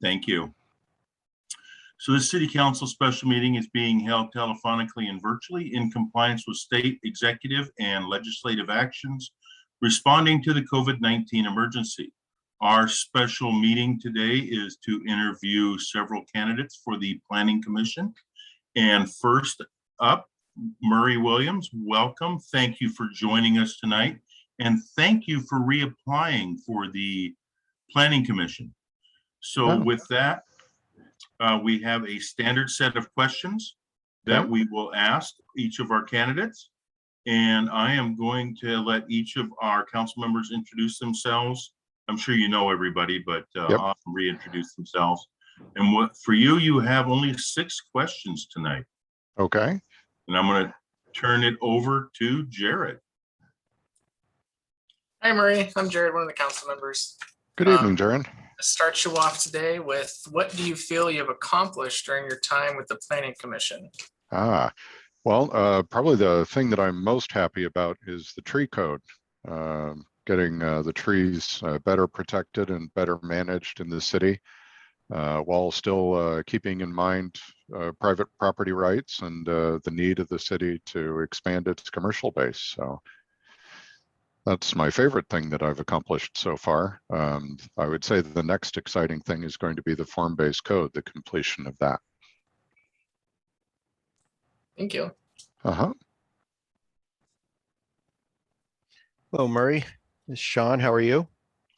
Thank you. So the City Council special meeting is being held telephonically and virtually in compliance with state executive and legislative actions responding to the COVID-19 emergency. Our special meeting today is to interview several candidates for the Planning Commission. And first up, Murray Williams, welcome. Thank you for joining us tonight. And thank you for reapplying for the Planning Commission. So with that, we have a standard set of questions that we will ask each of our candidates. And I am going to let each of our council members introduce themselves. I'm sure you know everybody, but I'll reintroduce themselves. And what for you, you have only 6 questions tonight. Okay. And I'm going to turn it over to Jared. Hi, Murray. I'm Jared, one of the council members. Good evening, Jared. Start you off today with, what do you feel you have accomplished during your time with the Planning Commission? Well, probably the thing that I'm most happy about is the tree code. Getting the trees better protected and better managed in the city, while still keeping in mind private property rights and the need of the city to expand its commercial base. So that's my favorite thing that I've accomplished so far. I would say the next exciting thing is going to be the form-based code, the completion of that. Thank you. Hello, Murray. This is Sean. How are you?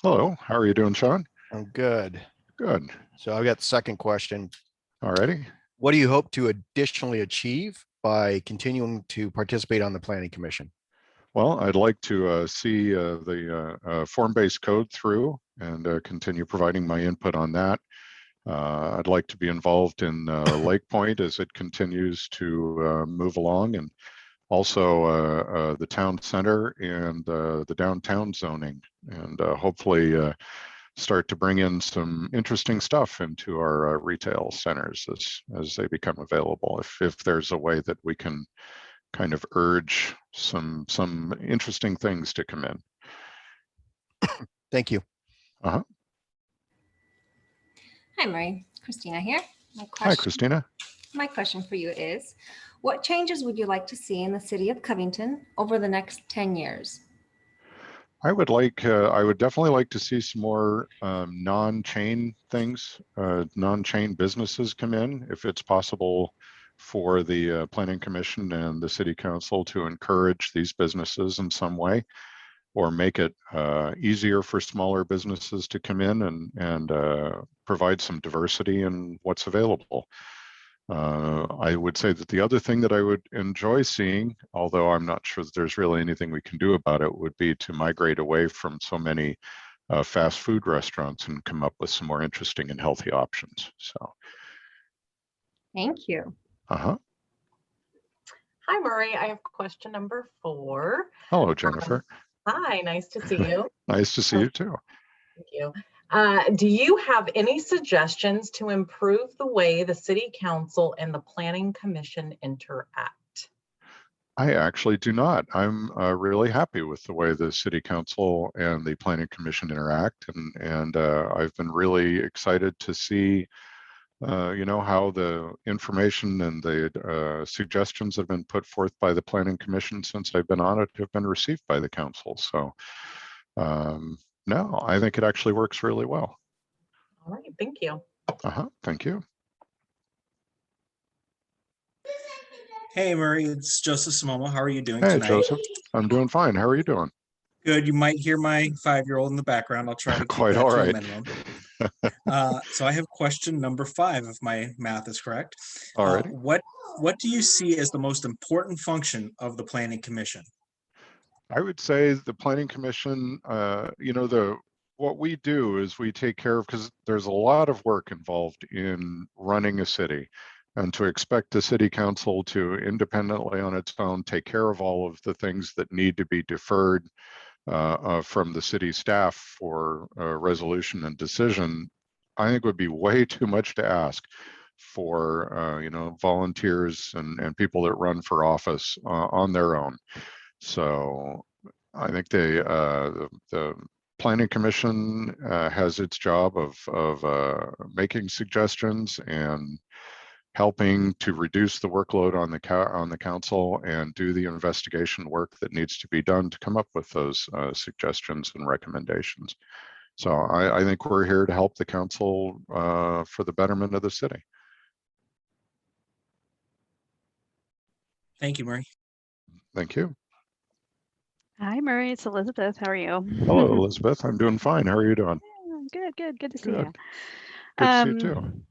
Hello. How are you doing, Sean? I'm good. Good. So I've got the second question. Alrighty. What do you hope to additionally achieve by continuing to participate on the Planning Commission? Well, I'd like to see the form-based code through and continue providing my input on that. I'd like to be involved in Lake Point as it continues to move along, and also the town center and the downtown zoning, and hopefully start to bring in some interesting stuff into our retail centers as they become available. If there's a way that we can kind of urge some interesting things to come in. Thank you. Hi, Murray. Christina here. Hi, Christina. My question for you is, what changes would you like to see in the city of Covington over the next 10 years? I would definitely like to see some more non-chain things, non-chain businesses come in, if it's possible for the Planning Commission and the City Council to encourage these businesses in some way, or make it easier for smaller businesses to come in and provide some diversity in what's available. I would say that the other thing that I would enjoy seeing, although I'm not sure that there's really anything we can do about it, would be to migrate away from so many fast food restaurants and come up with some more interesting and healthy options. So. Thank you. Hi, Murray. I have question number 4. Hello, Jennifer. Hi, nice to see you. Nice to see you too. Thank you. Do you have any suggestions to improve the way the City Council and the Planning Commission interact? I actually do not. I'm really happy with the way the City Council and the Planning Commission interact, and I've been really excited to see how the information and the suggestions that have been put forth by the Planning Commission since I've been on it have been received by the council. So no, I think it actually works really well. All right, thank you. Thank you. Hey, Murray, it's Joseph Simomo. How are you doing tonight? Hey, Joseph. I'm doing fine. How are you doing? Good. You might hear my 5-year-old in the background. I'll try to keep Quite that all to right. a minimum. So I have question number 5, if my math is correct. All right. What do you see as the most important function of the Planning Commission? I would say the Planning Commission, what we do is we take care of, because there's a lot of work involved in running a city, and to expect the City Council to independently on its own take care of all of the things that need to be deferred from the city staff for resolution and decision, I think would be way too much to ask for volunteers and people that run for office on their own. So I think the Planning Commission has its job of making suggestions and helping to reduce the workload on the council and do the investigation work that needs to be done to come up with those suggestions and recommendations. So I think we're here to help the council for the betterment of the city. Thank you, Murray. Thank you. Hi, Murray. It's Elizabeth. How are you? Hello, Elizabeth. I'm doing fine. How are you doing? Good to see Good. you. Good to see you too.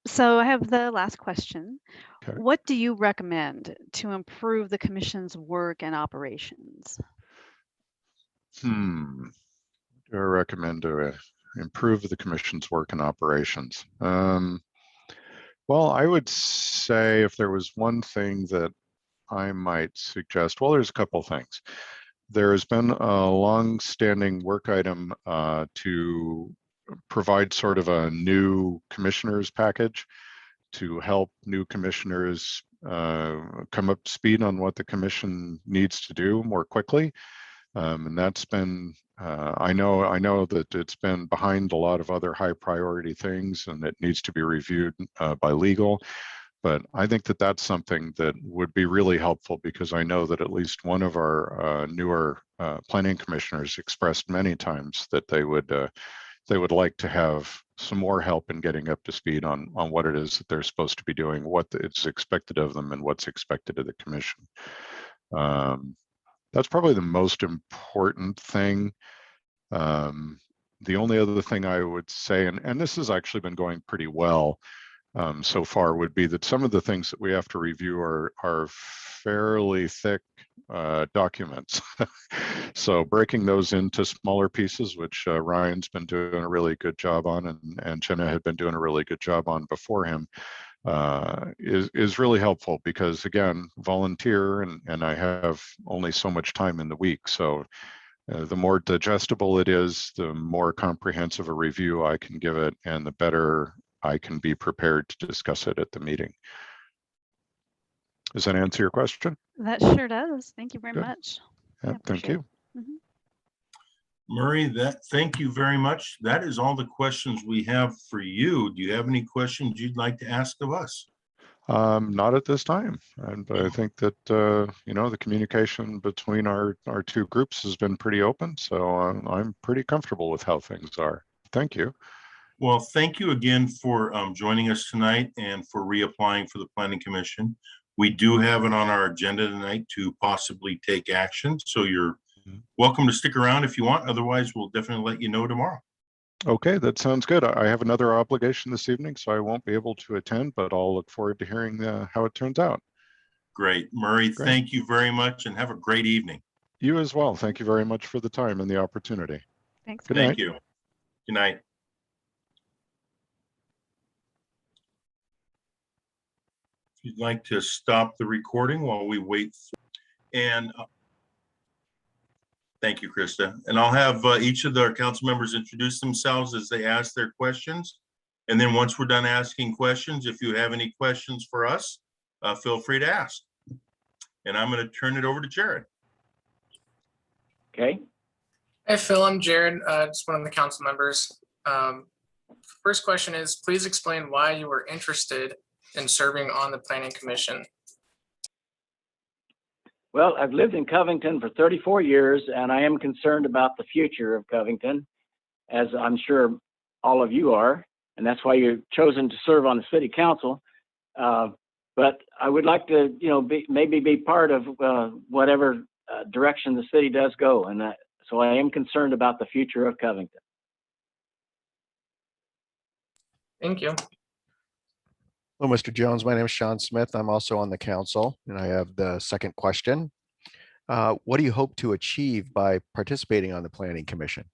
So I have the last question. Okay. What do you recommend to improve the commission's work and operations? What do I recommend to improve the commission's work and operations? Well, I would say if there was one thing that I might suggest, well, there's a couple things. There has been a long-standing work item to provide sort of a new commissioners package to help new commissioners come up to speed on what the commission needs to do more quickly. And that's been, I know that it's been behind a lot of other high priority things and it needs to be reviewed by legal. But I think that that's something that would be really helpful because I know that at least one of our newer planning commissioners expressed many times that they would like to have some more help in getting up to speed on what it is that they're supposed to be doing, what is expected of them and what's expected of the commission. That's probably the most important thing. The only other thing I would say, and this has actually been going pretty well so far, would be that some of the things that we have to review are fairly thick documents. So breaking those into smaller pieces, which Ryan's been doing a really good job on, and Jenna had been doing a really good job on before him, is really helpful because again, volunteer and I have only so much time in the week. So the more digestible it is, the more comprehensive a review I can give it and the better I can be prepared to discuss it at the meeting. Does that answer your question? That sure does. Thank you very Good. much. Yeah, I thank appreciate you. it. Mhm. Murray, thank you very much. That is all the questions we have for you. Do you have any questions you'd like to ask of us? Not at this time. And I think that, the communication between our two groups has been pretty open. So I'm pretty comfortable with how things are. Thank you. Well, thank you again for joining us tonight and for reapplying for the Planning Commission. We do have it on our agenda tonight to possibly take action. So you're welcome to stick around if you want. Otherwise, we'll definitely let you know tomorrow. Okay, that sounds good. I have another obligation this evening, so I won't be able to attend, but I'll look forward to hearing how it turns out. Great. Murray, Great. Thank you very much and have a great evening. You as well. Thank you very much for the time and the opportunity. Thanks. Good Thank night. you. Good night. If you'd like to stop the recording while we wait. And thank you, Krista. And I'll have each of our council members introduce themselves as they ask their questions. And then once we're done asking questions, if you have any questions for us, feel free to ask. And I'm going to turn it over to Jared. Okay. Hey, Phil, I'm Jared, just one of the council members. First question is, please explain why you were interested in serving on the Planning Commission. Well, I've lived in Covington for 34 years, and I am concerned about the future of Covington, as I'm sure all of you are, and that's why you've chosen to serve on the city council. But I would like to, maybe be part of whatever direction the city does go, and so I am concerned about the future of Covington. Thank you. Hello, Mr. Jones. My name is Sean Smith. I'm also on the council, and I have the second question. What do you hope to achieve by participating on the Planning Commission?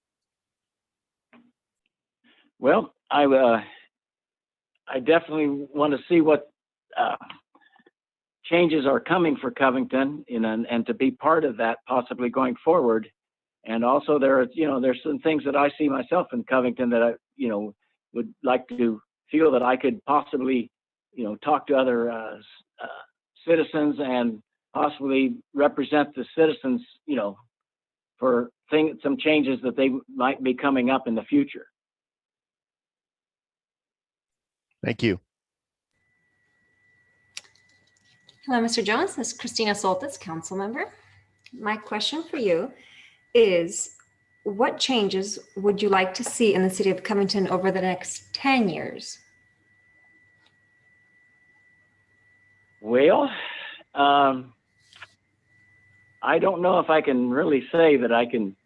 Well, I definitely want to see what changes are coming for Covington, and to be part of that possibly going forward. And also there's some things that I see myself in Covington that I, would like to feel that I could possibly, talk to other citizens and possibly represent the citizens, for some changes that they might be coming up in the future. Thank you. Hello, Mr. Jones. This is Christina Soltis, council member. My question for you is, what changes would you like to see in the city of Covington over the next 10 years? Well, I don't know if I can really say that I can,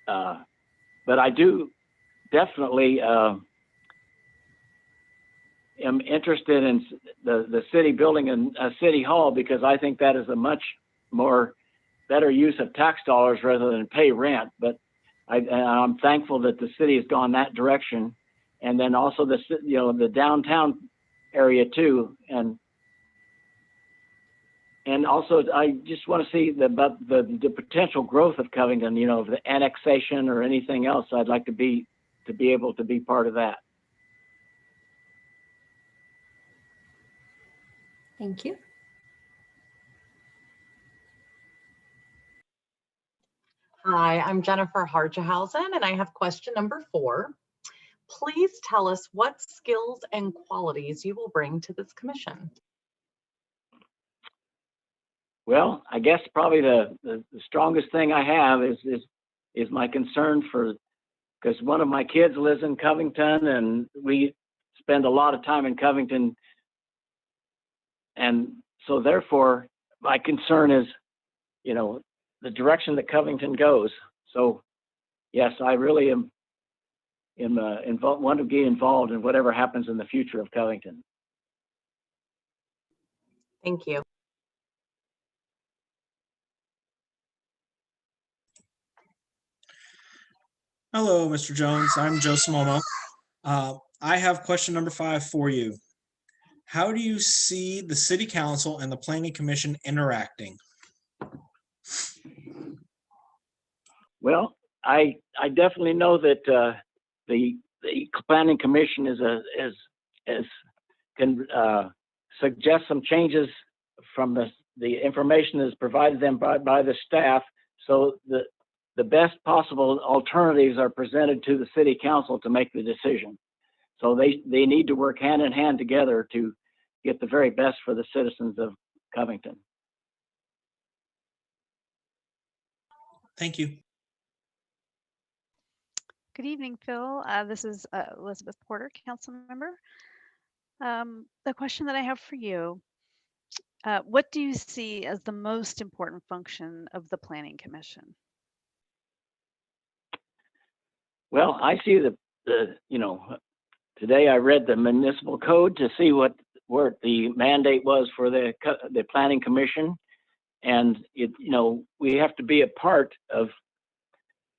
but I do definitely am interested in the city building a city hall, because I think that is a much more better use of tax dollars rather than pay rent. But I'm thankful that the city has gone that direction, and then also the downtown area too, and also I just want to see the potential growth of Covington. The annexation or anything else. I'd like to be able to be part of that. Thank you. Hi, I'm Jennifer Harjahausen, and I have question number 4. Please tell us what skills and qualities you will bring to this commission. Well, I guess probably the strongest thing I have is my concern because one of my kids lives in Covington, and we spend a lot of time in Covington, and so therefore my concern is, the direction that Covington goes. So yes, I really am want to be involved in whatever happens in the future of Covington. Thank you. Hello, Mr. Jones. I'm Joe Simono. I have question number 5 for you. How do you see the city council and the planning commission interacting? Well, I definitely know that the planning commission can suggest some changes from the information that is provided them by the staff, so the best possible alternatives are presented to the city council to make the decision. So they need to work hand in hand together to get the very best for the citizens of Covington. Thank you. Good evening, Phil. This is Elizabeth Porter, council member. The question that I have for you, what do you see as the most important function of the Planning Commission? Well, I see today I read the municipal code to see what the mandate was for the Planning Commission, and we have to be a part of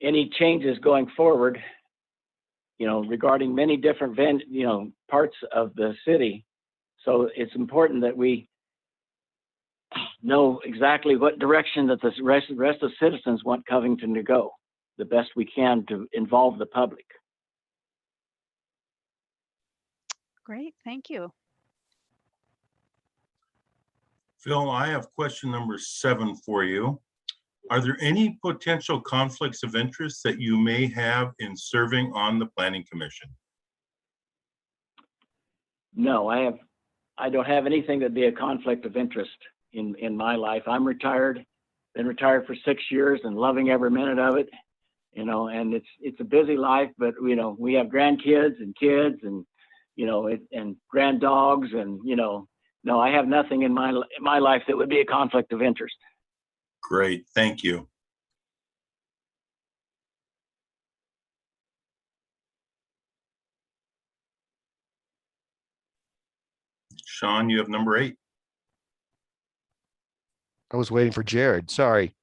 any changes going forward, regarding many different parts of the city. So it's important that we know exactly what direction that the rest of citizens want Covington to go, the best we can to involve the public. Great, thank you. Phil, I have question number 7 for you. Are there any potential conflicts of interest that you may have in serving on the Planning Commission? No, I don't have anything that'd be a conflict of interest in my life. I'm retired, been retired for 6 years and loving every minute of it, and it's a busy life, but we have grandkids and kids and, and grand dogs, and, no, I have nothing in my life that would be a conflict of interest. Great, thank you. Sean, you have number 8. I was waiting for Jared. Sorry.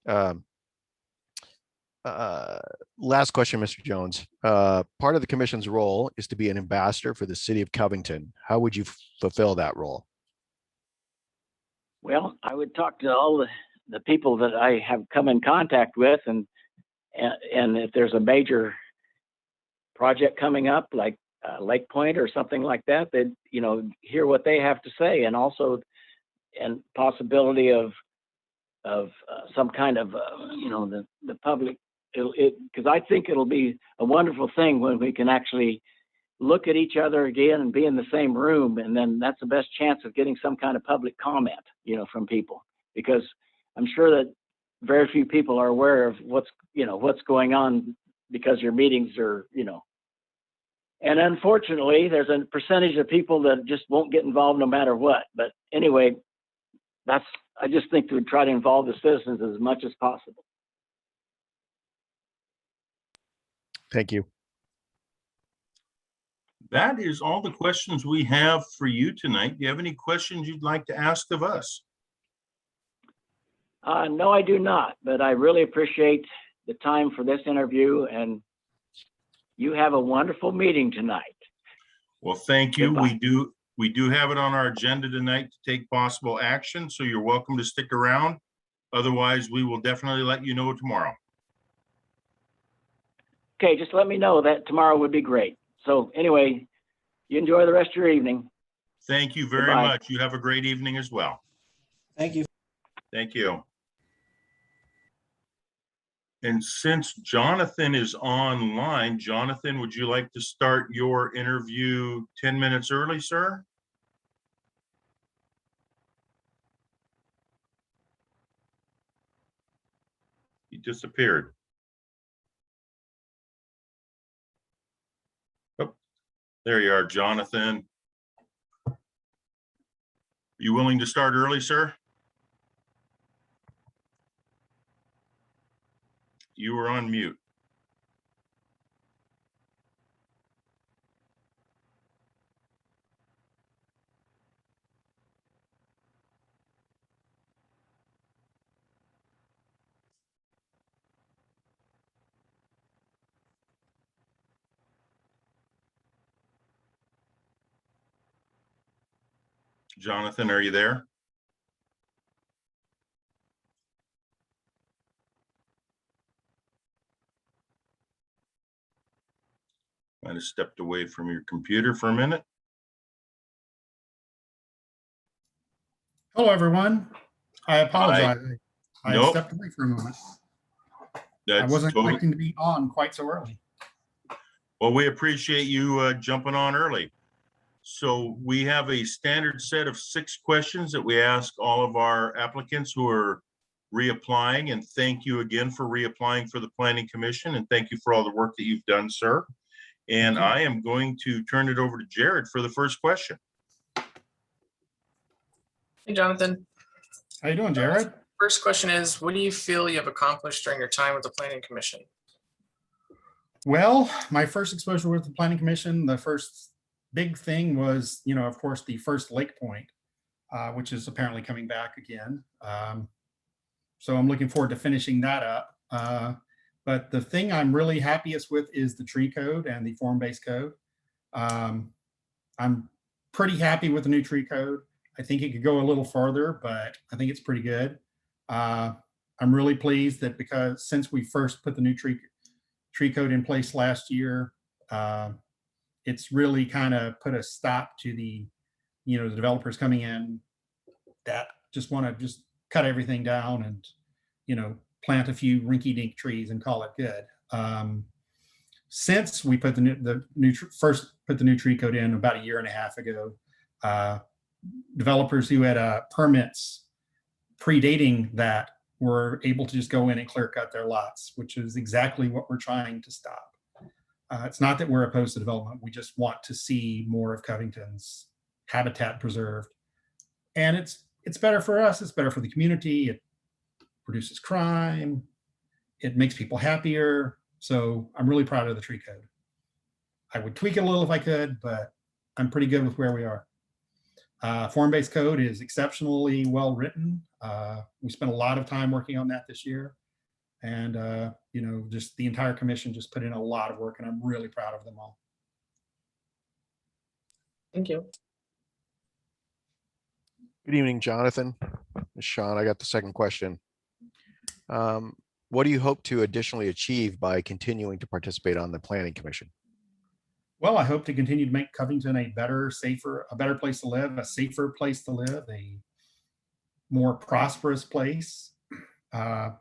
Last question, Mr. Jones. Part of the commission's role is to be an ambassador for the city of Covington. How would you fulfill that role? Well, I would talk to all the people that I have come in contact with, and if there's a major project coming up, like Lake Point or something like that, that hear what they have to say, and also possibility of some kind of, the public, because I think it'll be a wonderful thing when we can actually look at each other again and be in the same room. And then that's the best chance of getting some kind of public comment, from people, because I'm sure that very few people are aware of what's going on, because your meetings are, and unfortunately there's a percentage of people that just won't get involved no matter what. But anyway, I just think we try to involve the citizens as much as possible. Thank you. That is all the questions we have for you tonight. Do you have any questions you'd like to ask of us? No, I do not, but I really appreciate the time for this interview, and you have a wonderful meeting tonight. Well, thank you. Goodbye. We do have it on our agenda tonight to take possible action, so you're welcome to stick around. Otherwise, we will definitely let you know tomorrow. Okay, just let me know that tomorrow would be great. So anyway, you enjoy the rest of your evening. Thank you very Goodbye. much. You have a great evening as well. Thank you. Thank you. And since Jonathan is online, Jonathan, would you like to start your interview 10 minutes early, sir? He disappeared. Oh, there you are, Jonathan. You willing to start early, sir? You were on mute. Jonathan, are you there? Might have stepped away from your computer for a minute. Hello, everyone. I apologize. I Nope. stepped away for a moment. I That's wasn't totally. expecting to be on quite so early. Well, we appreciate you jumping on early. So we have a standard set of 6 questions that we ask all of our applicants who are reapplying. And thank you again for reapplying for the Planning Commission. And thank you for all the work that you've done, sir. And I am going to turn it over to Jared for the first question. Hey, Jonathan. How you doing, Jared? First question is, what do you feel you have accomplished during your time with the Planning Commission? Well, my first exposure with the Planning Commission, the first big thing was, of course, the first Lake Point, which is apparently coming back again. So I'm looking forward to finishing that up. But the thing I'm really happiest with is the tree code and the form-based code. I'm pretty happy with the new tree code. I think it could go a little farther, but I think it's pretty good. I'm really pleased that because since we first put the new tree code in place last year, it's really kind of put a stop to the developers coming in that just want to just cut everything down and, plant a few rinky-dink trees and call it good. Since we put first put the new tree code in about 1.5 years ago, developers who had permits predating that were able to just go in and clear cut their lots, which is exactly what we're trying to stop. It's not that we're opposed to development. We just want to see more of Covington's habitat preserved. And it's better for us. It's better for the community. It reduces crime. It makes people happier. So I'm really proud of the tree code. I would tweak it a little if I could, but I'm pretty good with where we are. Form-based code is exceptionally well written. We spent a lot of time working on that this year. And, just the entire commission just put in a lot of work, and I'm really proud of them all. Thank you. Good evening, Jonathan. It's Sean, I got the second question. What do you hope to additionally achieve by continuing to participate on the Planning Commission? Well, I hope to continue to make Covington a better place to live, a safer place to live, a more prosperous place. I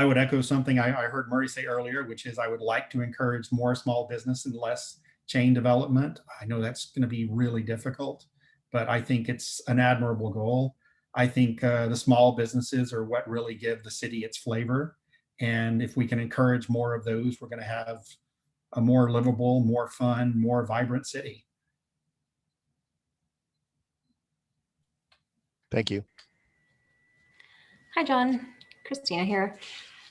would echo something I heard Murray say earlier, which is I would like to encourage more small business and less chain development. I know that's going to be really difficult, but I think it's an admirable goal. I think the small businesses are what really give the city its flavor. And if we can encourage more of those, we're going to have a more livable, more fun, more vibrant city. Thank you. Hi, John. Christina here.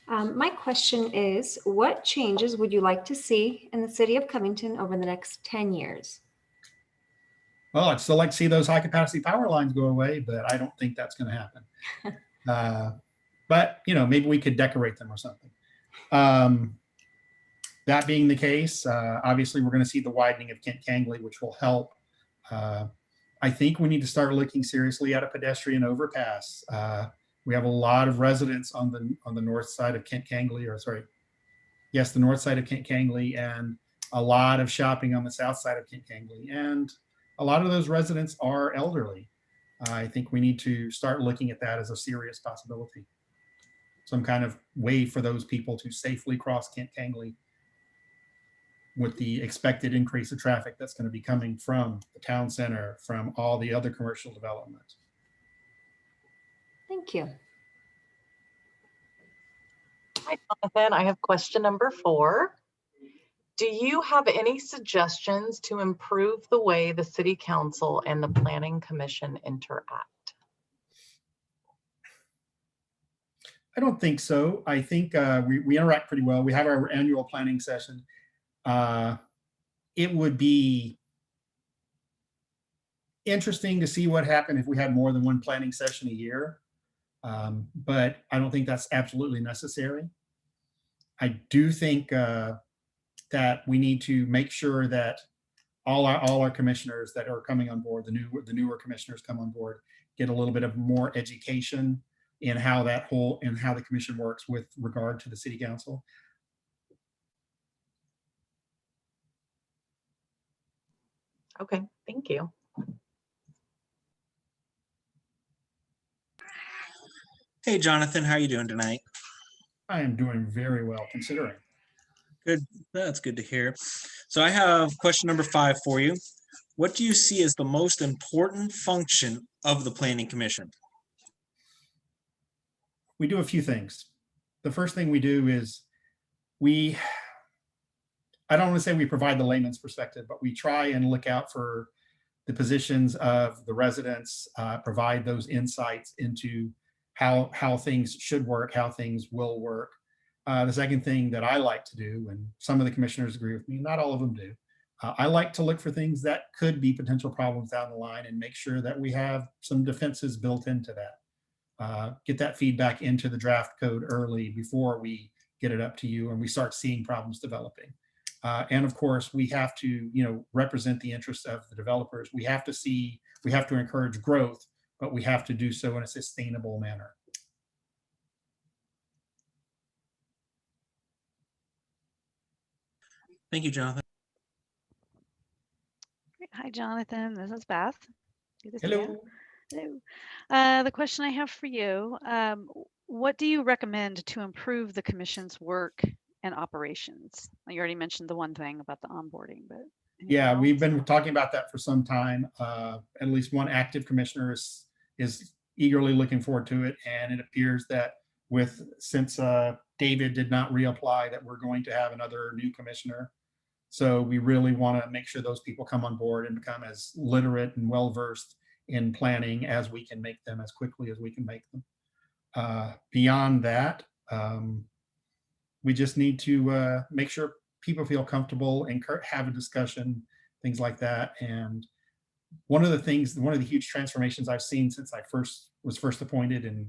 My question is, what changes would you like to see in the city of Covington over the next 10 years? Well, I'd still like to see those high capacity power lines go away, but I don't think that's going to happen. But, you know, maybe we could decorate them or something. That being the case, obviously we're going to see the widening of Kent Kangley, which will help. I think we need to start looking seriously at a pedestrian overpass. We have a lot of residents on the north side of Kent Kangley, or sorry, yes, the north side of Kent Kangley, and a lot of shopping on the south side of Kent Kangley. And a lot of those residents are elderly. I think we need to start looking at that as a serious possibility. Some kind of way for those people to safely cross Kent Kangley with the expected increase of traffic that's going to be coming from the town center, from all the other commercial development. Thank you. Hi, Jonathan. I have question number 4. Do you have any suggestions to improve the way the city council and the planning commission interact? I don't think so. I think we interact pretty well. We have our annual planning session. It would be interesting to see what happened if we had more than one planning session a year. But I don't think that's absolutely necessary. I do think that we need to make sure that all our commissioners that are coming on board, the newer commissioners come on board, get a little bit of more education in how the commission works with regard to the city council. Okay, thank you. Hey, Jonathan, how are you doing tonight? I am doing very well considering. Good. That's good to hear. So I have question number 5 for you. What do you see as the most important function of the Planning Commission? We do a few things. The first thing we do is I don't want to say we provide the layman's perspective, but we try and look out for the positions of the residents, provide those insights into how things should work, how things will work. The second thing that I like to do, and some of the commissioners agree with me, not all of them do, I like to look for things that could be potential problems down the line and make sure that we have some defenses built into that. Get that feedback into the draft code early before we get it up to you and we start seeing problems developing. And of course, we have to, represent the interests of the developers. We have to encourage growth, but we have to do so in a sustainable manner. Thank you, Jonathan. Hi, Jonathan. This is Beth. Good to see you. Hello. Hello. The question I have for you, what do you recommend to improve the commission's work and operations? You already mentioned the one thing about the onboarding, but yeah, we've been talking about that for some time. At least one active commissioner is eagerly looking forward to it, and it appears that since David did not reapply, that we're going to have another new commissioner. So we really want to make sure those people come on board and become as literate and well-versed in planning as we can make them, as quickly as we can make them. Beyond that, we just need to make sure people feel comfortable and have a discussion, things like that. And one of the huge transformations I've seen since I was first appointed in,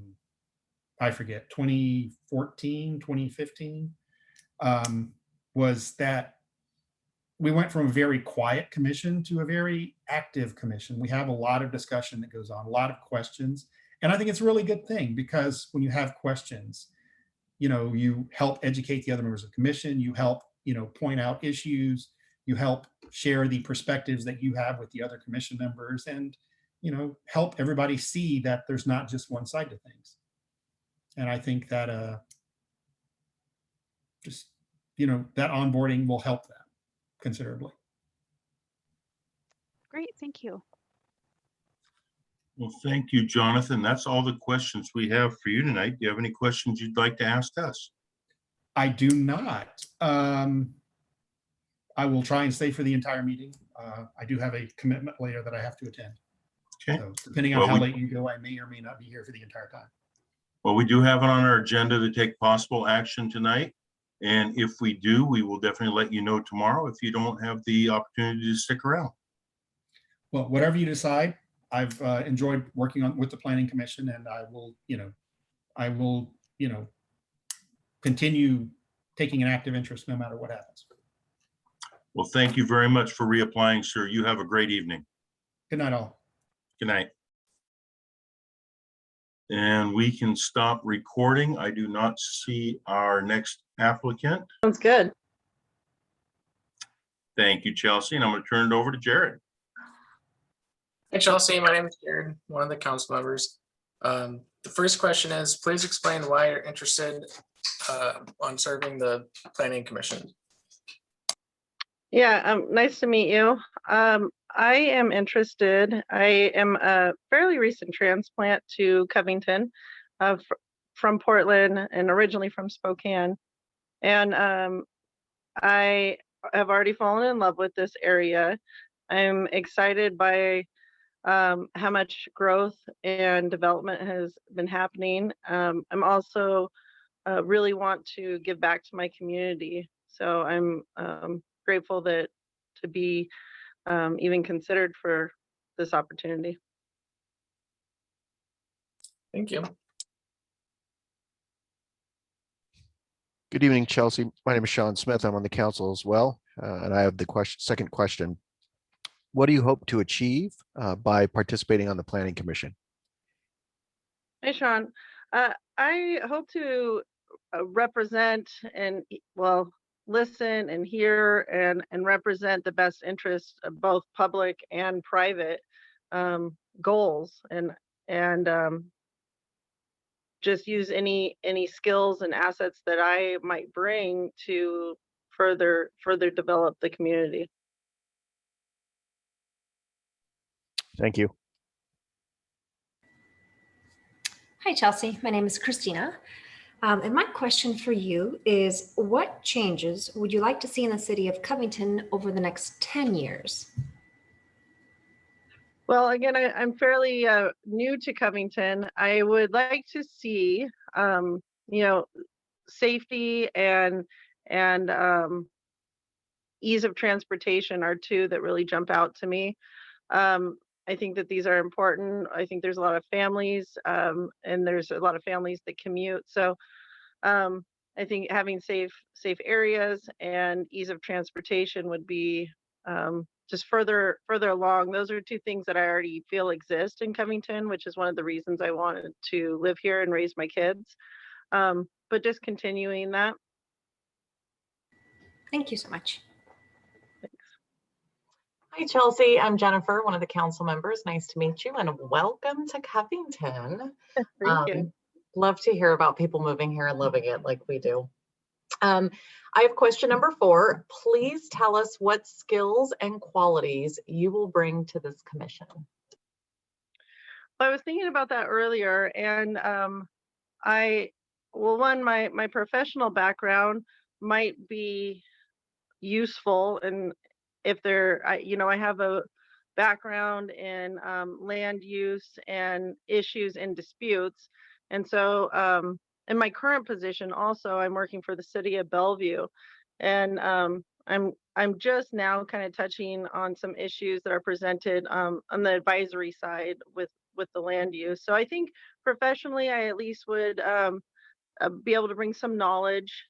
I forget, 2014, 2015, was that we went from a very quiet commission to a very active commission. We have a lot of discussion that goes on, a lot of questions. And I think it's a really good thing, because when you have questions, you help educate the other members of the commission, you help, point out issues, you help share the perspectives that you have with the other commission members, and, help everybody see that there's not just one side to things. And I think that just, that onboarding will help that considerably. Great, thank you. Well, thank you, Jonathan. That's all the questions we have for you tonight. Do you have any questions you'd like to ask us? I do not. I will try and stay for the entire meeting. I do have a commitment later that I have to attend. Okay. So depending on Well, how we- late you go, I may or may not be here for the entire time. Well, we do have it on our agenda to take possible action tonight. And if we do, we will definitely let you know tomorrow if you don't have the opportunity to stick around. Well, whatever you decide, I've enjoyed working with the Planning Commission, and I will, continue taking an active interest no matter what happens. Well, thank you very much for reapplying, sir. You have a great evening. Good night, all. Good night. And we can stop recording. I do not see our next applicant. Sounds good. Thank you, Chelsea. And I'm going to turn it over to Jared. Hey Chelsea, my name is Jared, one of the council members. The first question is, please explain why you're interested on serving the Planning Commission. Yeah, nice to meet you. I am interested. I am a fairly recent transplant to Covington from Portland and originally from Spokane. And I have already fallen in love with this area. I'm excited by how much growth and development has been happening. I'm also really want to give back to my community. So I'm grateful to be even considered for this opportunity. Thank you. Good evening, Chelsea. My name is Sean Smith. I'm on the council as well. And I have the second question. What do you hope to achieve by participating on the Planning Commission? Hey, Sean. I hope to represent and, well, listen and hear and represent the best interests of both public and private goals, and just use any skills and assets that I might bring to further develop the community. Thank you. Hi, Chelsea. My name is Christina. And my question for you is, what changes would you like to see in the city of Covington over the next 10 years? Well, again, I'm fairly new to Covington. I would like to see, safety and ease of transportation are two that really jump out to me. I think that these are important. I think there's a lot of families, and there's a lot of families that commute. So I think having safe areas and ease of transportation would be just further along. Those are two things that I already feel exist in Covington, which is one of the reasons I wanted to live here and raise my kids. But just continuing that. Thank you so much. Hi, Chelsea. I'm Jennifer, one of the council members. Nice to meet you and welcome to Covington. Thank you. Love to hear about people moving here and living it like we do. I have question number 4. Please tell us what skills and qualities you will bring to this commission. Well, I was thinking about that earlier, and my professional background might be useful, and if I have a background in land use and issues and disputes, and so in my current position also I'm working for the city of Bellevue, and I'm just now kind of touching on some issues that are presented on the advisory side with the land use. So I think professionally I at least would be able to bring some knowledge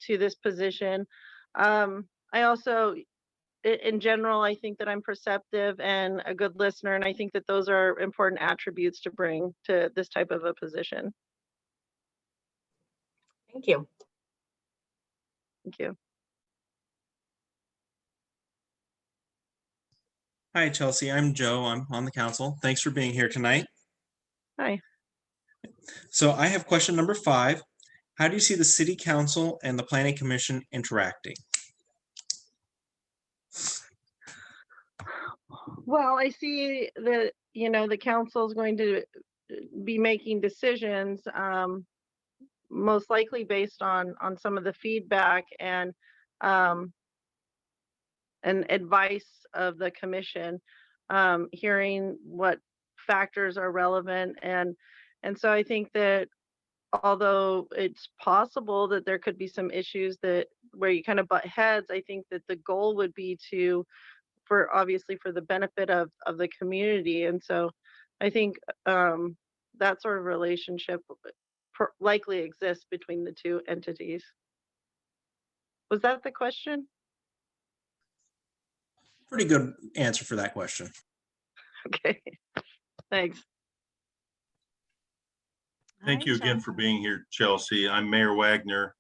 to this position. I also, in general, I think that I'm perceptive and a good listener, and I think that those are important attributes to bring to this type of a position. Thank you. Thank you. Hi, Chelsea. I'm Joe. I'm on the council. Thanks for being here tonight. Hi. So I have question number 5. How do you see the city council and the planning commission interacting? Well, I see that, the council is going to be making decisions, most likely based on some of the feedback and advice of the commission, hearing what factors are relevant. And so I think that although it's possible that there could be some issues where you kind of butt heads, I think that the goal would be obviously for the benefit of the community. And so I think that sort of relationship likely exists between the two entities. Was that the question? Pretty good answer for that question. Okay, thanks. Thank you again for being here, Chelsea. I'm Mayor Wagner.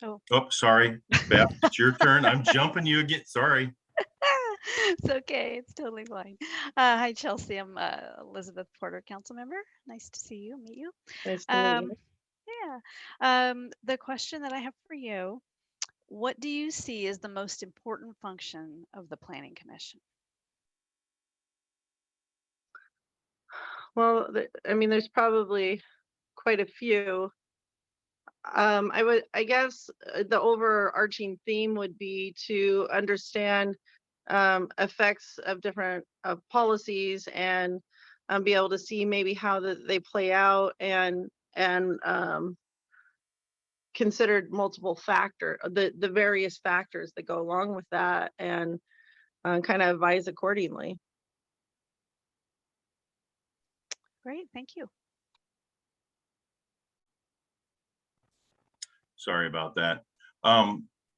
Oh. Oh, sorry, Beth, it's your turn. I'm jumping you again. Sorry. It's okay. It's totally fine. Hi, Chelsea. I'm Elizabeth Porter, council member. Nice to see you, meet you. Nice to meet you. Yeah. The question that I have for you, what do you see as the most important function of the Planning Commission? Well, there's probably quite a few. I guess the overarching theme would be to understand effects of different policies and be able to see maybe how they play out and considered multiple the various factors that go along with that and kind of advise accordingly. Great, thank you. Sorry about that.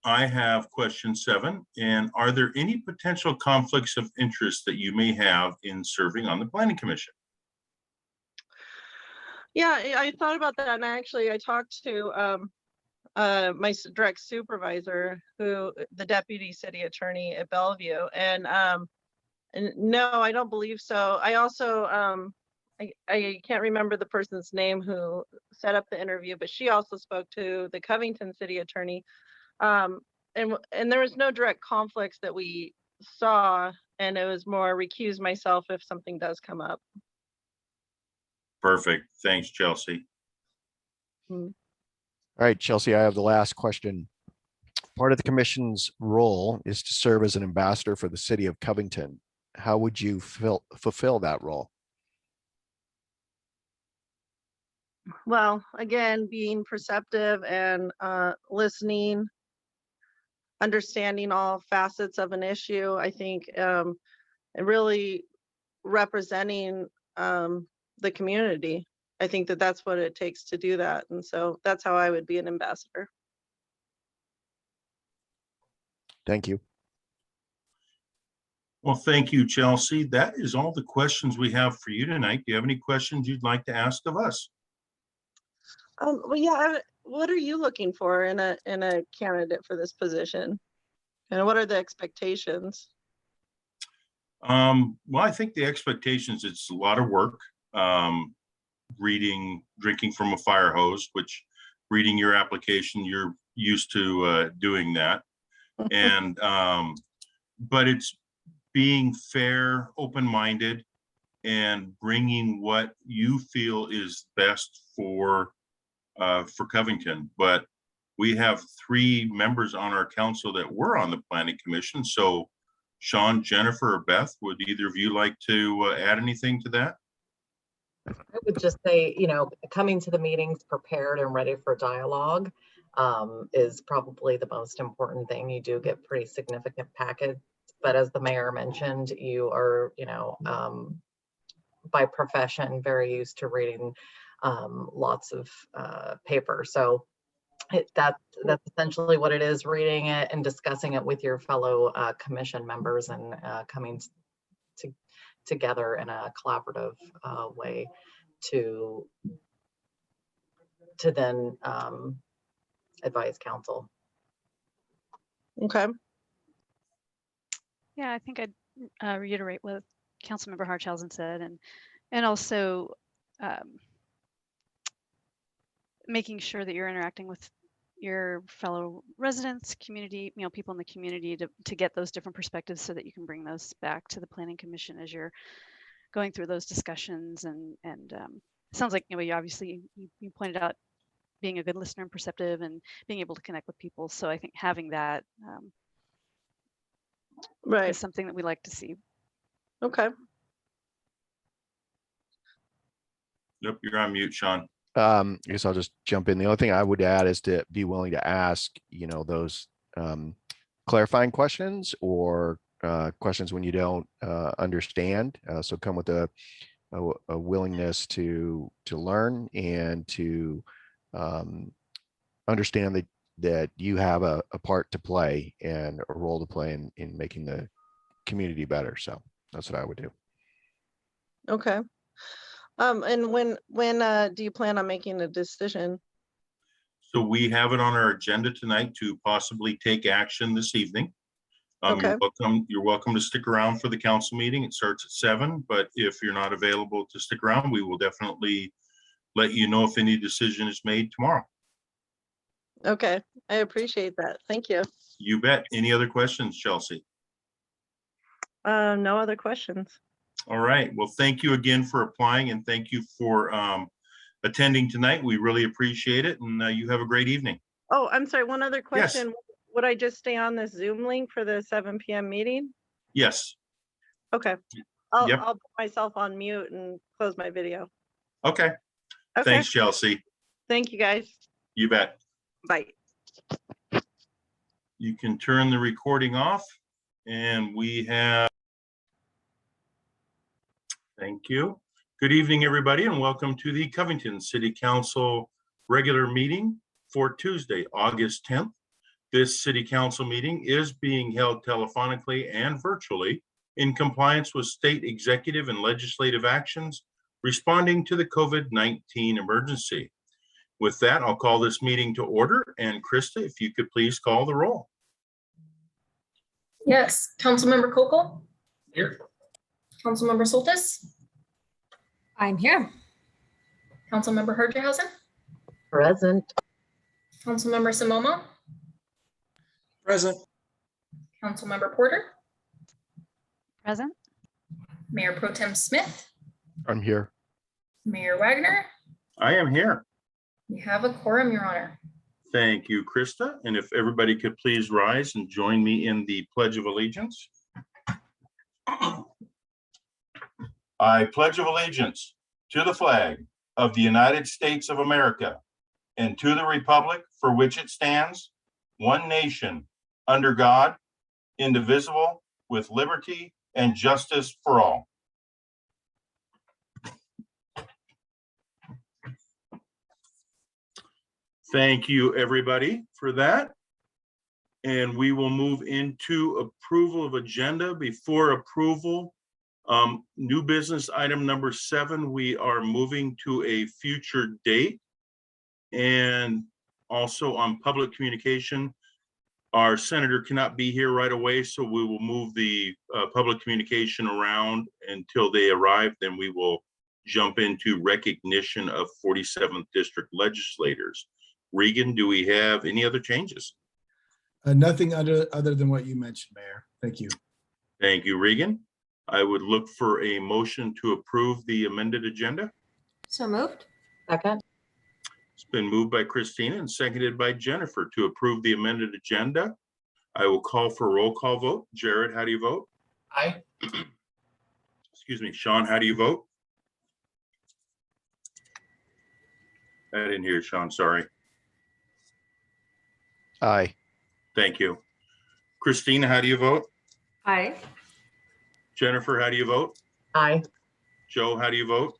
I have question 7. And are there any potential conflicts of interest that you may have in serving on the Planning Commission? Yeah, I thought about that, and I talked to my direct supervisor, the deputy city attorney at Bellevue, and no, I don't believe so. I also I can't remember the person's name who set up the interview, but she also spoke to the Covington city attorney, and there was no direct conflicts that we saw, and it was more recuse myself if something does come up. Perfect. Thanks, Chelsea. Hmm. All right, Chelsea, I have the last question. Part of the commission's role is to serve as an ambassador for the city of Covington. How would you fulfill that role? Well, again, being perceptive and listening, understanding all facets of an issue, I think, and really representing the community. I think that that's what it takes to do that. And so that's how I would be an ambassador. Thank you. Well, thank you, Chelsea. That is all the questions we have for you tonight. Do you have any questions you'd like to ask of us? Well, yeah. What are you looking for in a candidate for this position? And what are the expectations? Well, I think the expectations, it's a lot of work. Drinking from a fire hose, which reading your application, you're used to doing that. And, but it's being fair, open-minded, and bringing what you feel is best for Covington. But we have 3 members on our council that were on the Planning Commission. So Sean, Jennifer, or Beth, would either of you like to add anything to that? I would just say, coming to the meetings prepared and ready for dialogue is probably the most important thing. You do get pretty significant packets, but as the mayor mentioned, you are, by profession, very used to reading lots of paper. So that's essentially what it is, reading it and discussing it with your fellow commission members and coming together in a collaborative way to then advise council. Okay. Yeah, I think I'd reiterate what Councilmember Hartshausen said, and also making sure that you're interacting with your fellow residents, community, people in the community to get those different perspectives so that you can bring those back to the Planning Commission as you're going through those discussions. And it sounds like, you obviously, you pointed out being a good listener and perceptive and being able to connect with people. So I think having that Right. is something that we like to see. Okay. Nope, you're on mute, Sean. I guess I'll just jump in. The only thing I would add is to be willing to ask, those clarifying questions or questions when you don't understand. So come with a willingness to learn and to understand that you have a part to play and a role to play in making the community better. So that's what I would do. Okay. And when do you plan on making a decision? So we have it on our agenda tonight to possibly take action this evening. Okay. You're welcome to stick around for the council meeting. It starts at 7, but if you're not available to stick around, we will definitely let you know if any decision is made tomorrow. Okay, I appreciate that. Thank you. You bet. Any other questions, Chelsea? No other questions. All right. Well, thank you again for applying and thank you for attending tonight. We really appreciate it. And you have a great evening. Oh, I'm sorry. One other Yes. question. Would I just stay on this Zoom link for the 7 p.m. meeting? Yes. Okay. Yep. I'll put myself on mute and close my video. Okay. Okay. Thanks, Chelsea. Thank you, guys. You bet. Bye. You can turn the recording off and we have. Thank you. Good evening, everybody, and welcome to the Covington City Council regular meeting for Tuesday, August 10th. This City Council meeting is being held telephonically and virtually in compliance with state executive and legislative actions responding to the COVID-19 emergency. With that, I'll call this meeting to order. And Krista, if you could please call the roll. Yes, Councilmember Kokol. Here. Councilmember Soltis. I'm here. Councilmember Herjehausen. Present. Councilmember Simomo. Present. Councilmember Porter. Present. Mayor Pro Tem Smith. I'm here. Mayor Wagner. I am here. You have a quorum, Your Honor. Thank you, Krista. And if everybody could please rise and join me in the Pledge of Allegiance. I pledge of allegiance to the flag of the United States of America and to the republic for which it stands, one nation, under God, indivisible, with liberty and justice for all. Thank you, everybody, for that. And we will move into approval of agenda. Before approval, new business item number 7, we are moving to a future date. And also on public communication, our senator cannot be here right away, so we will move the public communication around until they arrive. Then we will jump into recognition of 47th district legislators. Regan, do we have any other changes? Nothing other than what you mentioned, Mayor. Thank you. Thank you, Regan. I would look for a motion to approve the amended agenda. So moved. Second. It's been moved by Christina and seconded by Jennifer to approve the amended agenda. I will call for a roll call vote. Jared, how do you vote? Aye. Excuse me, Sean, how do you vote? I didn't hear Sean, sorry. Aye. Thank you. Christina, how do you vote? Aye. Jennifer, how do you vote? Aye. Joe, how do you vote?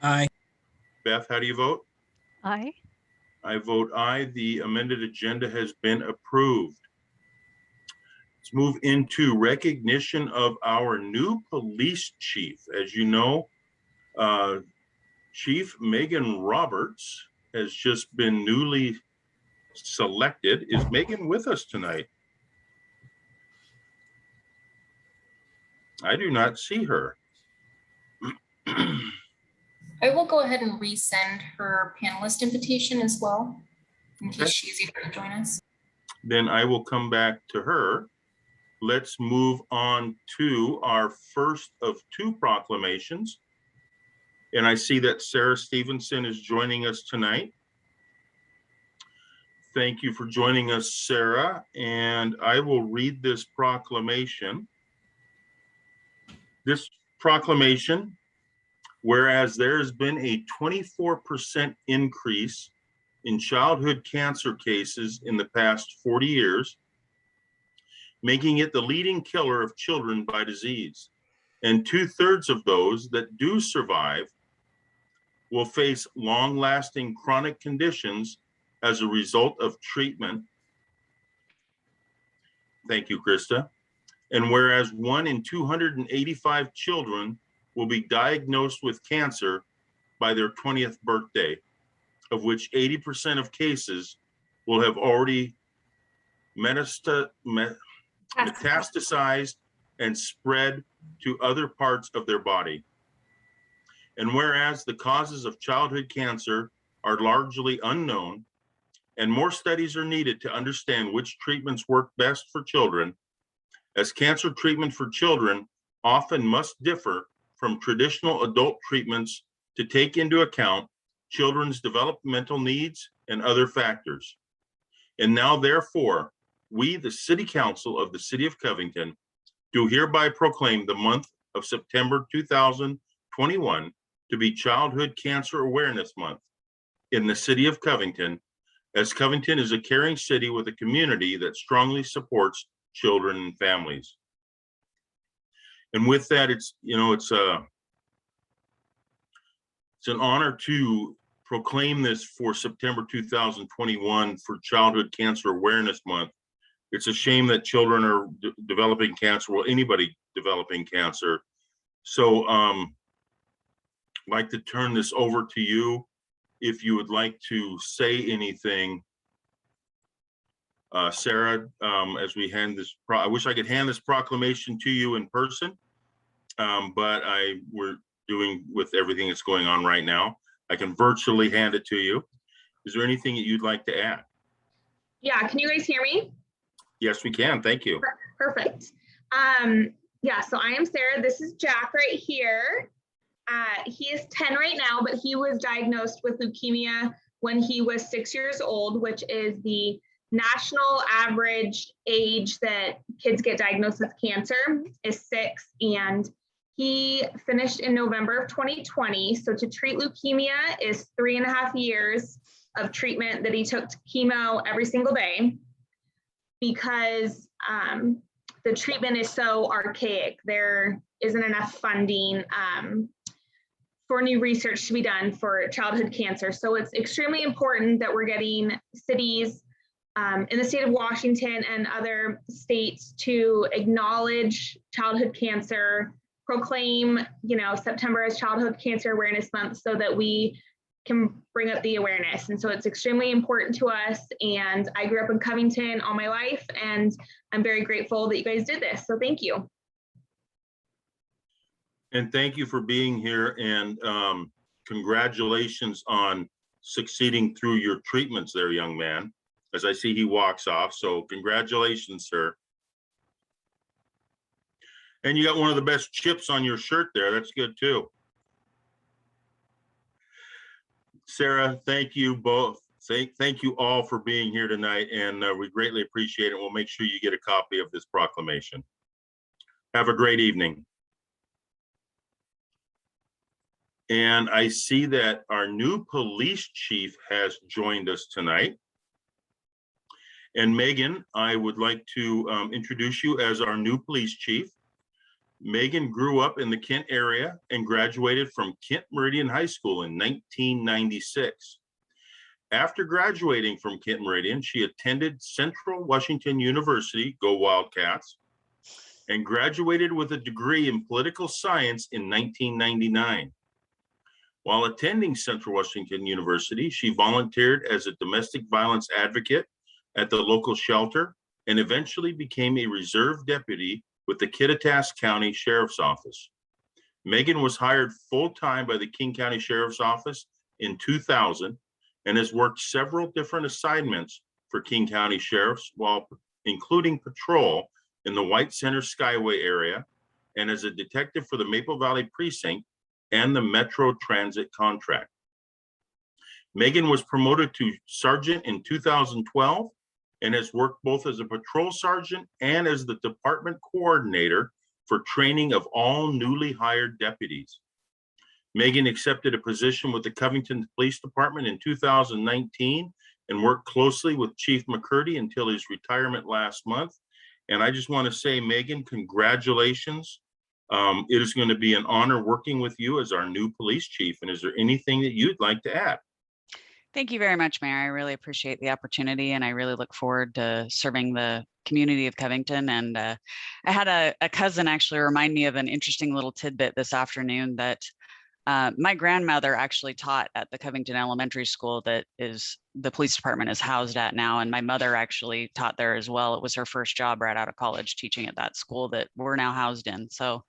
Aye. Beth, how do you vote? Aye. I vote aye. The amended agenda has been approved. Let's move into recognition of our new police chief. As you know, Chief Megan Roberts has just been newly selected. Is Megan with us tonight? I do not see her. I will go ahead and resend her panelist invitation as well, in Okay. case she's able to join us. Then I will come back to her. Let's move on to our first of two proclamations. And I see that Sarah Stevenson is joining us tonight. Thank you for joining us, Sarah. And I will read this proclamation. This proclamation, whereas there has been a 24% increase in childhood cancer cases in the past 40 years, making it the leading killer of children by disease. And 2/3 of those that do survive will face long-lasting chronic conditions as a result of treatment. Thank you, Krista. And whereas 1 in 285 children will be diagnosed with cancer by their 20th birthday, of which 80% of cases will have already metastasized and spread to other parts of their body. And whereas the causes of childhood cancer are largely unknown, and more studies are needed to understand which treatments work best for children, as cancer treatment for children often must differ from traditional adult treatments to take into account children's developmental needs and other factors. And now, therefore, we, the City Council of the City of Covington, do hereby proclaim the month of September 2021 to be Childhood Cancer Awareness Month in the City of Covington, as Covington is a caring city with a community that strongly supports children and families. And with that, it's an honor to proclaim this for September 2021 for Childhood Cancer Awareness Month. It's a shame that children are developing cancer, well, anybody developing cancer. So I'd like to turn this over to you if you would like to say anything. Sarah, as we hand this, I wish I could hand this proclamation to you in person, but we're doing with everything that's going on right now. I can virtually hand it to you. Is there anything that you'd like to add? Yeah, can you guys hear me? Yes, we can. Thank you. Perfect. Yeah, so I am Sarah. This is Jack right here. He is 10 right now, but he was diagnosed with leukemia when he was 6 years old, which is the national average age that kids get diagnosed with cancer is 6. And he finished in November of 2020. So to treat leukemia is 3.5 years of treatment that he took chemo every single day, because the treatment is so archaic. There isn't enough funding for new research to be done for childhood cancer. So it's extremely important that we're getting cities in the state of Washington and other states to acknowledge childhood cancer, proclaim, September as Childhood Cancer Awareness Month, so that we can bring up the awareness. And so it's extremely important to us. And I grew up in Covington all my life, and I'm very grateful that you guys did this. So thank you. And thank you for being here, and congratulations on succeeding through your treatments there, young man, as I see he walks off. So congratulations, sir. And you got one of the best chips on your shirt there. That's good too. Sarah, thank you both. Thank you all for being here tonight, and we greatly appreciate it. We'll make sure you get a copy of this proclamation. Have a great evening. And I see that our new police chief has joined us tonight. And Megan, I would like to introduce you as our new police chief. Megan grew up in the Kent area and graduated from Kent Meridian High School in 1996. After graduating from Kent Meridian, she attended Central Washington University, go Wildcats, and graduated with a degree in political science in 1999. While attending Central Washington University, she volunteered as a domestic violence advocate at the local shelter and eventually became a reserve deputy with the Kittitas County Sheriff's Office. Megan was hired full-time by the King County Sheriff's Office in 2000 and has worked several different assignments for King County Sheriffs, while including patrol in the White Center Skyway area and as a detective for the Maple Valley Precinct and the Metro Transit contract. Megan was promoted to sergeant in 2012 and has worked both as a patrol sergeant and as the department coordinator for training of all newly hired deputies. Megan accepted a position with the Covington Police Department in 2019 and worked closely with Chief McCurdy until his retirement last month. And I just want to say, Megan, congratulations. It is going to be an honor working with you as our new police chief. And is there anything that you'd like to add? Thank you very much, Mayor. I really appreciate the opportunity, and I really look forward to serving the community of Covington. And I had a cousin actually remind me of an interesting little tidbit this afternoon that my grandmother actually taught at the Covington Elementary School that is the police department is housed at now. And my mother actually taught there as well. It was her first job right out of college teaching at that school that we're now housed in. So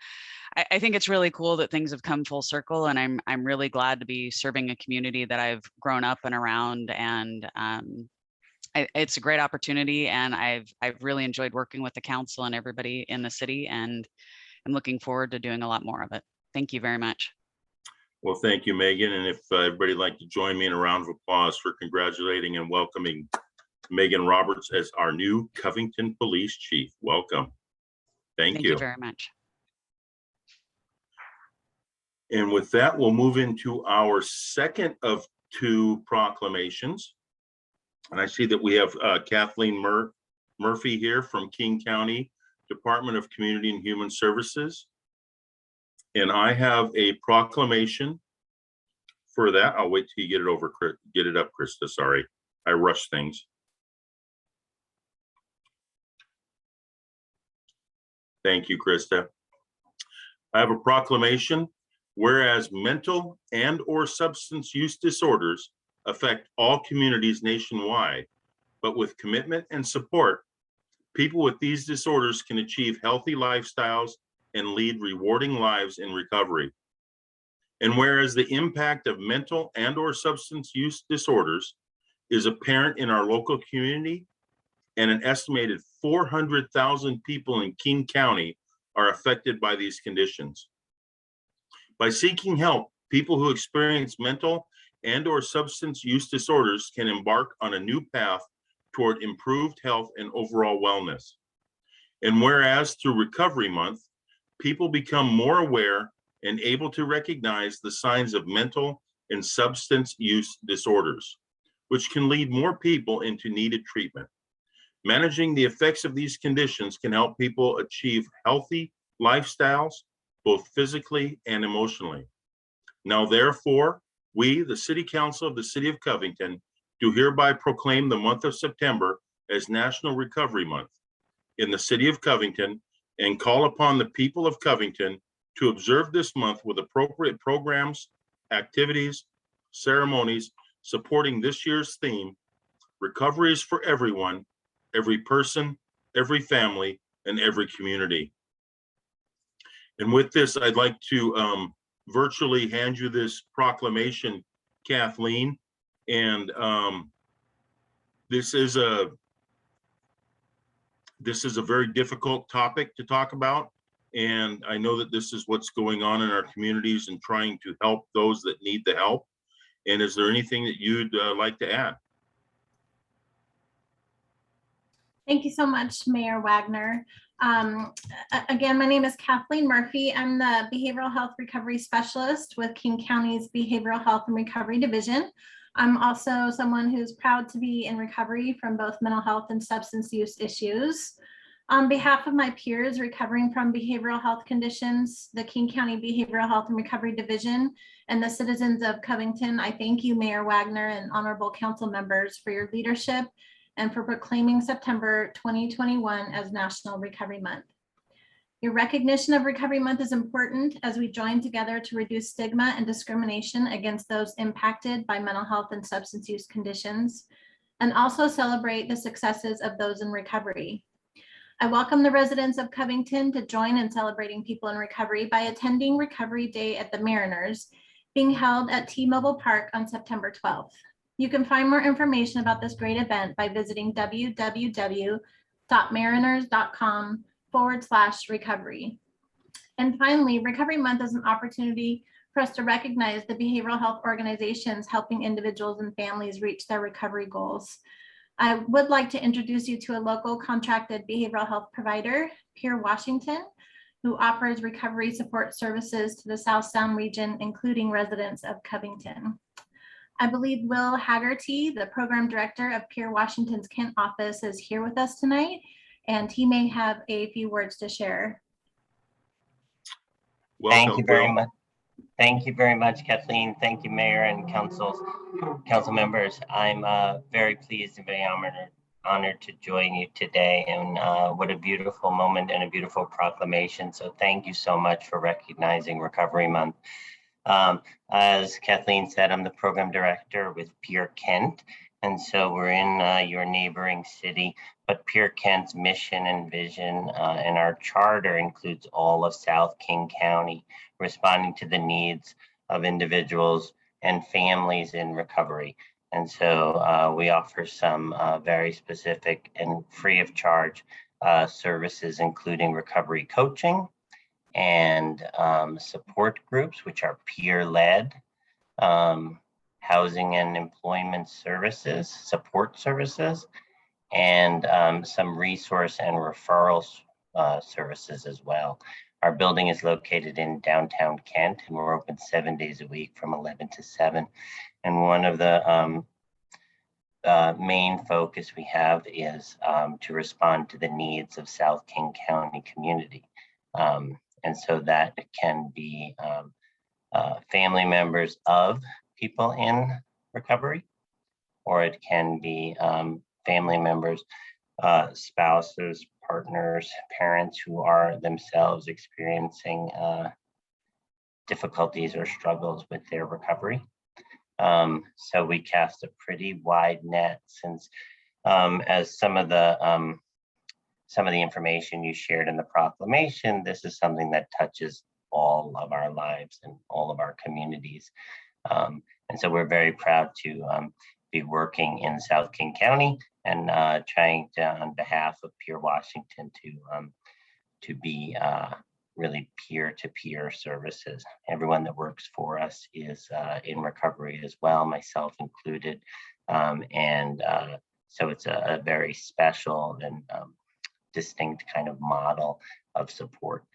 I think it's really cool that things have come full circle, and I'm really glad to be serving a community that I've grown up and around, and it's a great opportunity, and I've really enjoyed working with the council and everybody in the city, and I'm looking forward to doing a lot more of it. Thank you very much. Well, thank you, Megan. And if everybody'd like to join me in a round of applause for congratulating and welcoming Megan Roberts as our new Covington Police Chief. Welcome. Thank you very much. And with that, we'll move into our second of two proclamations. And I see that we have Kathleen Murphy here from King County Department of Community and Human Services. And I have a proclamation for that. I'll wait till you get it up, Krista. Sorry, I rushed things. Thank you, Krista. I have a proclamation. Whereas mental and/or substance use disorders affect all communities nationwide, but with commitment and support, people with these disorders can achieve healthy lifestyles and lead rewarding lives in recovery. And whereas the impact of mental and/or substance use disorders is apparent in our local community, and an estimated 400,000 people in King County are affected by these conditions. By seeking help, people who experience mental and/or substance use disorders can embark on a new path toward improved health and overall wellness. And whereas through Recovery Month, people become more aware and able to recognize the signs of mental and substance use disorders, which can lead more people into needed treatment. Managing the effects of these conditions can help people achieve healthy lifestyles, both physically and emotionally. Now, therefore, we, the City Council of the City of Covington, do hereby proclaim the month of September as National Recovery Month in the City of Covington, and call upon the people of Covington to observe this month with appropriate programs, activities, ceremonies supporting this year's theme, Recovery is for everyone, every person, every family, and every community. And with this, I'd like to virtually hand you this proclamation, Kathleen. And this is a very difficult topic to talk about. And I know that this is what's going on in our communities and trying to help those that need the help. And is there anything that you'd like to add? Thank you so much, Mayor Wagner. Again, my name is Kathleen Murphy. I'm the Behavioral Health Recovery Specialist with King County's Behavioral Health and Recovery Division. I'm also someone who's proud to be in recovery from both mental health and substance use issues. On behalf of my peers recovering from behavioral health conditions, the King County Behavioral Health and Recovery Division, and the citizens of Covington, I thank you, Mayor Wagner, and honorable council members for your leadership and for proclaiming September 2021 as National Recovery Month. Your recognition of Recovery Month is important as we join together to reduce stigma and discrimination against those impacted by mental health and substance use conditions, and also celebrate the successes of those in recovery. I welcome the residents of Covington to join in celebrating people in recovery by attending Recovery Day at the Mariners, being held at T-Mobile Park on September 12th. You can find more information about this great event by visiting www.mariners.com/recovery. And finally, Recovery Month is an opportunity for us to recognize the behavioral health organizations helping individuals and families reach their recovery goals. I would like to introduce you to a local contracted behavioral health provider, Pier Washington, who offers recovery support services to the South Sound region, including residents of Covington. I believe Will Haggerty, the program director of Pier Washington's Kent office, is here with us tonight, and he may have a few words to share. Thank you very much. Thank you very much, Kathleen. Thank you, Mayor and council members. I'm very pleased and very honored to join you today. And what a beautiful moment and a beautiful proclamation. So thank you so much for recognizing Recovery Month. As Kathleen said, I'm the program director with Pier Kent. And so we're in your neighboring city, but Pier Kent's mission and vision and our charter includes all of South King County, responding to the needs of individuals and families in recovery. And so we offer some very specific and free of charge services, including recovery coaching and support groups, which are peer-led, housing and employment services, support services, and some resource and referral services as well. Our building is located in downtown Kent, and we're open 7 days a week from 11 to 7. And one of the main focus we have is to respond to the needs of South King County community. And so that can be family members of people in recovery, or it can be family members, spouses, partners, parents who are themselves experiencing difficulties or struggles with their recovery. So we cast a pretty wide net, since as some of the information you shared in the proclamation, this is something that touches all of our lives and all of our communities. And so we're very proud to be working in South King County and trying to, on behalf of Pier Washington, to be really peer-to-peer services. Everyone that works for us is in recovery as well, myself included. So it's a very special and distinct kind of model of support.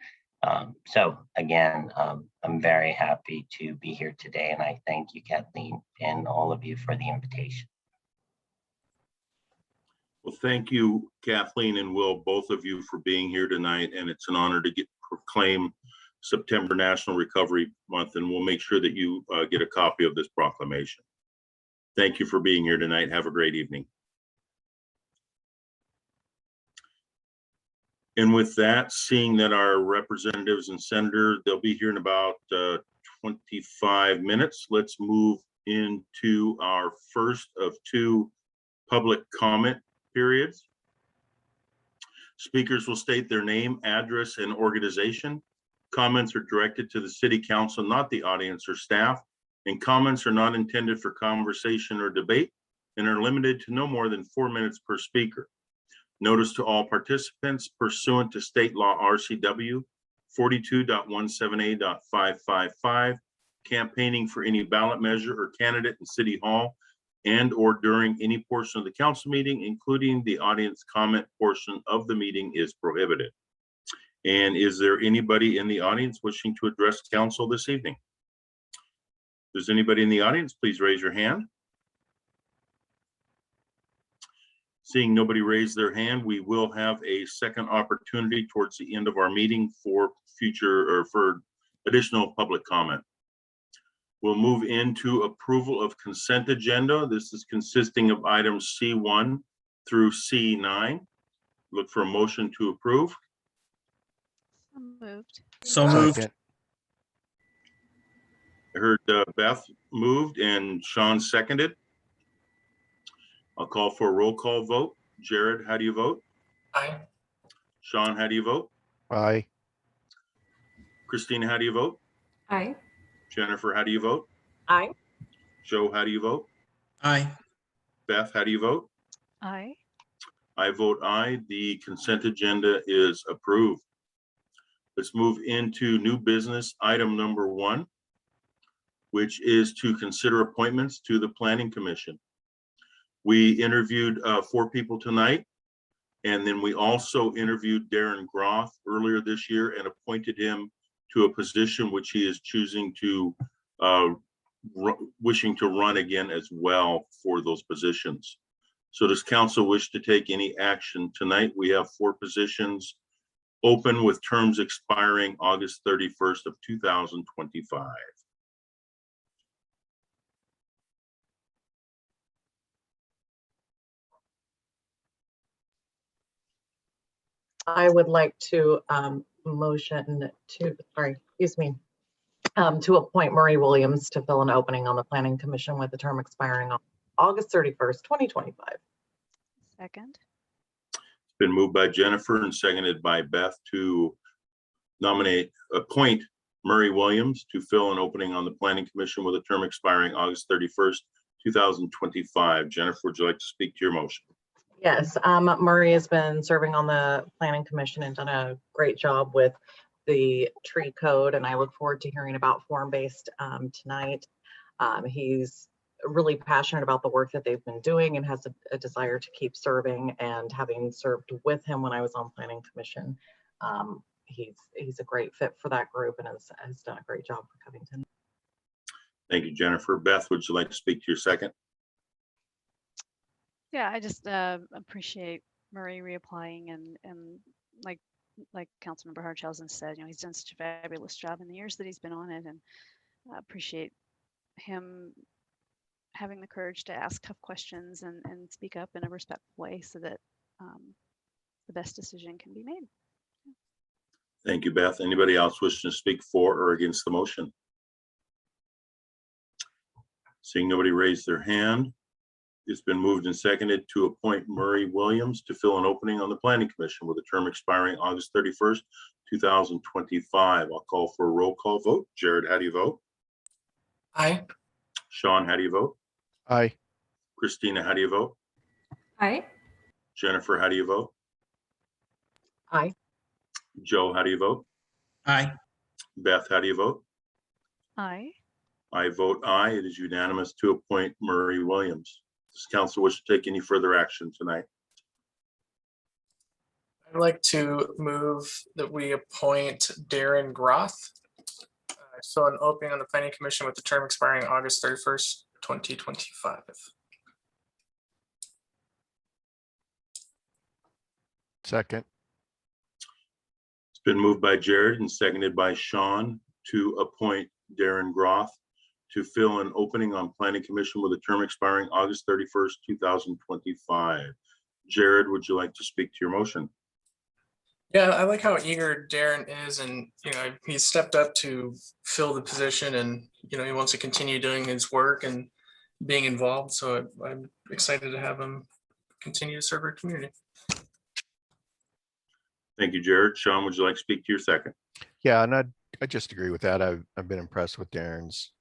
So again, I'm very happy to be here today, and I thank you, Kathleen, and all of you for the invitation. Well, thank you, Kathleen and Will, both of you, for being here tonight, and it's an honor to proclaim September National Recovery Month, and we'll make sure that you get a copy of this proclamation. Thank you for being here tonight. Have a great evening. And with that, seeing that our representatives and senator, they'll be here in about 25 minutes. Let's move into our first of two public comment periods. Speakers will state their name, address, and organization. Comments are directed to the city council, not the audience or staff, and comments are not intended for conversation or debate and are limited to no more than 4 minutes per speaker. Notice to all participants pursuant to state law RCW 42.178.555, campaigning for any ballot measure or candidate in City Hall and or during any portion of the council meeting, including the audience comment portion of the meeting, is prohibited. And is there anybody in the audience wishing to address council this evening? If there's anybody in the audience, please raise your hand. Seeing nobody raise their hand, we will have a second opportunity towards the end of our meeting for for additional public comment. We'll move into approval of consent agenda. This is consisting of items C1 through C9. Look for a motion to approve. Moved. So moved. I heard Beth moved and Sean seconded. I'll call for a roll call vote. Jared, how do you vote? Aye. Sean, how do you vote? Aye. Christina, how do you vote? Aye. Jennifer, how do you vote? Aye. Joe, how do you vote? Aye. Beth, how do you vote? Aye. I vote aye. The consent agenda is approved. Let's move into new business item number 1, which is to consider appointments to the Planning Commission. We interviewed 4 people tonight, and then we also interviewed Darren Groff earlier this year and appointed him to a position which he is choosing to, wishing to run again as well for those positions. So does council wish to take any action tonight? We have 4 positions open with terms expiring August 31st of 2025. I would like to motion to, to appoint Murray Williams to fill an opening on the Planning Commission with the term expiring on August 31st, 2025. Second. It's been moved by Jennifer and seconded by Beth to appoint Murray Williams to fill an opening on the Planning Commission with a term expiring August 31st, 2025. Jennifer, would you like to speak to your motion? Yes, Murray has been serving on the Planning Commission and done a great job with the tree code, and I look forward to hearing about form-based tonight. He's really passionate about the work that they've been doing and has a desire to keep serving, and having served with him when I was on Planning Commission, he's a great fit for that group and has done a great job for Covington. Thank you, Jennifer. Beth, would you like to speak to your second? Yeah, I just appreciate Murray reapplying, and like Councilmember Harchelson said, he's done such a fabulous job in the years that he's been on it, and I appreciate him having the courage to ask tough questions and speak up in a respectful way so that the best decision can be made. Thank you, Beth. Anybody else wishing to speak for or against the motion? Seeing nobody raise their hand, it's been moved and seconded to appoint Murray Williams to fill an opening on the Planning Commission with a term expiring August 31st, 2025. I'll call for a roll call vote. Jared, how do you vote? Aye. Sean, how do you vote? Aye. Christina, how do you vote? Aye. Jennifer, how do you vote? Aye. Joe, how do you vote? Aye. Beth, how do you vote? Aye. I vote aye. It is unanimous to appoint Murray Williams. Does council wish to take any further action tonight? I'd like to move that we appoint Darren Groff. So an opening on the Planning Commission with the term expiring August 31st, 2025. Second. It's been moved by Jared and seconded by Sean to appoint Darren Groff to fill an opening on Planning Commission with a term expiring August 31st, 2025. Jared, would you like to speak to your motion? Yeah, I like how eager Darren is, and he's stepped up to fill the position, and he wants to continue doing his work and being involved. So I'm excited to have him continue to serve our community. Thank you, Jared. Sean, would you like to speak to your second? Yeah, and I just agree with that. I've been impressed with Darren's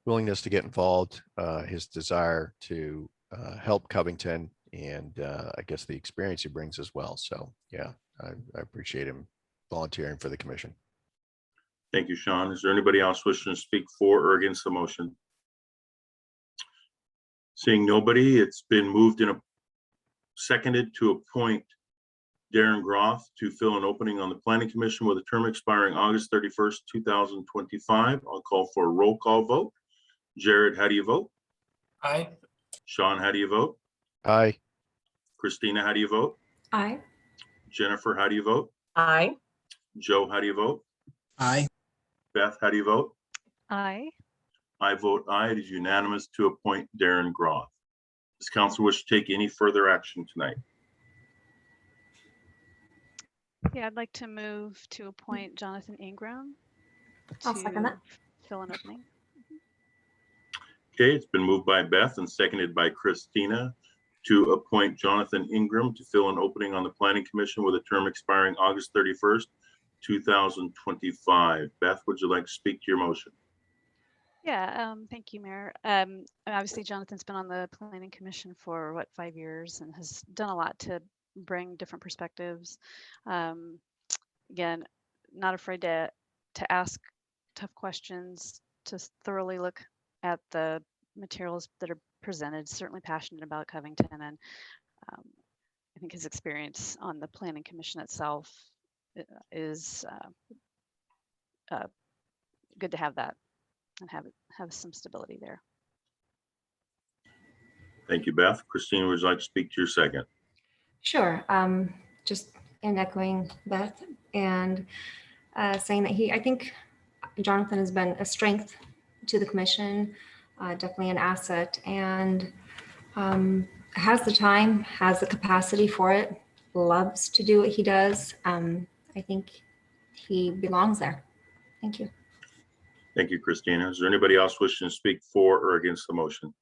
willingness to get involved, his desire to help Covington, and I guess the experience he brings as well. So yeah, I appreciate him volunteering for the commission. Thank you, Sean. Is there anybody else wishing to speak for or against the motion? Seeing nobody, it's been moved and seconded to appoint Darren Groff to fill an opening on the Planning Commission with a term expiring August 31st, 2025. I'll call for a roll call vote. Jared, how do you vote? Aye. Sean, how do you vote? Aye. Christina, how do you vote? Aye. Jennifer, how do you vote? Aye. Joe, how do you vote? Aye. Beth, how do you vote? Aye. I vote aye. It is unanimous to appoint Darren Groff. Does council wish to take any further action tonight? Yeah, I'd like to move to appoint Jonathan Ingram I'll second that. fill an opening. Okay, it's been moved by Beth and seconded by Christina to appoint Jonathan Ingram to fill an opening on the Planning Commission with a term expiring August 31st, 2025. Beth, would you like to speak to your motion? Yeah, thank you, Mayor. Obviously, Jonathan's been on the Planning Commission for what, 5 years, and has done a lot to bring different perspectives. Again, not afraid to ask tough questions, to thoroughly look at the materials that are presented. Certainly passionate about Covington, and I think his experience on the Planning Commission itself is good to have that and have some stability there. Thank you, Beth. Christina, would you like to speak to your second? Sure. Just in echoing Beth and saying that I think Jonathan has been a strength to the commission, definitely an asset, and has the time, has the capacity for it, loves to do what he does. I think he belongs there. Thank you. Thank you, Christina. Is there anybody else wishing to speak for or against the motion?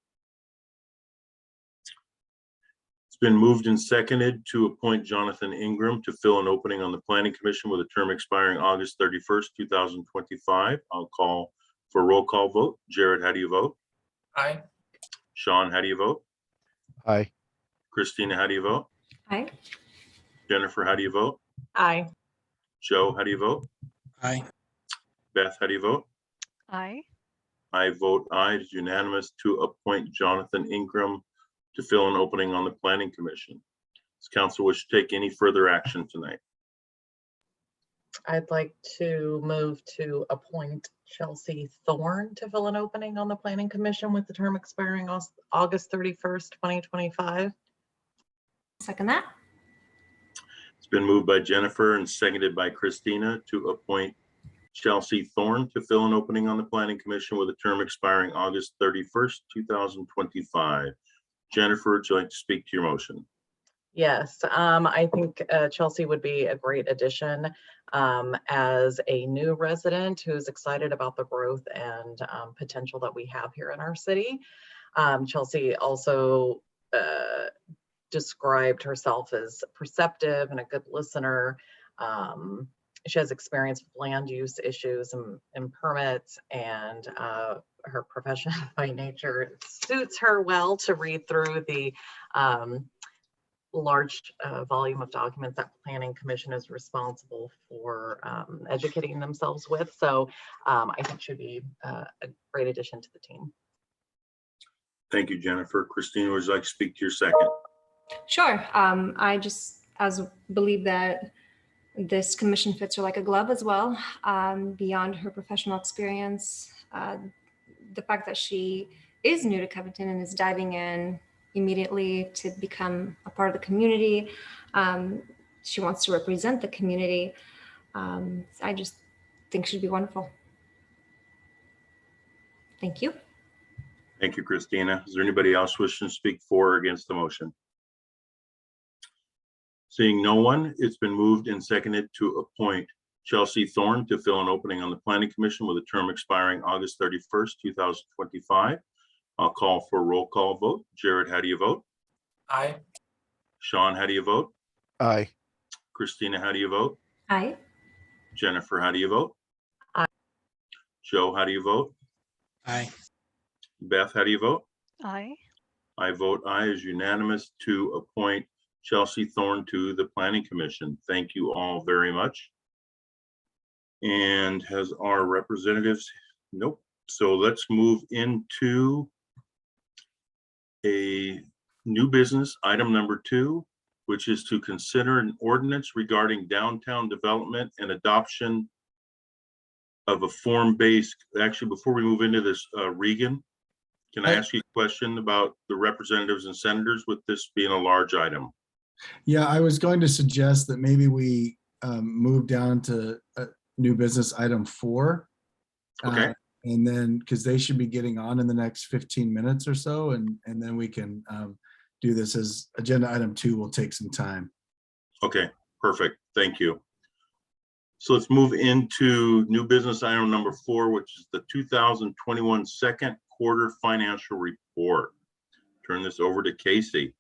It's been moved and seconded to appoint Jonathan Ingram to fill an opening on the Planning Commission with a term expiring August 31st, 2025. I'll call for a roll call vote. Jared, how do you vote? Aye. Sean, how do you vote? Aye. Christina, how do you vote? Aye. Jennifer, how do you vote? Aye. Joe, how do you vote? Aye. Beth, how do you vote? Aye. I vote aye. It's unanimous to appoint Jonathan Ingram to fill an opening on the Planning Commission. Does council wish to take any further action tonight? I'd like to move to appoint Chelsea Thorne to fill an opening on the Planning Commission with the term expiring August 31st, 2025. Second that. It's been moved by Jennifer and seconded by Christina to appoint Chelsea Thorne to fill an opening on the Planning Commission with a term expiring August 31st, 2025. Jennifer, would you like to speak to your motion? Yes, I think Chelsea would be a great addition as a new resident who's excited about the growth and potential that we have here in our city. Chelsea also described herself as perceptive and a good listener. She has experience with land use issues and permits, and her profession by nature suits her well to read through the large volume of documents that Planning Commission is responsible for educating themselves with. So I think she'd be a great addition to the team. Thank you, Jennifer. Christina, would you like to speak to your second? Sure. I just believe that this commission fits her like a glove as well. Beyond her professional experience, the fact that she is new to Covington and is diving in immediately to become a part of the community. She wants to represent the community. I just think she'd be wonderful. Thank you. Thank you, Christina. Is there anybody else wishing to speak for or against the motion? Seeing no one, it's been moved and seconded to appoint Chelsea Thorne to fill an opening on the Planning Commission with a term expiring August 31st, 2025. I'll call for a roll call vote. Jared, how do you vote? Aye. Sean, how do you vote? Aye. Christina, how do you vote? Aye. Jennifer, how do you vote? Aye. Joe, how do you vote? Aye. Beth, how do you vote? Aye. I vote aye. Is unanimous to appoint Chelsea Thorne to the Planning Commission. Thank you all very much. And has our representatives? Nope. So let's move into a new business, item number 2, which is to consider an ordinance regarding downtown development and adoption of a form-based, actually, before we move into this, Regan, can I ask you a question about the representatives and senators with this being a large item? Yeah, I was going to suggest that maybe we move down to new business item 4. Okay. And then, because they should be getting on in the next 15 minutes or so, and then we can do this as agenda item 2 will take some time. Okay, perfect. Thank you. So let's move into new business item number 4, which is the 2021 second quarter financial report. Turn this over to Casey.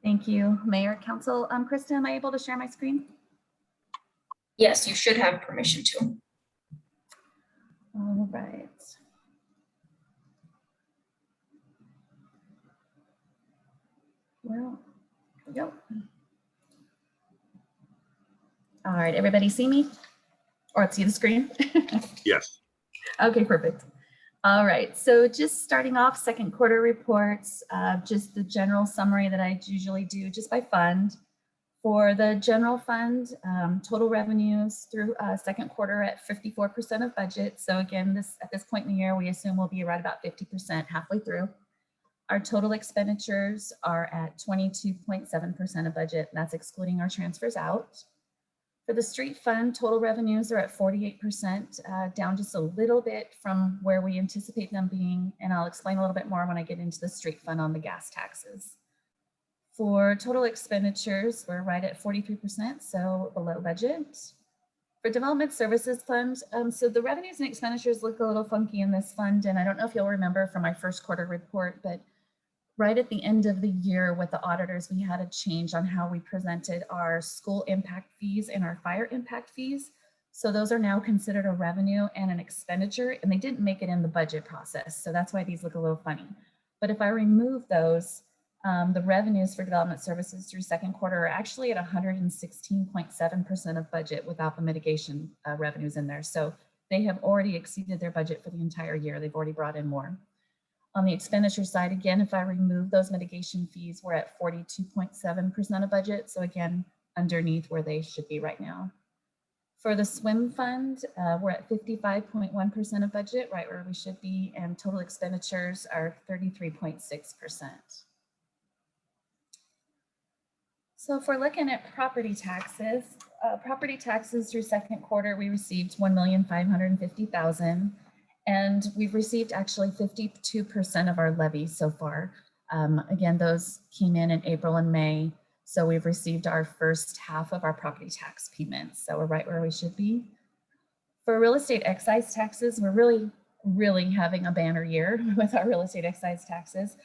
Thank you, Mayor, Council. Krista, am I able to share my screen? Yes, you should have permission to. All right. Well, here we go. All right, everybody see me? Or see the screen? Yes. Okay, perfect. All right, so just starting off second quarter reports, just the general summary that I usually do just by fund. For the general fund, total revenues through second quarter at 54% of budget. So again, at this point in the year, we assume we'll be right about 50% halfway through. Our total expenditures are at 22.7% of budget. That's excluding our transfers out. For the street fund, total revenues are at 48%, down just a little bit from where we anticipate them being. And I'll explain a little bit more when I get into the street fund on the gas taxes. For total expenditures, we're right at 43%, so below budget. For development services fund, so the revenues and expenditures look a little funky in this fund. And I don't know if you'll remember from my first quarter report, but right at the end of the year with the auditors, we had a change on how we presented our school impact fees and our fire impact fees. So those are now considered a revenue and an expenditure, and they didn't make it in the budget process. So that's why these look a little funny. But if I remove those, the revenues for development services through second quarter are actually at 116.7% of budget without the mitigation revenues in there. So they have already exceeded their budget for the entire year. They've already brought in more. On the expenditure side, again, if I remove those mitigation fees, we're at 42.7% of budget. So again, underneath where they should be right now. For the swim fund, we're at 55.1% of budget, right where we should be, and total expenditures are 33.6%. So if we're looking at property taxes through second quarter, we received $1,550,000. And we've received actually 52% of our levies so far. Again, those came in April and May. So we've received our first half of our property tax payments. So we're right where we should be. For real estate excise taxes, we're really having a banner year with our real estate excise taxes.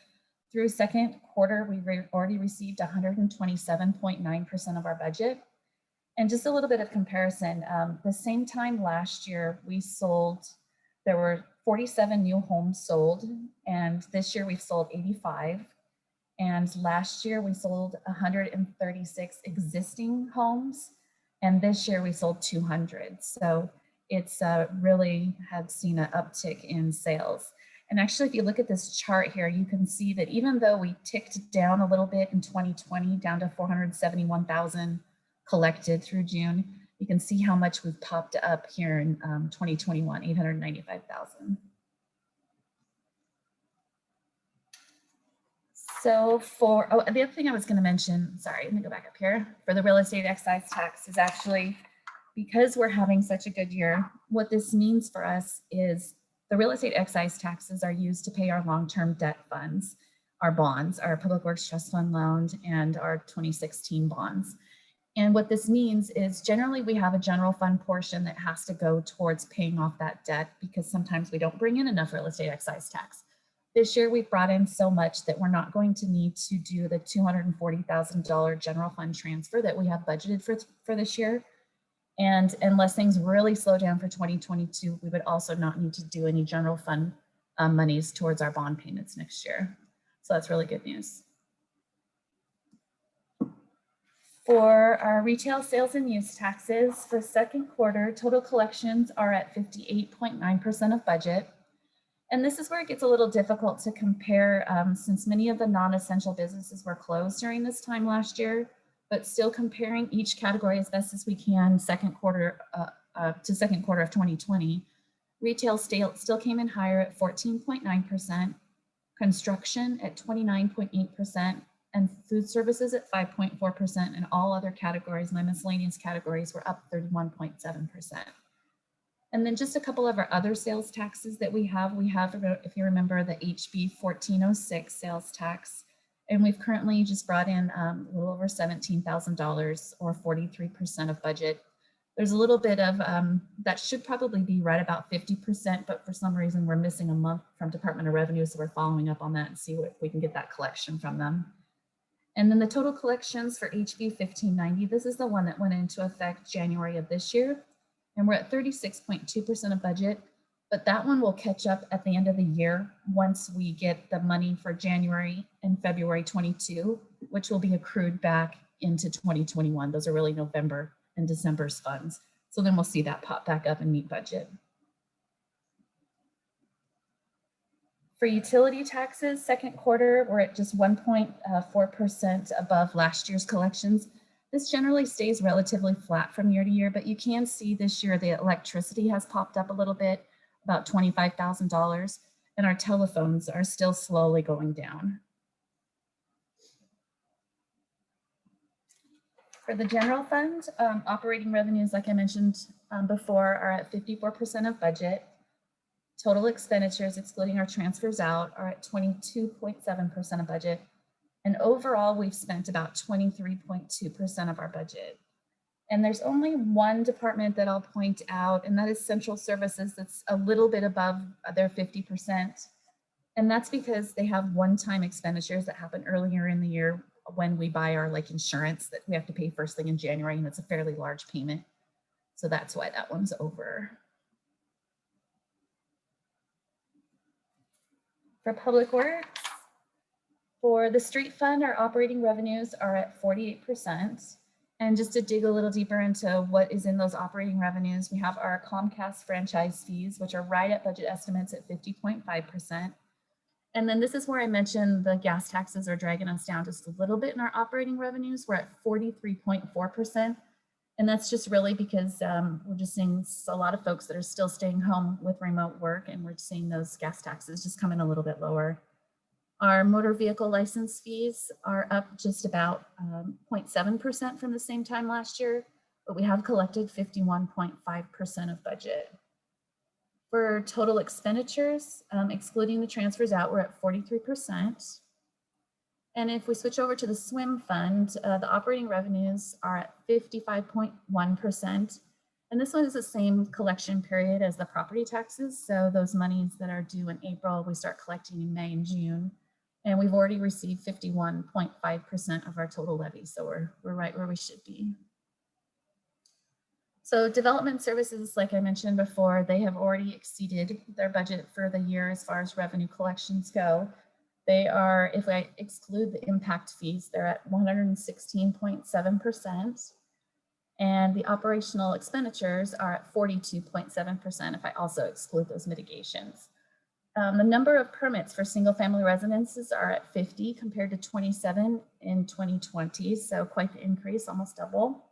Through second quarter, we've already received 127.9% of our budget. And just a little bit of comparison, the same time last year, there were 47 new homes sold, and this year we've sold 85. And last year we sold 136 existing homes, and this year we sold 200. So it's really had seen an uptick in sales. And actually, if you look at this chart here, you can see that even though we ticked down a little bit in 2020, down to 471,000 collected through June, you can see how much we've popped up here in 2021, 895,000. So the other thing I was going to mention, sorry, let me go back up here. For the real estate excise tax is actually, because we're having such a good year, what this means for us is the real estate excise taxes are used to pay our long-term debt funds, our bonds, our Public Works Trust Fund loan, and our 2016 bonds. And what this means is generally we have a general fund portion that has to go towards paying off that debt because sometimes we don't bring in enough real estate excise tax. This year we've brought in so much that we're not going to need to do the $240,000 general fund transfer that we have budgeted for this year. And unless things really slow down for 2022, we would also not need to do any general fund monies towards our bond payments next year. So that's really good news. For our retail sales and use taxes for second quarter, total collections are at 58.9% of budget. And this is where it gets a little difficult to compare since many of the non-essential businesses were closed during this time last year, but still comparing each category as best as we can second quarter to second quarter of 2020. Retail still came in higher at 14.9%, construction at 29.8%, and food services at 5.4%, and all other categories, my miscellaneous categories, were up 31.7%. And then just a couple of our other sales taxes that we have, if you remember, the HB 1406 sales tax, and we've currently just brought in a little over $17,000 or 43% of budget. There's a little bit of, that should probably be right about 50%, but for some reason we're missing a month from Department of Revenue, so we're following up on that and see if we can get that collection from them. And then the total collections for HB 1590, this is the one that went into effect January of this year. And we're at 36.2% of budget, but that one will catch up at the end of the year once we get the money for January and February 22, which will be accrued back into 2021. Those are really November and December's funds. So then we'll see that pop back up and meet budget. For utility taxes, second quarter, we're at just 1.4% above last year's collections. This generally stays relatively flat from year to year, but you can see this year the electricity has popped up a little bit, about $25,000, and our telephones are still slowly going down. For the general fund, operating revenues, like I mentioned before, are at 54% of budget. Total expenditures, excluding our transfers out, are at 22.7% of budget. And overall, we've spent about 23.2% of our budget. And there's only one department that I'll point out, and that is central services. That's a little bit above their 50%. And that's because they have one-time expenditures that happen earlier in the year when we buy our insurance that we have to pay first thing in January, and it's a fairly large payment. So that's why that one's over. For public works, for the street fund, our operating revenues are at 48%. And just to dig a little deeper into what is in those operating revenues, we have our Comcast franchise fees, which are right at budget estimates at 50.5%. And then this is where I mentioned the gas taxes are dragging us down just a little bit in our operating revenues. We're at 43.4%. And that's just really because we're just seeing a lot of folks that are still staying home with remote work, and we're seeing those gas taxes just come in a little bit lower. Our motor vehicle license fees are up just about 0.7% from the same time last year, but we have collected 51.5% of budget. For total expenditures, excluding the transfers out, we're at 43%. And if we switch over to the swim fund, the operating revenues are at 55.1%. And this one is the same collection period as the property taxes. So those monies that are due in April, we start collecting in May and June. And we've already received 51.5% of our total levy. So we're right where we should be. So development services, like I mentioned before, they have already exceeded their budget for the year as far as revenue collections go. They are, if I exclude the impact fees, they're at 116.7%. And the operational expenditures are at 42.7% if I also exclude those mitigations. The number of permits for single family residences are at 50 compared to 27 in 2020. So quite the increase, almost double.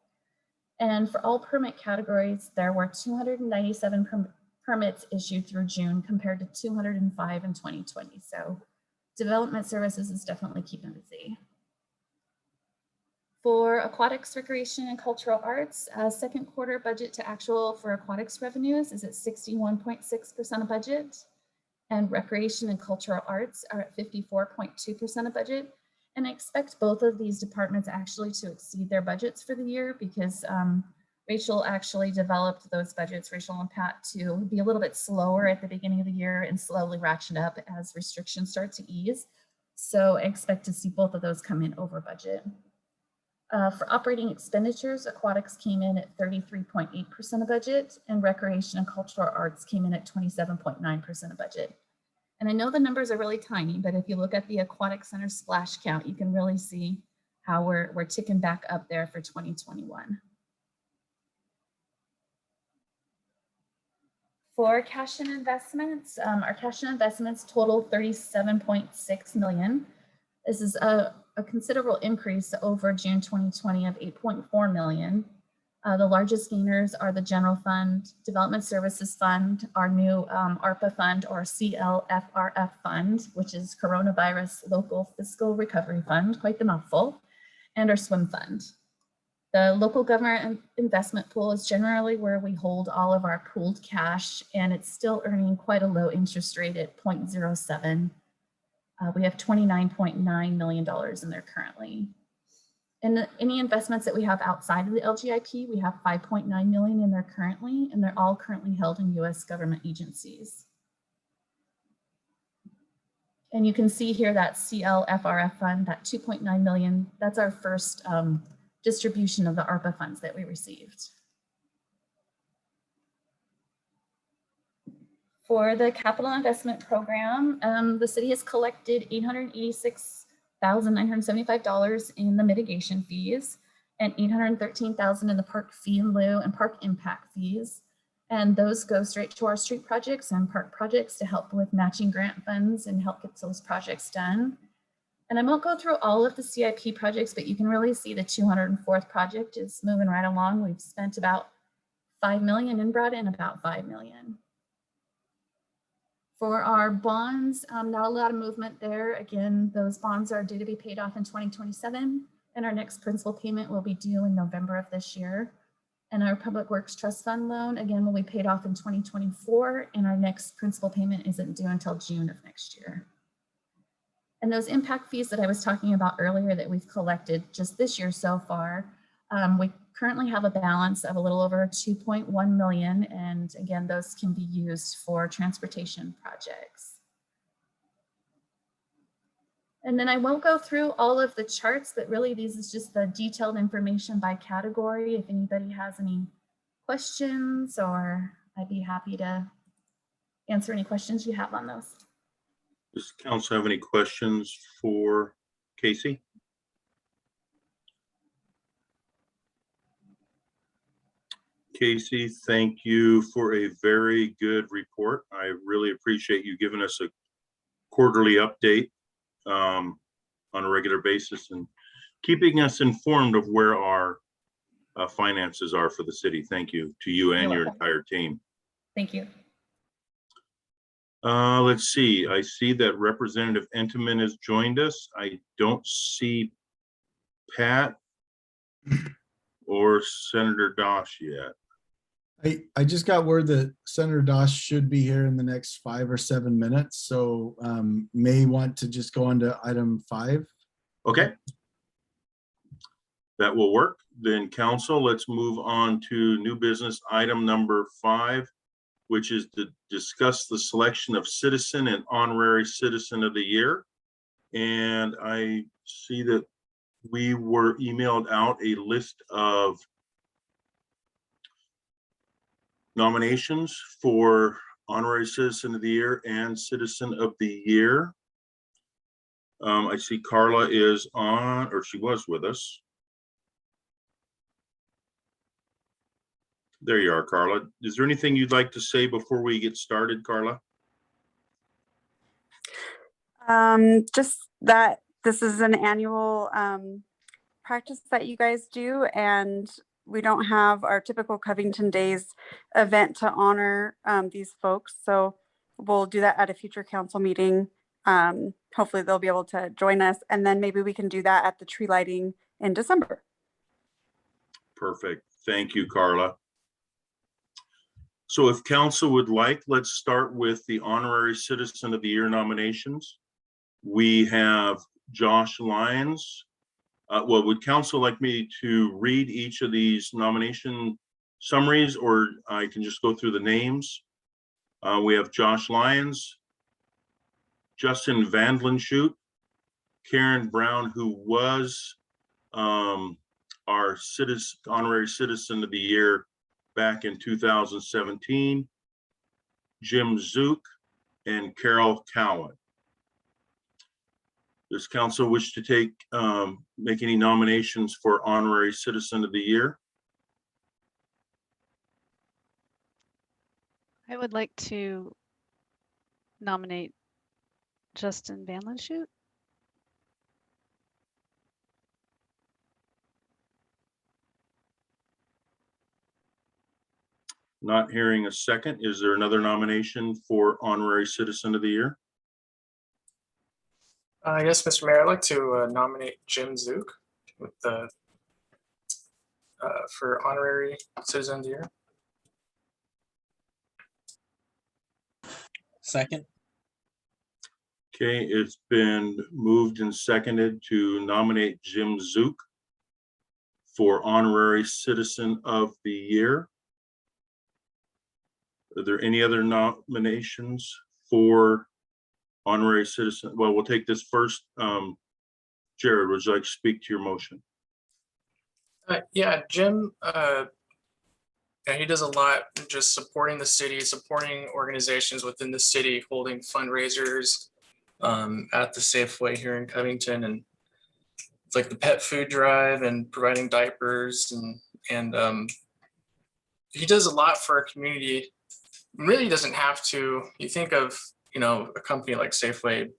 And for all permit categories, there were 297 permits issued through June compared to 205 in 2020. So development services is definitely keeping busy. For aquatics, recreation, and cultural arts, second quarter budget to actual for aquatics revenues is at 61.6% of budget, and recreation and cultural arts are at 54.2% of budget. And I expect both of these departments actually to exceed their budgets for the year because Rachel actually developed those budgets, Rachel and Pat, to be a little bit slower at the beginning of the year and slowly ratchet up as restrictions start to ease. So I expect to see both of those come in over budget. For operating expenditures, aquatics came in at 33.8% of budget, and recreation and cultural arts came in at 27.9% of budget. And I know the numbers are really tiny, but if you look at the aquatic center splash count, you can really see how we're ticking back up there for 2021. For cash and investments, our cash and investments total $37.6 million. This is a considerable increase over June 2020 of $8.4 million. The largest gainers are the General Fund, Development Services Fund, our new ARPA Fund or CLFRF Fund, which is Coronavirus Local Fiscal Recovery Fund, quite the mouthful, and our SWIM Fund. The local government investment pool is generally where we hold all of our pooled cash, and it's still earning quite a low interest rate at 0.07. We have $29.9 million in there currently. And any investments that we have outside of the LGIP, we have $5.9 million in there currently, and they're all currently held in U.S. government agencies. And you can see here that CLFRF fund, that 2.9 million, that's our first distribution of the ARPA funds that we received. For the capital investment program, the city has collected $886,975 in the mitigation fees and $813,000 in the park fee in lieu and park impact fees. And those go straight to our street projects and park projects to help with matching grant funds and help get those projects done. And I won't go through all of the CIP projects, but you can really see the 204th project is moving right along. We've spent about $5 million and brought in about $5 million. For our bonds, not a lot of movement there. Again, those bonds are due to be paid off in 2027, and our next principal payment will be due in November of this year. And our Public Works Trust Fund loan, again, will be paid off in 2024, and our next principal payment isn't due until June of next year. And those impact fees that I was talking about earlier that we've collected just this year so far, we currently have a balance of a little over 2.1 million. And again, those can be used for transportation projects. And then I won't go through all of the charts, but really this is just the detailed information by category. If anybody has any questions, or I'd be happy to answer any questions you have on those. Does council have any questions for Casey? Casey, thank you for a very good report. I really appreciate you giving us a quarterly update on a regular basis and keeping us informed of where our finances are for the city. Thank you to you and your entire team. Thank you. Let's see. I see that Representative Entenmann has joined us. I don't see Pat or Senator Dosh yet. I just got word that Senator Dosh should be here in the next 5 or 7 minutes, so may want to just go on to item 5. Okay. That will work. Then council, let's move on to new business item number 5, which is to discuss the selection of citizen and honorary citizen of the year. And I see that we were emailed out a list of nominations for honorary citizen of the year and citizen of the year. I see Carla is on, or she was with us. There you are, Carla. Is there anything you'd like to say before we get started, Carla? Just that this is an annual practice that you guys do, and we don't have our typical Covington Days event to honor these folks. So we'll do that at a future council meeting. Hopefully they'll be able to join us, and then maybe we can do that at the tree lighting in December. Perfect. Thank you, Carla. So if council would like, let's start with the honorary citizen of the year nominations. We have Josh Lyons. Well, would council like me to read each of these nomination summaries, or I can just go through the names? We have Josh Lyons, Justin Vandlenschut, Karen Brown, who was our honorary citizen of the year back in 2017, Jim Zuck, and Carol Cowan. Does council wish to make any nominations for honorary citizen of the year? I would like to nominate Justin Vandlenschut. Not hearing a second. Is there another nomination for honorary citizen of the year? Yes, Mr. Mayor, I'd like to nominate Jim Zuck with the for honorary citizen of the year. Second. Okay, it's been moved and seconded to nominate Jim Zuck for honorary citizen of the year. Are there any other nominations for honorary citizen, well, we'll take this first. Jared, would you like to speak to your motion? Yeah, Jim, yeah, he does a lot just supporting the city, supporting organizations within the city, holding fundraisers at the Safeway here in Covington, and it's like the pet food drive and providing diapers, and he does a lot for our community. Really doesn't have to. You think of, you know, a company like Safeway,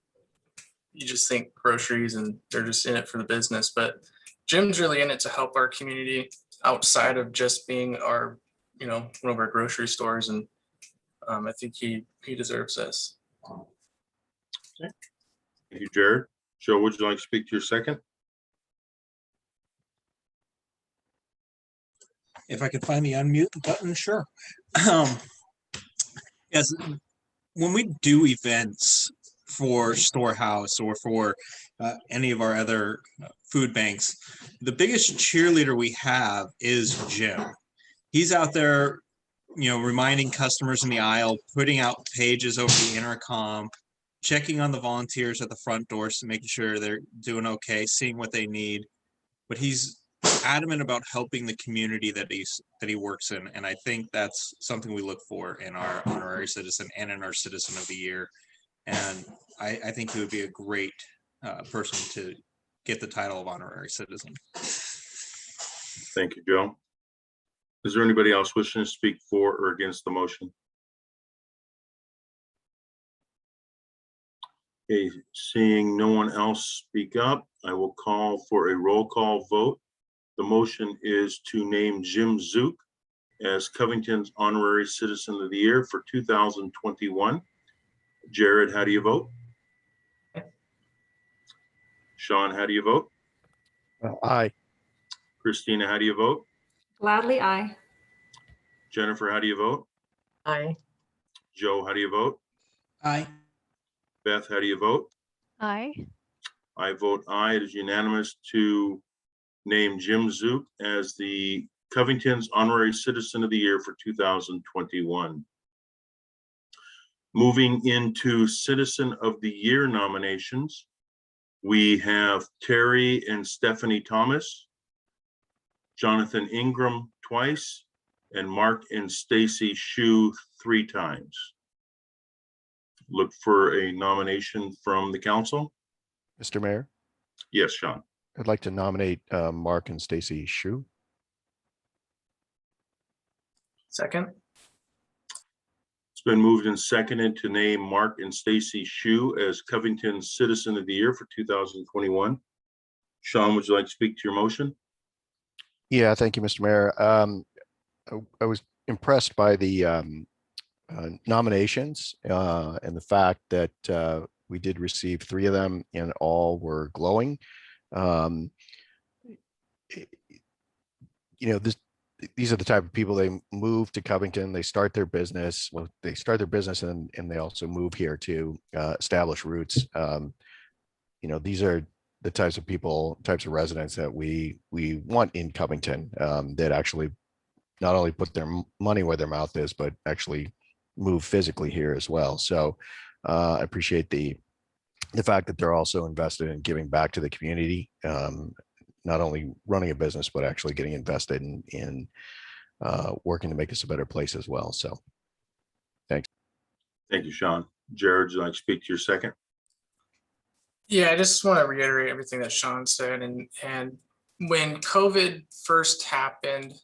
you just think groceries and they're just in it for the business, but Jim's really in it to help our community outside of just being our, you know, one of our grocery stores, and I think he deserves this. Okay. Thank you, Jared. Joe, would you like to speak to your second? If I could find the unmute button, sure. Yes, when we do events for Storehouse or for any of our other food banks, the biggest cheerleader we have is Jim. He's out there, you know, reminding customers in the aisle, putting out pages over the intercom, checking on the volunteers at the front doors to making sure they're doing okay, seeing what they need. But he's adamant about helping the community that he works in, and I think that's something we look for in our honorary citizen and in our citizen of the year. And I think he would be a great person to get the title of honorary citizen. Thank you, Joe. Is there anybody else wishing to speak for or against the motion? Okay, seeing no one else speak up, I will call for a roll call vote. The motion is to name Jim Zuck as Covington's Honorary Citizen of the Year for 2021. Jared, how do you vote? Sean, how do you vote? Aye. Christina, how do you vote? Gladly, aye. Jennifer, how do you vote? Aye. Joe, how do you vote? Aye. Beth, how do you vote? Aye. I vote aye. It is unanimous to name Jim Zuck as the Covington's Honorary Citizen of the Year for 2021. Moving into Citizen of the Year nominations, we have Terry and Stephanie Thomas, Jonathan Ingram twice, and Mark and Stacy Shu 3 times. Look for a nomination from the council. Mr. Mayor, Yes, Sean. I'd like to nominate Mark and Stacy Shu. Second. It's been moved and seconded to name Mark and Stacy Shu as Covington's Citizen of the Year for 2021. Sean, would you like to speak to your motion? Yeah, thank you, Mr. Mayor. I was impressed by the nominations and the fact that we did receive 3 of them and all were glowing. You know, these are the type of people, they move to Covington, they start their business. Well, they start their business and they also move here to establish roots. You know, these are the types of people, types of residents that we want in Covington, that actually not only put their money where their mouth is, but actually move physically here as well. So I appreciate the fact that they're also invested in giving back to the community, not only running a business, but actually getting invested in working to make us a better place as well. So thanks. Thank you, Sean. Jared, would you like to speak to your second? Yeah, I just want to reiterate everything that Sean said. And when COVID first happened,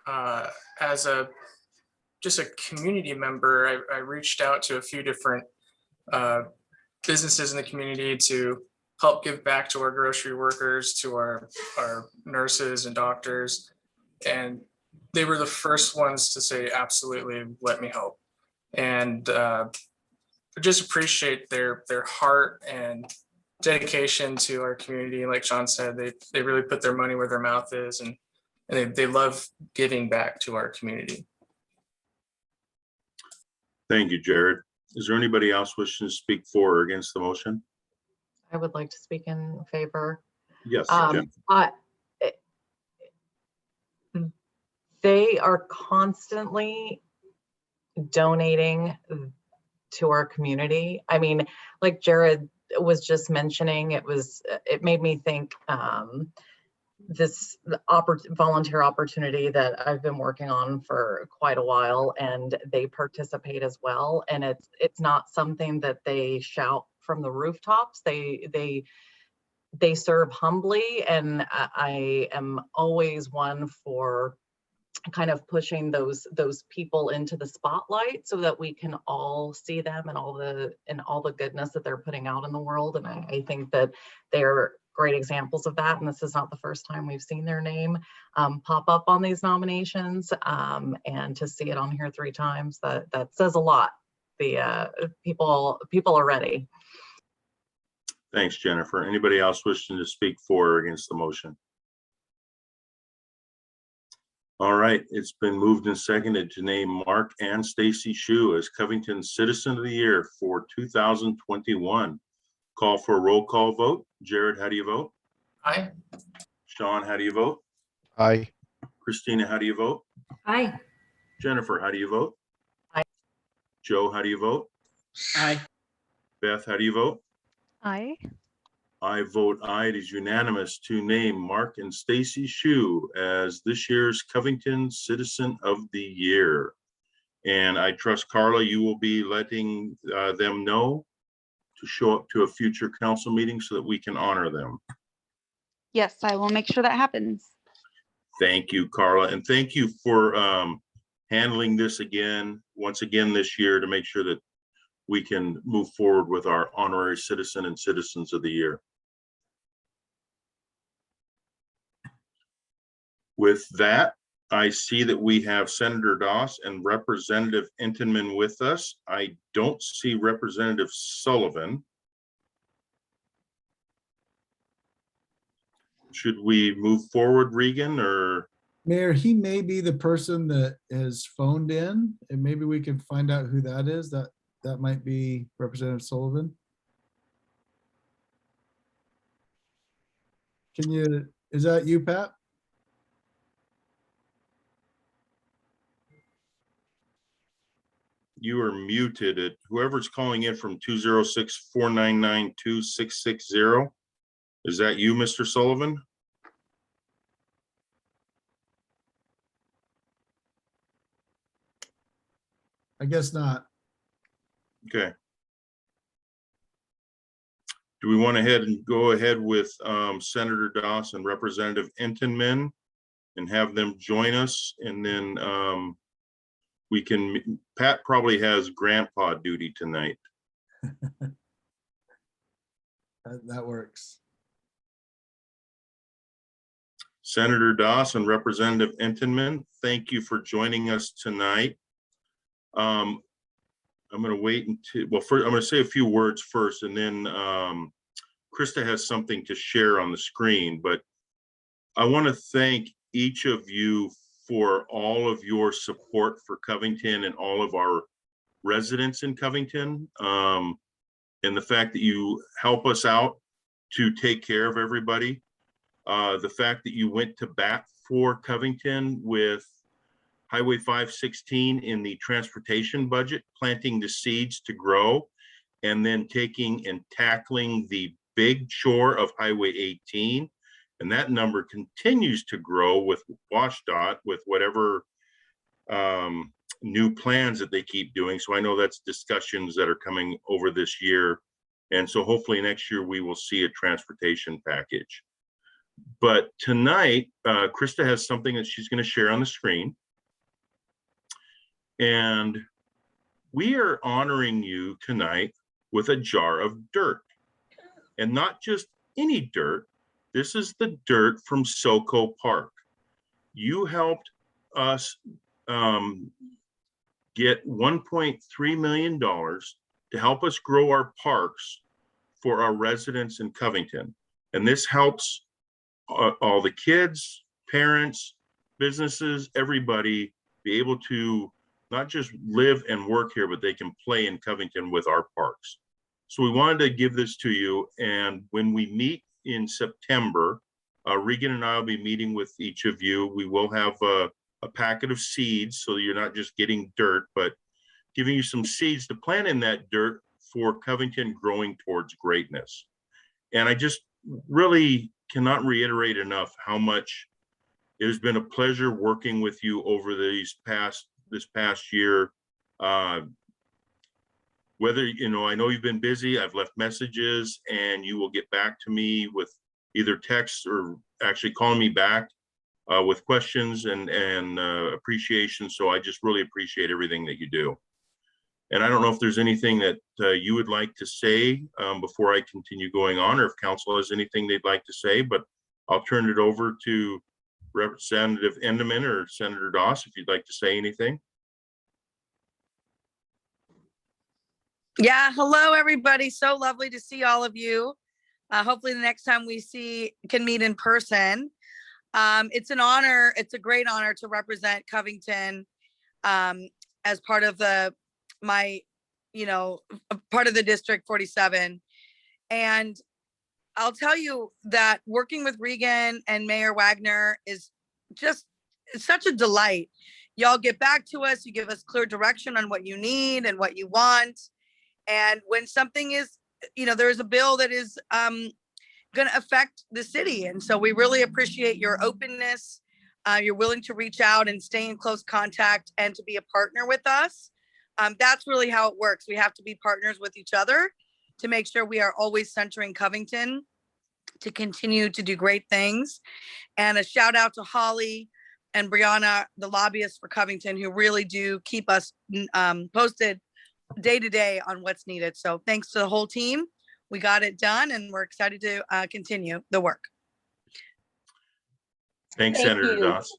as just a community member, I reached out to a few different businesses in the community to help give back to our grocery workers, to our nurses and doctors. And they were the first ones to say, absolutely, let me help. And I just appreciate their heart and dedication to our community. Like Sean said, they really put their money where their mouth is, and they love giving back to our community. Thank you, Jared. Is there anybody else wishing to speak for or against the motion? I would like to speak in favor. Yes, Jen. They are constantly donating to our community. I mean, like Jared was just mentioning, it made me think this volunteer opportunity that I've been working on for quite a while, and they participate as well. And it's not something that they shout from the rooftops. They serve humbly, and I am always one for kind of pushing those people into the spotlight so that we can all see them and all the goodness that they're putting out in the world. And I think that they're great examples of that. And this is not the first time we've seen their name pop up on these nominations. And to see it on here 3 times, that says a lot. The people are ready. Thanks, Jennifer. Anybody else wishing to speak for or against the motion? All right, it's been moved and seconded to name Mark and Stacy Shu as Covington Citizen of the Year for 2021. Call for a roll call vote. Jared, how do you vote? Aye. Sean, how do you vote? Aye. Christina, how do you vote? Aye. Jennifer, how do you vote? Aye. Joe, how do you vote? Aye. Beth, how do you vote? Aye. I vote aye. It is unanimous to name Mark and Stacy Shu as this year's Covington Citizen of the Year. And I trust, Carla, you will be letting them know to show up to a future council meeting so that we can honor them. Yes, I will make sure that happens. Thank you, Carla. And thank you for handling this once again this year to make sure that we can move forward with our honorary citizen and citizens of the year. With that, I see that we have Senator Doss and Representative Entenmann with us. I don't see Representative Sullivan. Should we move forward, Regan, or? Mayor, he may be the person that has phoned in, and maybe we can find out who that is. That might be Representative Sullivan. Is that you, Pat? You are muted. Whoever's calling in from 206-499-2660. Is that you, Mr. Sullivan? I guess not. Okay. Do we want to go ahead with Senator Doss and Representative Entenmann and have them join us? And then Pat probably has grandpa duty tonight. That works. Senator Doss and Representative Entenmann, thank you for joining us tonight. I'm going to wait until, well, first, I'm going to say a few words first, and then Krista has something to share on the screen, but I want to thank each of you for all of your support for Covington and all of our residents in Covington, and the fact that you help us out to take care of everybody. The fact that you went to bat for Covington with Highway 516 in the transportation budget, planting the seeds to grow, and then taking and tackling the big chore of Highway 18. And that number continues to grow with WashDOT, with whatever new plans that they keep doing. So I know that's discussions that are coming over this year. And so hopefully next year we will see a transportation package. But tonight, Krista has something that she's going to share on the screen. And we are honoring you tonight with a jar of dirt. And not just any dirt. This is the dirt from SoCo Park. You helped us get $1.3 million to help us grow our parks for our residents in Covington. And this helps all the kids, parents, businesses, everybody be able to not just live and work here, but they can play in Covington with our parks. So we wanted to give this to you. And when we meet in September, Regan and I will be meeting with each of you. We will have a packet of seeds, so you're not just getting dirt, but giving you some seeds to plant in that dirt for Covington growing towards greatness. And I just really cannot reiterate enough how much it has been a pleasure working with you over this past year. Whether, you know, I know you've been busy, I've left messages, and you will get back to me with either text or actually calling me back with questions and appreciation. So I just really appreciate everything that you do. And I don't know if there's anything that you would like to say before I continue going on, or if council has anything they'd like to say, but I'll turn it over to Representative Endemann or Senator Doss if you'd like to say anything. Yeah, hello everybody. So lovely to see all of you. Hopefully the next time we can meet in person. It's an honor. It's a great honor to represent Covington as part of part of the District 47. And I'll tell you that working with Regan and Mayor Wagner is just such a delight. Y'all get back to us, you give us clear direction on what you need and what you want. And when something is, there's a bill that is going to affect the city. And so we really appreciate your openness. You're willing to reach out and stay in close contact and to be a partner with us. That's really how it works. We have to be partners with each other to make sure we are always centering Covington to continue to do great things. And a shout out to Holly and Brianna, the lobbyists for Covington, who really do keep us posted day to day on what's needed. So thanks to the whole team. We got it done and we're excited to continue the work. Thanks, Senator Doss.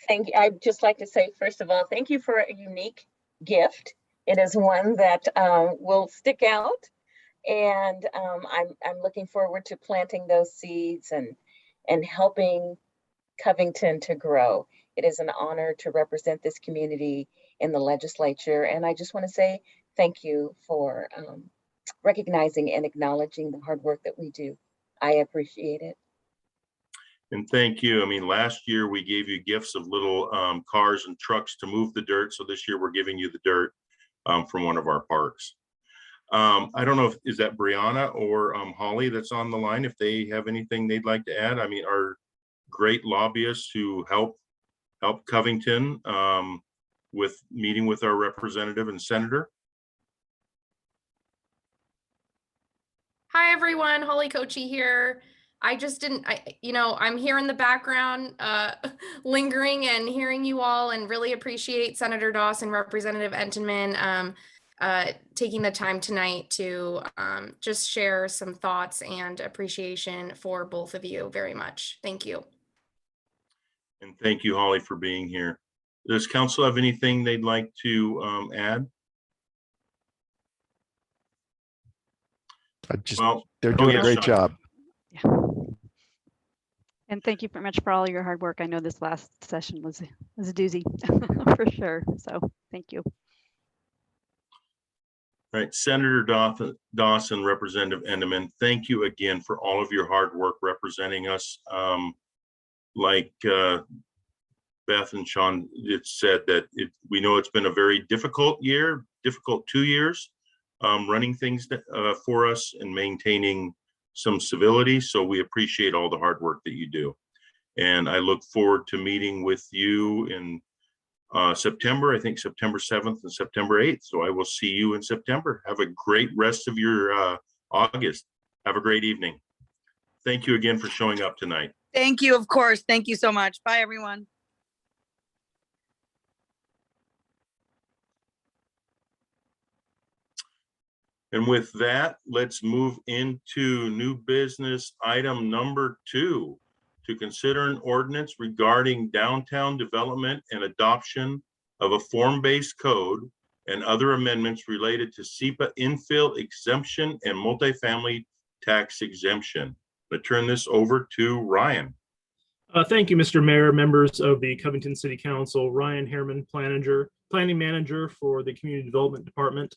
Thank you. I'd just like to say, first of all, thank you for a unique gift. It is one that will stick out. And I'm looking forward to planting those seeds and helping Covington to grow. It is an honor to represent this community in the legislature. And I just want to say thank you for recognizing and acknowledging the hard work that we do. I appreciate it. And thank you. I mean, last year we gave you gifts of little cars and trucks to move the dirt. So this year we're giving you the dirt from one of our parks. I don't know is that Brianna or Holly that's on the line, if they have anything they'd like to add. I mean, our great lobbyists who help Covington with meeting with our representative and senator. Hi everyone, Holly Kochi here. I'm here in the background lingering and hearing you all, and really appreciate Senator Doss and Representative Entenmann taking the time tonight to just share some thoughts and appreciation for both of you very much. Thank you. And thank you, Holly, for being here. Does council have anything they'd like to add? They're doing a great Sean. job. Yeah. And thank you very much for all your hard work. I know this last session was a doozy for sure. So thank you. Right, Senator Doss and Representative Endemann, thank you again for all of your hard work representing us. Like Beth and Sean said, that we know it's been a very difficult 2 years running things for us and maintaining some civility. So we appreciate all the hard work that you do. And I look forward to meeting with you in September, I think September 7th and September 8th. So I will see you in September. Have a great rest of your August. Have a great evening. Thank you again for showing up tonight. Thank you, of course. Thank you so much. Bye, everyone. And with that, let's move into new business item number 2, to consider an ordinance regarding downtown development and adoption of a form-based code and other amendments related to SEPA infill exemption and multifamily tax exemption. I'm going to turn this over to Ryan. Thank you, Mr. Mayor, members of the Covington City Council. Ryan Herman, planning manager for the Community Development Department.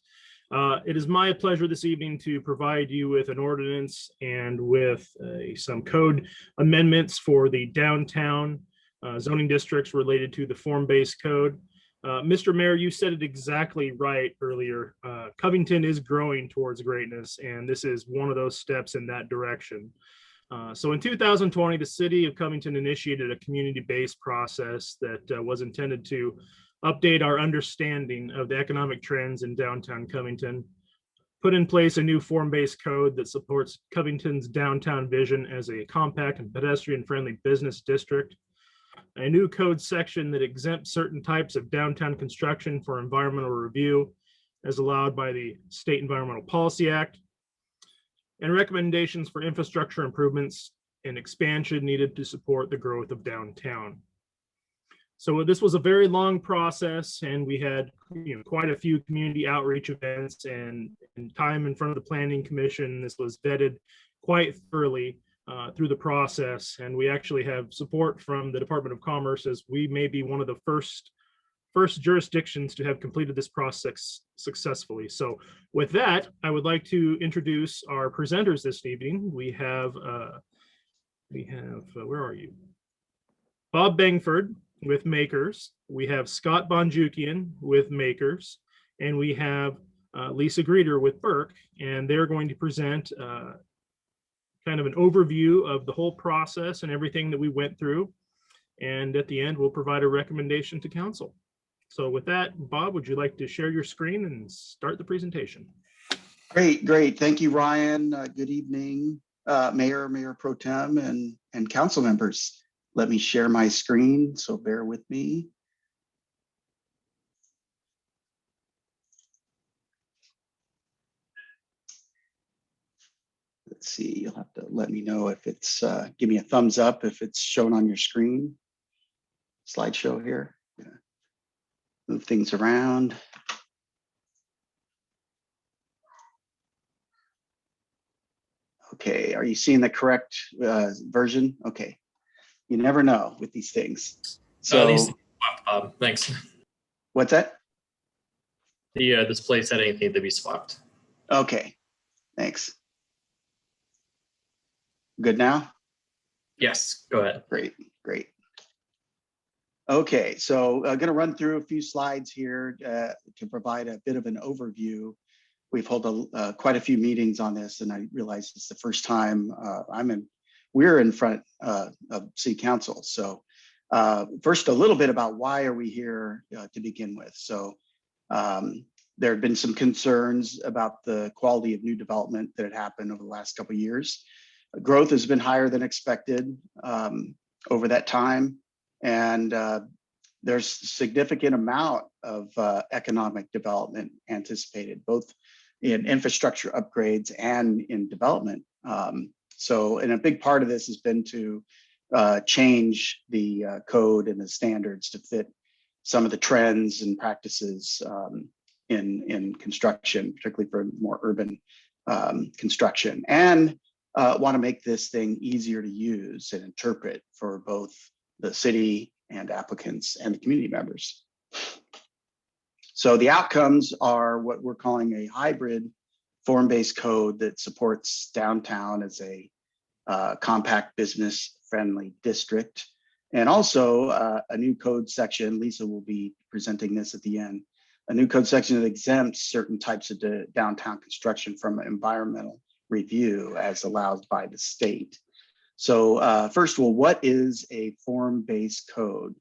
It is my pleasure this evening to provide you with an ordinance and with some code amendments for the downtown zoning districts related to the form-based code. Mr. Mayor, you said it exactly right earlier. Covington is growing towards greatness, and this is one of those steps in that direction. So in 2020, the city of Covington initiated a community-based process that was intended to update our understanding of the economic trends in downtown Covington, put in place a new form-based code that supports Covington's downtown vision as a compact and pedestrian-friendly business district, a new code section that exempts certain types of downtown construction for environmental review as allowed by the State Environmental Policy Act, and recommendations for infrastructure improvements and expansion needed to support the growth of downtown. So this was a very long process, and we had quite a few community outreach events and time in front of the Planning Commission. This was vetted quite thoroughly through the process, and we actually have support from the Department of Commerce, as we may be one of the first jurisdictions to have completed this process successfully. So with that, I would like to introduce our presenters this evening. We have where are you? Bob Bangford with Makers. We have Scott Bonjukian with Makers, and we have Lisa Greeter with Burke, and they're going to present kind of an overview of the whole process and everything that we went through. And at the end, we'll provide a recommendation to council. So with that, Bob, would you like to share your screen and start the presentation? Great. Thank you, Ryan. Good evening, Mayor Pro Tem and council members. Let me share my screen, so bear with me. Let's see, you'll have to let me know if it's, give me a thumbs up if it's shown on your screen. Slideshow here. Move things around. Okay, are you seeing the correct version? Okay, you never know with these things. So, thanks. What's that? The display setting need to be swapped. Okay, thanks. Good now? Yes, go ahead. Great. Okay, so I'm going to run through a few slides here to provide a bit of an overview. We've held quite a few meetings on this, and I realize it's the first time we're in front of City Council. So first, a little bit about why are we here to begin with. So there have been some concerns about the quality of new development that had happened over the last couple of years. Growth has been higher than expected over that time. And there's significant amount of economic development anticipated, both in infrastructure upgrades and in development. And a big part of this has been to change the code and the standards to fit some of the trends and practices in construction, particularly for more urban construction, and want to make this thing easier to use and interpret for both the city and applicants and the community members. So the outcomes are what we're calling a hybrid form-based code that supports downtown as a compact business-friendly district. And also a new code section, Lisa will be presenting this at the end, a new code section that exempts certain types of downtown construction from environmental review as allowed by the state. So first of all, what is a form-based code?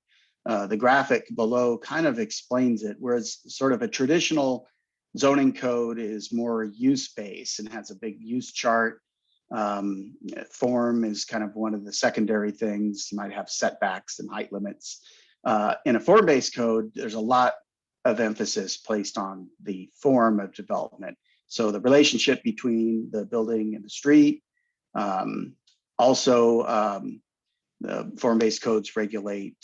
The graphic below kind of explains it, whereas sort of a traditional zoning code is more use-based and has a big use chart. Form is kind of one of the secondary things. You might have setbacks and height limits. In a form-based code, there's a lot of emphasis placed on the form of development. So the relationship between the building and the street. The form-based codes regulate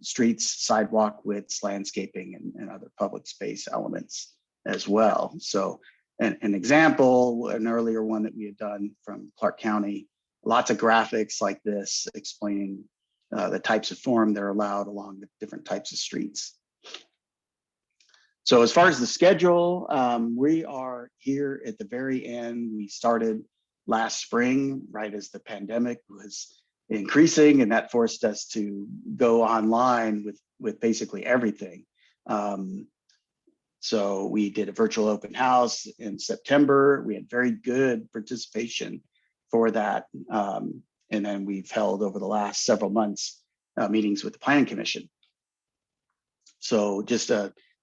streets, sidewalk widths, landscaping, and other public space elements as well. So an example, an earlier one that we had done from Clark County, lots of graphics like this explaining the types of form that are allowed along the different types of streets. So as far as the schedule, we are here at the very end. We started last spring, right as the pandemic was increasing, and that forced us to go online with basically everything. So we did a virtual open house in September. We had very good participation for that. And then we've held over the last several months meetings with the Planning Commission. So this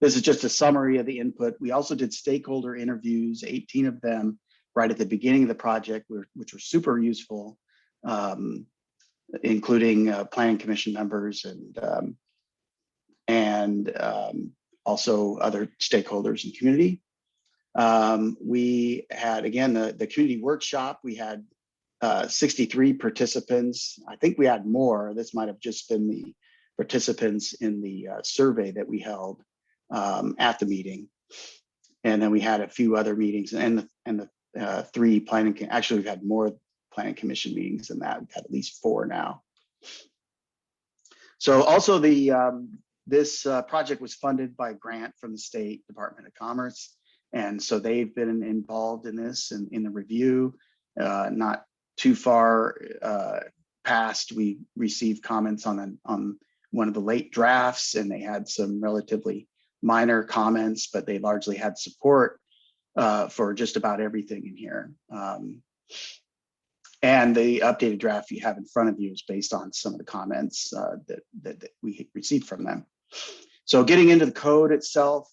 is just a summary of the input. We also did stakeholder interviews, 18 of them right at the beginning of the project, which were super useful, including Planning Commission members and also other stakeholders and community. We had, again, the community workshop. We had 63 participants. I think we had more. This might have just been the participants in the survey that we held at the meeting. And then we had a few other meetings and the 3 planning, actually we've had more planning commission meetings than that. We've had at least 4 now. So also this project was funded by a grant from the State Department of Commerce. And so they've been involved in this and in the review. Not too far past, we received comments on one of the late drafts, and they had some relatively minor comments, but they largely had support for just about everything in here. And the updated draft you have in front of you is based on some of the comments that we received from them. So getting into the code itself,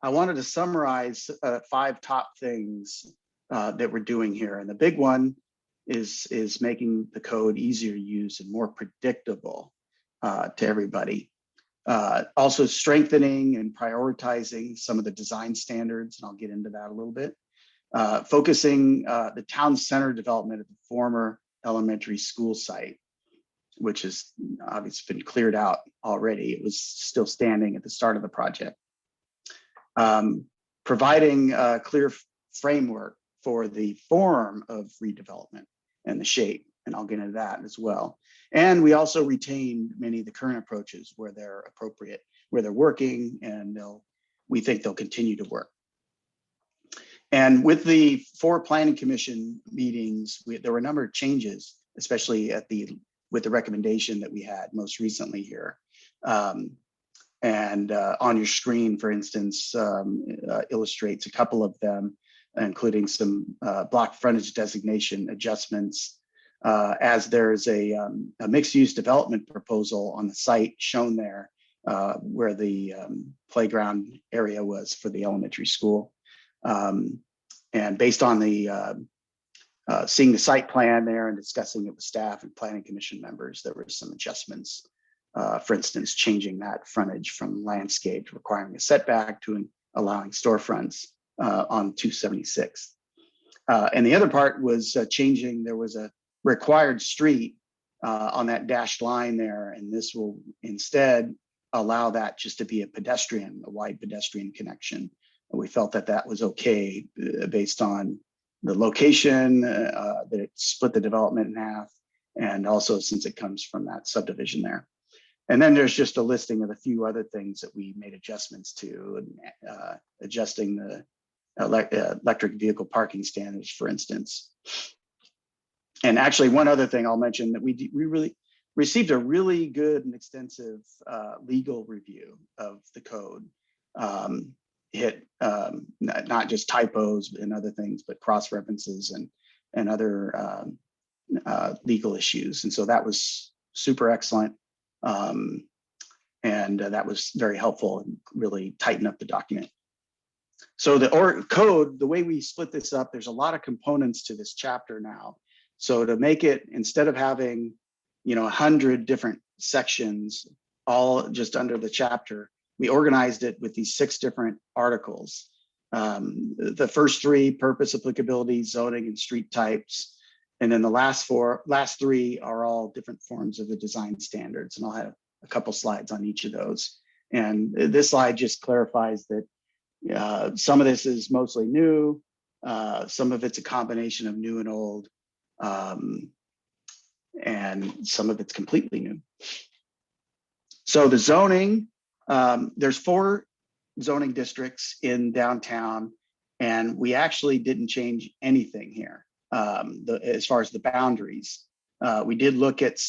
I wanted to summarize 5 top things that we're doing here. And the big one is making the code easier to use and more predictable to everybody. Also strengthening and prioritizing some of the design standards, and I'll get into that a little bit. Focusing the town center development of the former elementary school site, which has obviously been cleared out already. It was still standing at the start of the project. Providing a clear framework for the form of redevelopment and the shape, and I'll get into that as well. And we also retained many of the current approaches where they're appropriate, where they're working, and we think they'll continue to work. And with the 4 planning commission meetings, there were a number of changes, especially with the recommendation that we had most recently here. And on your screen, for instance, illustrates a couple of them, including some block frontage designation adjustments, as there's a mixed-use development proposal on the site shown there, where the playground area was for the elementary school. And based on the seeing the site plan there and discussing it with staff and planning commission members, there were some adjustments. For instance, changing that frontage from landscaped requiring a setback to allowing storefronts on 276. And the other part was changing, there was a required street on that dashed line there, and this will instead allow that just to be a wide pedestrian connection. And we felt that that was okay based on the location, that it split the development in half, and also since it comes from that subdivision there. And then there's just a listing of a few other things that we made adjustments to, and adjusting the electric vehicle parking standards, for instance. And actually, one other thing I'll mention, that we really received a really good and extensive legal review of the code. Hit not just typos and other things, but cross references and other legal issues. And so that was super excellent. And that was very helpful and really tighten up the document. So the code, the way we split this up, there's a lot of components to this chapter now. So to make it, instead of having 100 different sections all just under the chapter, we organized it with these 6 different articles. The first 3, purpose, applicability, zoning, and street types. And then the last 3 are all different forms of the design standards. And I'll have a couple slides on each of those. And this slide just clarifies that some of this is mostly new. Some of it's a combination of new and old. And some of it's completely new. So the zoning, there's 4 zoning districts in downtown, and we actually didn't change anything here as far as the boundaries. We did look at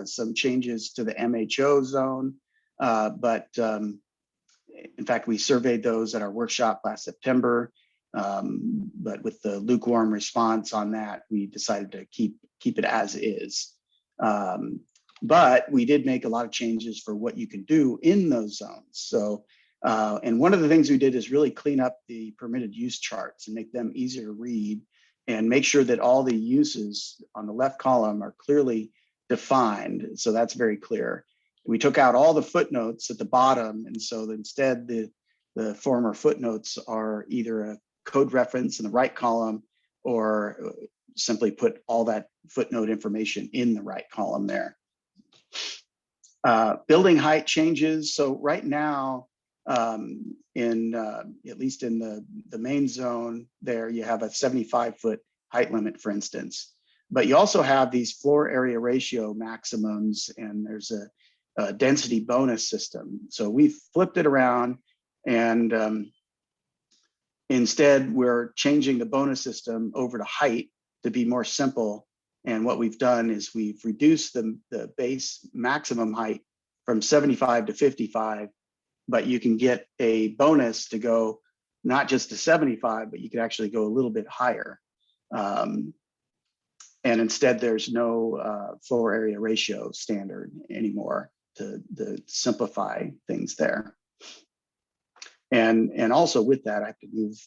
some changes to the MHO zone, But in fact, we surveyed those at our workshop last September. But with the lukewarm response on that, we decided to keep it as is. But we did make a lot of changes for what you can do in those zones. So, and one of the things we did is really clean up the permitted use charts and make them easier to read and make sure that all the uses on the left column are clearly defined. So that's very clear. We took out all the footnotes at the bottom. And so instead the former footnotes are either a code reference in the right column or simply put all that footnote information in the right column there. Building height changes. So right now, at least in the main zone there, you have a 75-foot height limit, for instance. But you also have these floor area ratio maximums, and there's a density bonus system. So we flipped it around, and instead we're changing the bonus system over to height to be more simple. And what we've done is we've reduced the base maximum height from 75 to 55, but you can get a bonus to go not just to 75, but you can actually go a little bit higher. And instead there's no floor area ratio standard anymore to simplify things there. And also with that, I have to move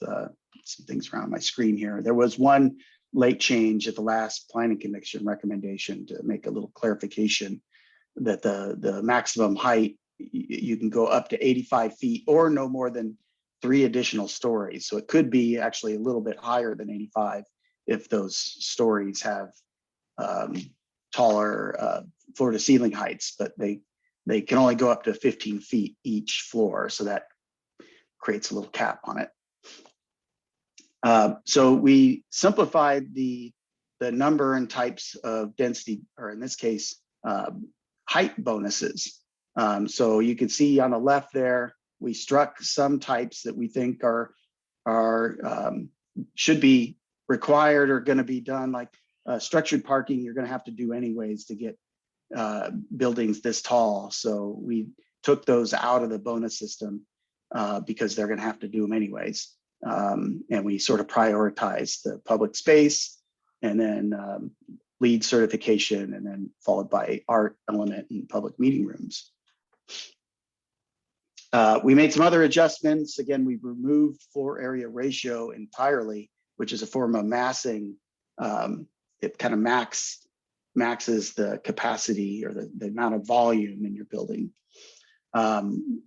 some things around my screen here. There was one late change at the last planning commission recommendation to make a little clarification that the maximum height, you can go up to 85 feet or no more than 3 additional stories. So it could be actually a little bit higher than 85 if those stories have taller floor to ceiling heights, but they can only go up to 15 feet each floor. So that creates a little cap on it. So we simplified the number and types of density, or in this case, height bonuses. So you can see on the left there, we struck some types that we think should be required or going to be done, like structured parking. You're going to have to do anyways to get buildings this tall. So we took those out of the bonus system because they're going to have to do them anyways. And we sort of prioritize the public space and then LEED certification, and then followed by art element and public meeting rooms. We made some other adjustments. Again, we removed floor area ratio entirely, which is a form of massing. It kind of maxes the capacity or the amount of volume in your building.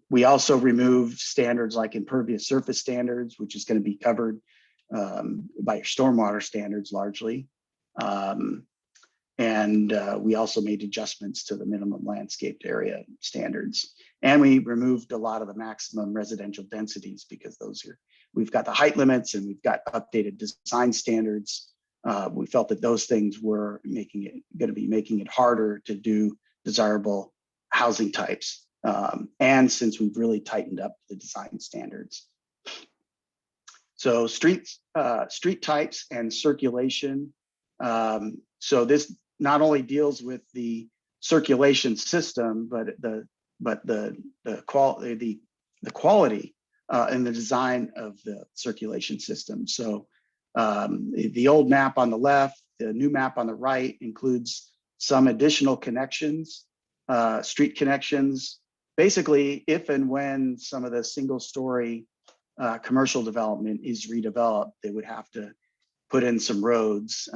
We also removed standards like impervious surface standards, which is going to be covered by your stormwater standards largely. And we also made adjustments to the minimum landscaped area standards. And we removed a lot of the maximum residential densities because we've got the height limits and we've got updated design standards. We felt that those things were going to be making it harder to do desirable housing types. And since we've really tightened up the design standards. So street types and circulation. So this not only deals with the circulation system, but the quality and the design of the circulation system. So the old map on the left, the new map on the right includes some additional connections, street connections. Basically, if and when some of the single-story commercial development is redeveloped, they would have to put in some roads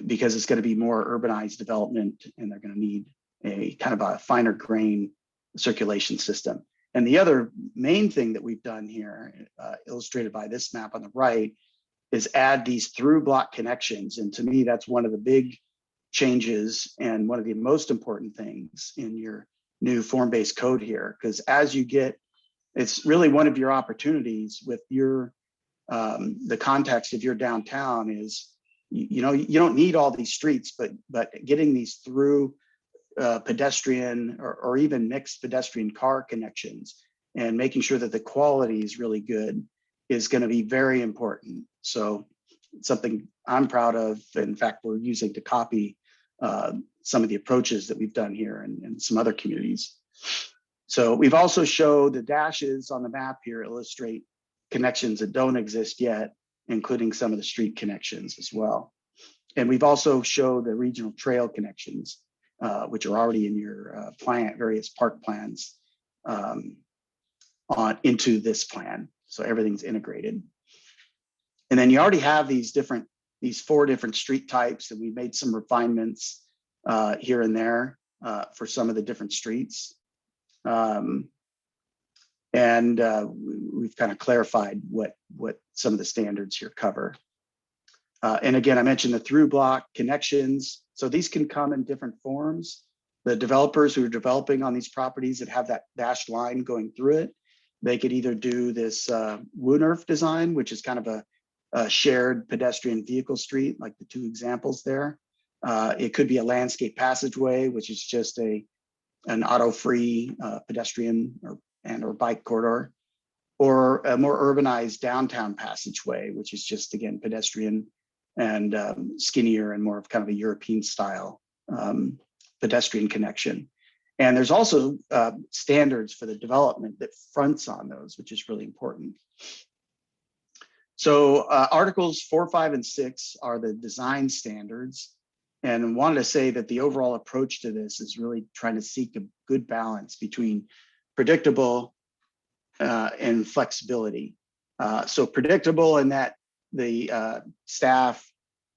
because it's going to be more urbanized development, and they're going to need a kind of a finer grain circulation system. And the other main thing that we've done here, illustrated by this map on the right, is add these through block connections. And to me, that's one of the big changes and one of the most important things in your new form-based code here, because as you get, it's really one of your opportunities with your the context of your downtown is, you don't need all these streets, but getting these through pedestrian or even mixed pedestrian car connections and making sure that the quality is really good is going to be very important. So it's something I'm proud of. In fact, we're using to copy some of the approaches that we've done here and some other communities. So we've also showed the dashes on the map here illustrate connections that don't exist yet, including some of the street connections as well. And we've also showed the regional trail connections, which are already in your various park plans into this plan. So everything's integrated. And then you already have these 4 different street types, and we made some refinements here and there for some of the different streets. We've kind of clarified what some of the standards here cover. And again, I mentioned the through block connections. So these can come in different forms. The developers who are developing on these properties that have that dashed line going through it, they could either do this WUNERF design, which is kind of a shared pedestrian vehicle street, like the 2 examples there. It could be a landscape passageway, which is just an auto-free pedestrian or bike corridor, or a more urbanized downtown passageway, which is just, again, pedestrian and skinnier and more of kind of a European style pedestrian connection. And there's also standards for the development that fronts on those, which is really important. So Articles 4, 5, and 6 are the design standards. And wanted to say that the overall approach to this is really trying to seek a good balance between predictable and flexibility. So predictable in that the staff,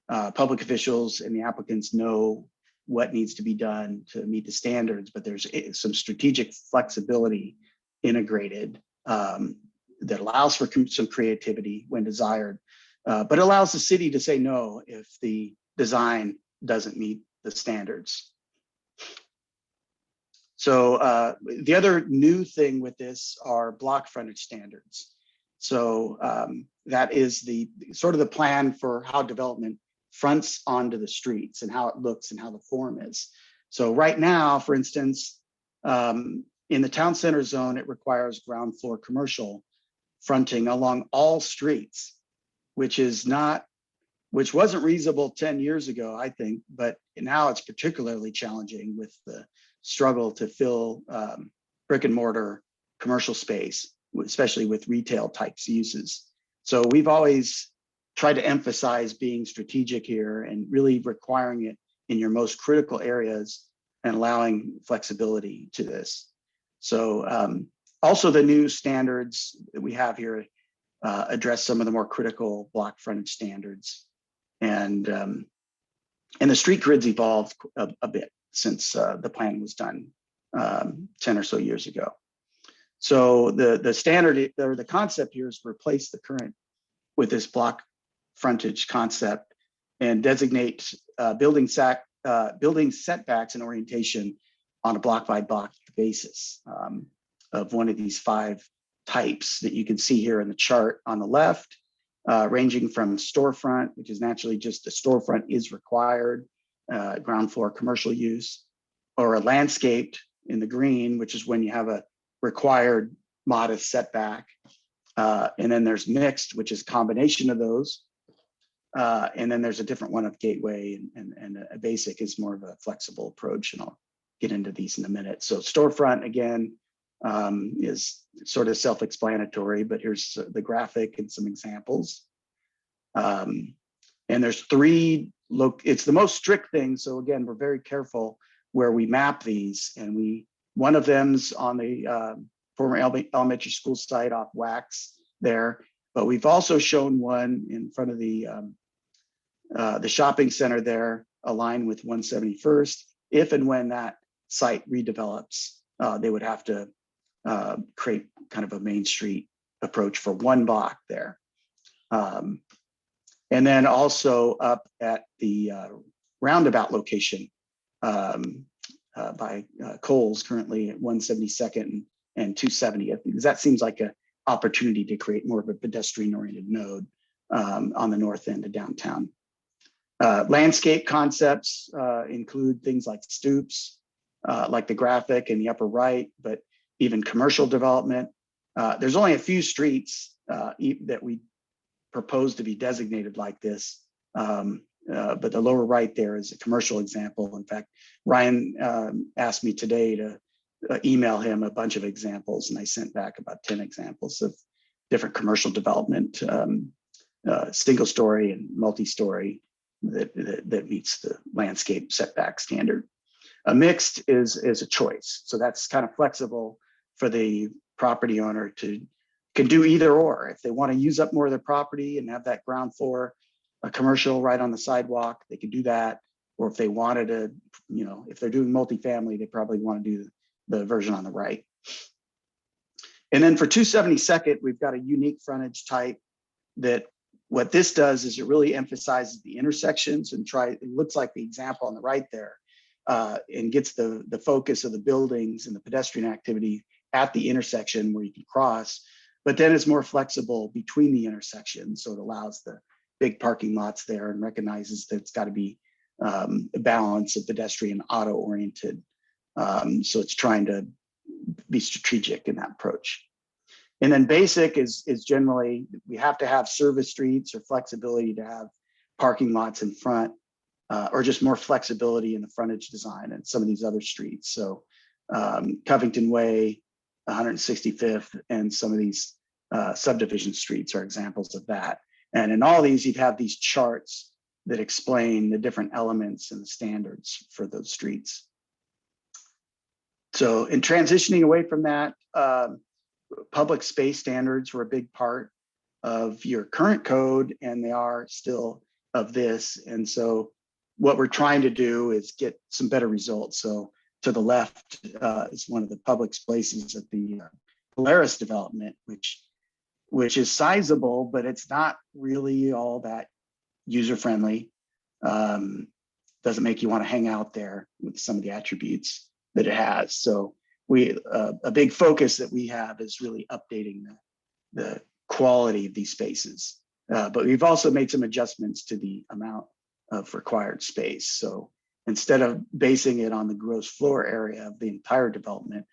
public officials, and the applicants know what needs to be done to meet the standards, but there's some strategic flexibility integrated that allows for some creativity when desired, but allows the city to say no if the design doesn't meet the standards. So the other new thing with this are block frontage standards. So that is the sort of the plan for how development fronts onto the streets and how it looks and how the form is. So right now, for instance, in the town center zone, it requires ground floor commercial fronting along all streets, which wasn't reasonable 10 years ago, I think, but now it's particularly challenging with the struggle to fill brick and mortar commercial space, especially with retail types uses. So we've always tried to emphasize being strategic here and really requiring it in your most critical areas and allowing flexibility to this. So also the new standards that we have here address some of the more critical block frontage standards. And the street grids evolved a bit since the plan was done 10 or so years ago. So the standard or the concept here is to replace the current with this block frontage concept and designate building setbacks and orientation on a block by block basis of one of these 5 types that you can see here in the chart on the left, ranging from storefront, which is naturally just a storefront is required, ground floor commercial use, or a landscaped in the green, which is when you have a required modest setback. And then there's mixed, which is a combination of those. And then there's a different one of gateway and a basic is more of a flexible approach. And I'll get into these in a minute. So storefront, again, is sort of self-explanatory, but here's the graphic and some examples. And there's 3, it's the most strict thing. So again, we're very careful where we map these, and one of them's on the former elementary school site off Wax there, but we've also shown one in front of the shopping center there, aligned with 171st. If and when that site redevelops, they would have to create kind of a main street approach for 1 block there. And then also up at the roundabout location by Coles, currently at 172nd and 270th, because that seems like an opportunity to create more of a pedestrian-oriented node on the north end of downtown. Landscape concepts include things like stoops, like the graphic in the upper right, but even commercial development. There's only a few streets that we propose to be designated like this, but the lower right there is a commercial example. In fact, Ryan asked me today to email him a bunch of examples, and I sent back about 10 examples of different commercial development, single story and multi-story that meets the landscape setback standard. A mixed is a choice. So that's kind of flexible for the property owner can do either or. If they want to use up more of their property and have that ground floor, a commercial right on the sidewalk, they can do that. Or if they wanted to, if they're doing multifamily, they probably want to do the version on the right. And then for 272nd, we've got a unique frontage type that what this does is it really emphasizes the intersections and it looks like the example on the right there, and gets the focus of the buildings and the pedestrian activity at the intersection where you can cross, but then it's more flexible between the intersections. So it allows the big parking lots there and recognizes that it's got to be a balance of pedestrian auto oriented. So it's trying to be strategic in that approach. And then basic is generally, we have to have service streets or flexibility to have parking lots in front, or just more flexibility in the frontage design and some of these other streets. So Covington Way, 165th, and some of these subdivision streets are examples of that. And in all these, you'd have these charts that explain the different elements and the standards for those streets. So in transitioning away from that, public space standards were a big part of your current code, and they are still of this. And so what we're trying to do is get some better results. So to the left is one of the public spaces at the Polaris development, which is sizable, but it's not really all that user-friendly. Doesn't make you want to hang out there with some of the attributes that it has. So a big focus that we have is really updating the quality of these spaces. But we've also made some adjustments to the amount of required space. So instead of basing it on the gross floor area of the entire development,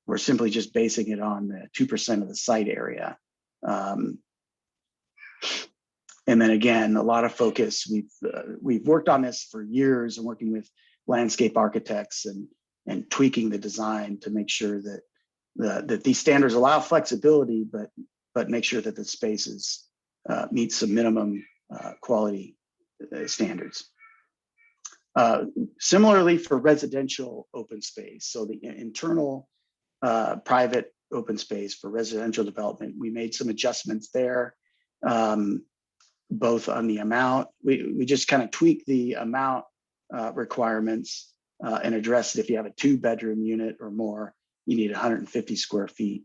we're simply just basing it on the 2% of the site area. And then again, a lot of focus. We've worked on this for years and working with landscape architects and tweaking the design to make sure that these standards allow flexibility, but make sure that the spaces meet some minimum quality standards. Similarly for residential open space, so the internal private open space for residential development, we made some adjustments there, both on the amount. We just kind of tweaked the amount requirements and addressed if you have a 2-bedroom unit or more, you need 150 square feet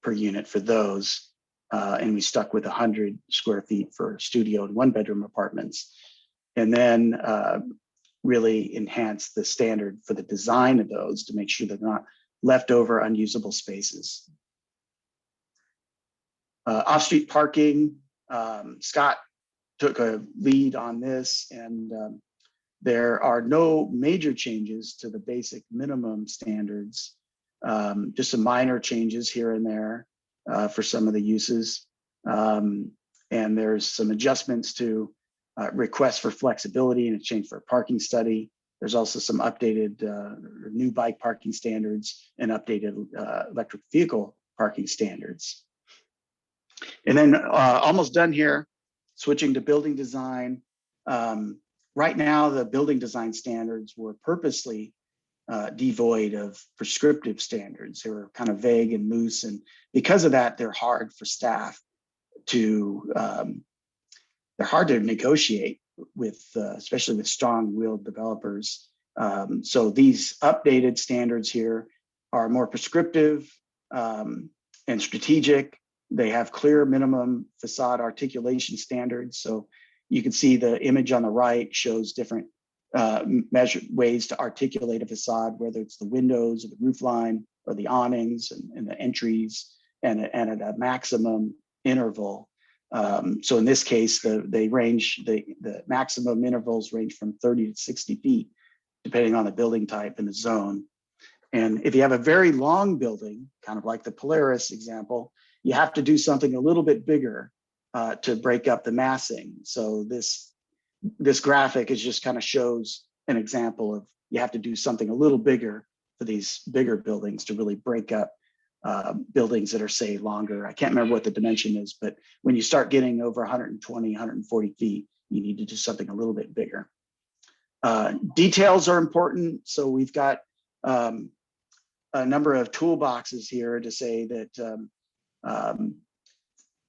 per unit for those. And we stuck with 100 square feet for studio and 1-bedroom apartments. And then really enhance the standard for the design of those to make sure they're not leftover unusable spaces. Off-street parking, Scott took a lead on this, and there are no major changes to the basic minimum standards, just some minor changes here and there for some of the uses. And there's some adjustments to requests for flexibility in exchange for a parking study. There's also some updated new bike parking standards and updated electric vehicle parking standards. And then almost done here, switching to building design. Right now, the building design standards were purposely devoid of prescriptive standards. They were kind of vague and loose. And because of that, they're hard for staff to, they're hard to negotiate with, especially with strong-willed developers. So these updated standards here are more prescriptive and strategic. They have clear minimum facade articulation standards. So you can see the image on the right shows different measured ways to articulate a facade, whether it's the windows or the roof line or the awnings and the entries, and at a maximum interval. So in this case, the maximum intervals range from 30 to 60 feet, depending on the building type and the zone. And if you have a very long building, kind of like the Polaris example, you have to do something a little bit bigger to break up the massing. So this graphic is just kind of shows an example of you have to do something a little bigger for these bigger buildings to really break up buildings that are, say, longer. I can't remember what the dimension is, but when you start getting over 120, 140 feet, you need to do something a little bit bigger. Details are important. So we've got a number of toolboxes here to say that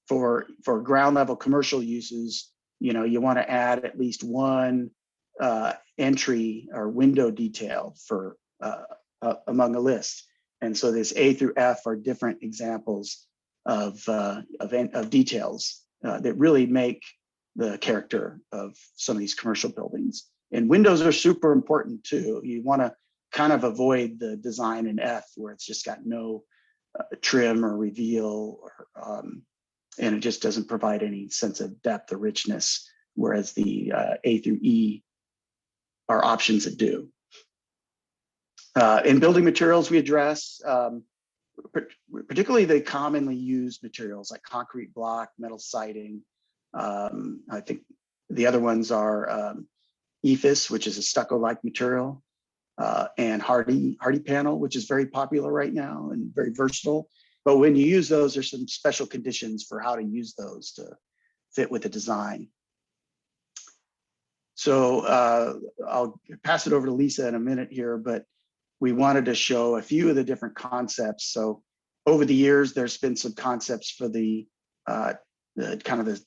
for ground level commercial uses, you want to add at least one entry or window detail for among a list. And so this A through F are different examples of details that really make the character of some of these commercial buildings. And windows are super important too. You want to kind of avoid the design in F where it's just got no trim or reveal, and it just doesn't provide any sense of depth or richness, whereas the A through E are options that do. In building materials, we address particularly the commonly used materials like concrete block, metal siding. I think the other ones are EFIS, which is a stucco-like material, and hardy panel, which is very popular right now and very versatile. But when you use those, there's some special conditions for how to use those to fit with the design. So I'll pass it over to Lisa in a minute here, but we wanted to show a few of the different concepts. So over the years, there's been some concepts for the kind of the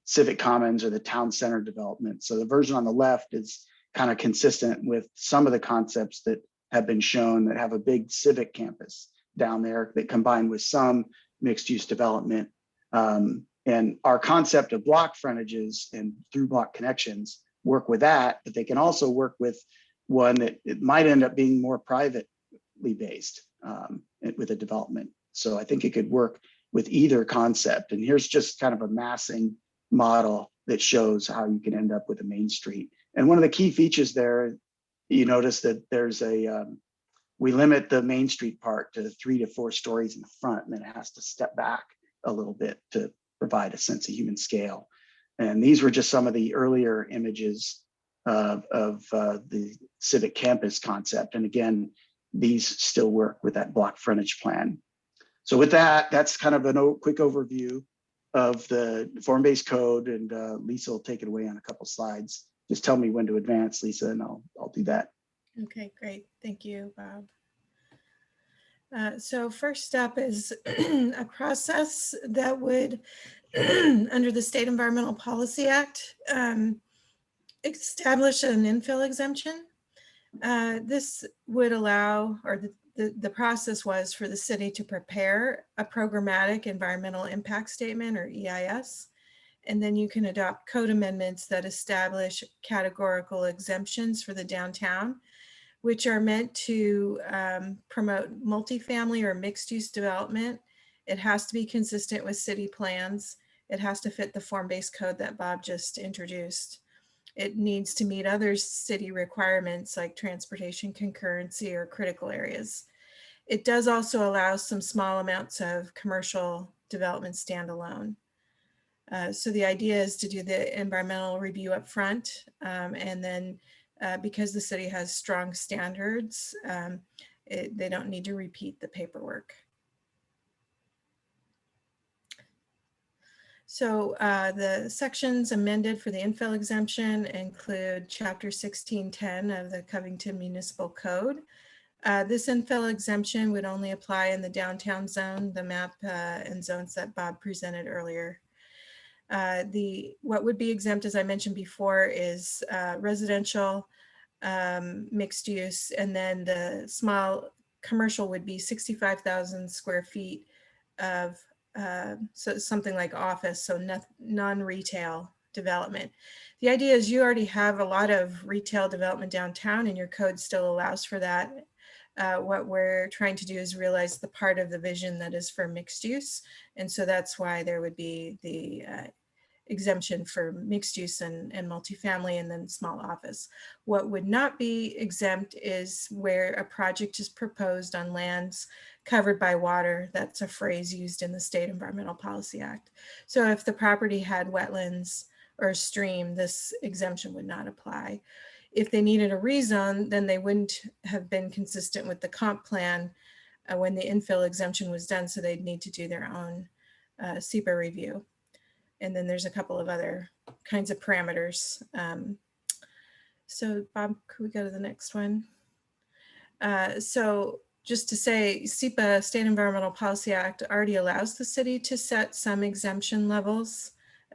civic commons or the town center development. So the version on the left is kind of consistent with some of the concepts that have been shown that have a big civic campus down there that combine with some mixed use development. And our concept of block frontages and through block connections work with that, but they can also work with one that it might end up being more privately based with a development. So I think it could work with either concept. And here's just kind of a massing model that shows how you can end up with a main street. And one of the key features there, you notice that there's we limit the main street part to 3 to 4 stories in the front, and then it has to step back a little bit to provide a sense of human scale. And these were just some of the earlier images of the civic campus concept. And again, these still work with that block frontage plan. So with that, that's kind of a quick overview of the form-based code, and Lisa will take it away on a couple slides. Just tell me when to advance, Lisa, and I'll do that. Okay, great. Thank you, Bob. So first up is a process that would, under the State Environmental Policy Act, establish an infill exemption. This would allow, or the process was for the city to prepare a programmatic environmental impact statement, or EIS, and then you can adopt code amendments that establish categorical exemptions for the downtown, which are meant to promote multifamily or mixed use development. It has to be consistent with city plans. It has to fit the form-based code that Bob just introduced. It needs to meet other city requirements like transportation concurrency or critical areas. It does also allow some small amounts of commercial development standalone. So the idea is to do the environmental review up front, and then because the city has strong standards, they don't need to repeat the paperwork. So the sections amended for the infill exemption include Chapter 1610 of the Covington Municipal Code. This infill exemption would only apply in the downtown zone, the map and zones that Bob presented earlier. What would be exempt, as I mentioned before, is residential, mixed use, and then the small commercial would be 65,000 square feet of so something like office, so non-retail development. The idea is you already have a lot of retail development downtown and your code still allows for that. What we're trying to do is realize the part of the vision that is for mixed use. And so that's why there would be the exemption for mixed use and multifamily and then small office. What would not be exempt is where a project is proposed on lands covered by water. That's a phrase used in the State Environmental Policy Act. So if the property had wetlands or a stream, this exemption would not apply. If they needed a rezone, then they wouldn't have been consistent with the comp plan when the infill exemption was done, so they'd need to do their own SEPA review. And then there's a couple of other kinds of parameters. So Bob, could we go to the next one? So just to say, SEPA, State Environmental Policy Act, already allows the city to set some exemption levels.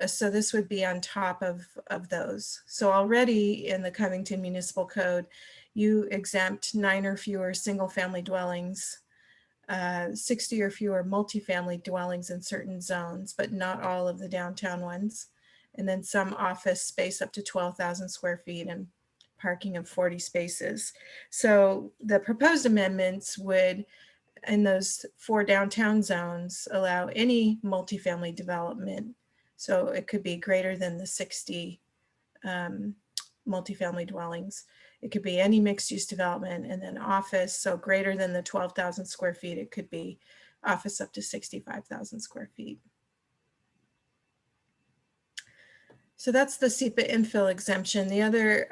So this would be on top of those. So already in the Covington Municipal Code, you exempt 9 or fewer single family dwellings, 60 or fewer multifamily dwellings in certain zones, but not all of the downtown ones. And then some office space up to 12,000 square feet and parking of 40 spaces. So the proposed amendments would, in those 4 downtown zones, allow any multifamily development. So it could be greater than the 60 multifamily dwellings. It could be any mixed use development, and then office. So greater than the 12,000 square feet, it could be office up to 65,000 square feet. So that's the SEPA infill exemption. The other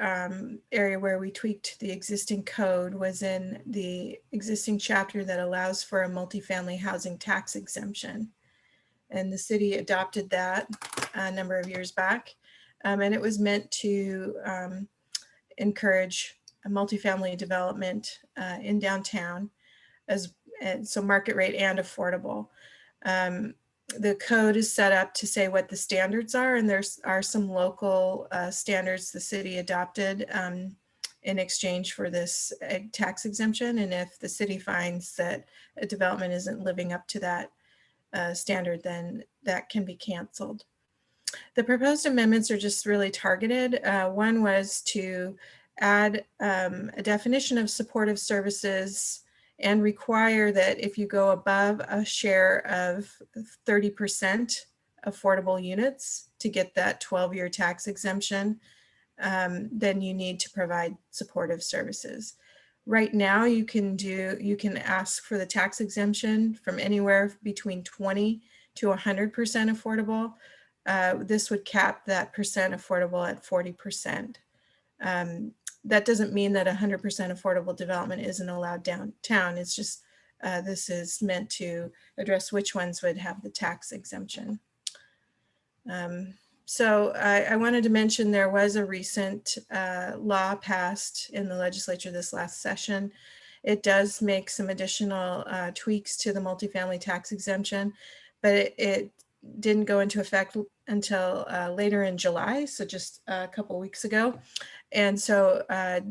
area where we tweaked the existing code was in the existing chapter that allows for a multifamily housing tax exemption. And the city adopted that a number of years back. And it was meant to encourage a multifamily development in downtown, so market rate and affordable. The code is set up to say what the standards are, and there are some local standards the city adopted in exchange for this tax exemption. And if the city finds that a development isn't living up to that standard, then that can be canceled. The proposed amendments are just really targeted. One was to add a definition of supportive services and require that if you go above a share of 30% affordable units to get that 12-year tax exemption, then you need to provide supportive services. Right now, you can ask for the tax exemption from anywhere between 20 to 100% affordable. This would cap that percent affordable at 40%. That doesn't mean that 100% affordable development isn't allowed downtown. It's just this is meant to address which ones would have the tax exemption. So I wanted to mention there was a recent law passed in the legislature this last session. It does make some additional tweaks to the multifamily tax exemption, but it didn't go into effect until later in July, so just a couple weeks ago. And so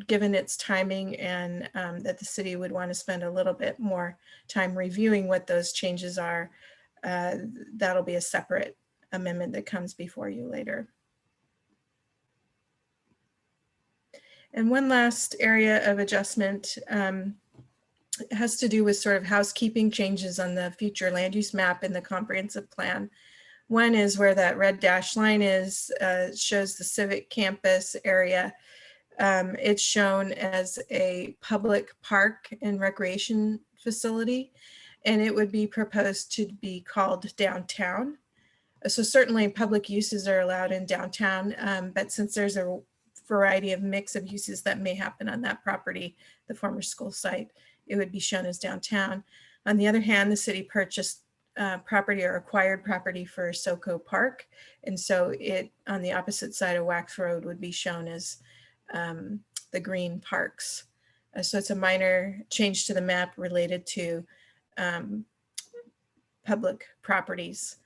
given its timing and that the city would want to spend a little bit more time reviewing what those changes are, that'll be a separate amendment that comes before you later. And one last area of adjustment has to do with sort of housekeeping changes on the future land use map in the comprehensive plan. One is where that red dashed line is, shows the civic campus area. It's shown as a public park and recreation facility, and it would be proposed to be called downtown. So certainly public uses are allowed in downtown, but since there's a variety of mix of uses that may happen on that property, the former school site, it would be shown as downtown. On the other hand, the city purchased property or acquired property for SoCo Park. And so it, on the opposite side of Wax Road, would be shown as the green parks. So it's a minor change to the map related to public properties.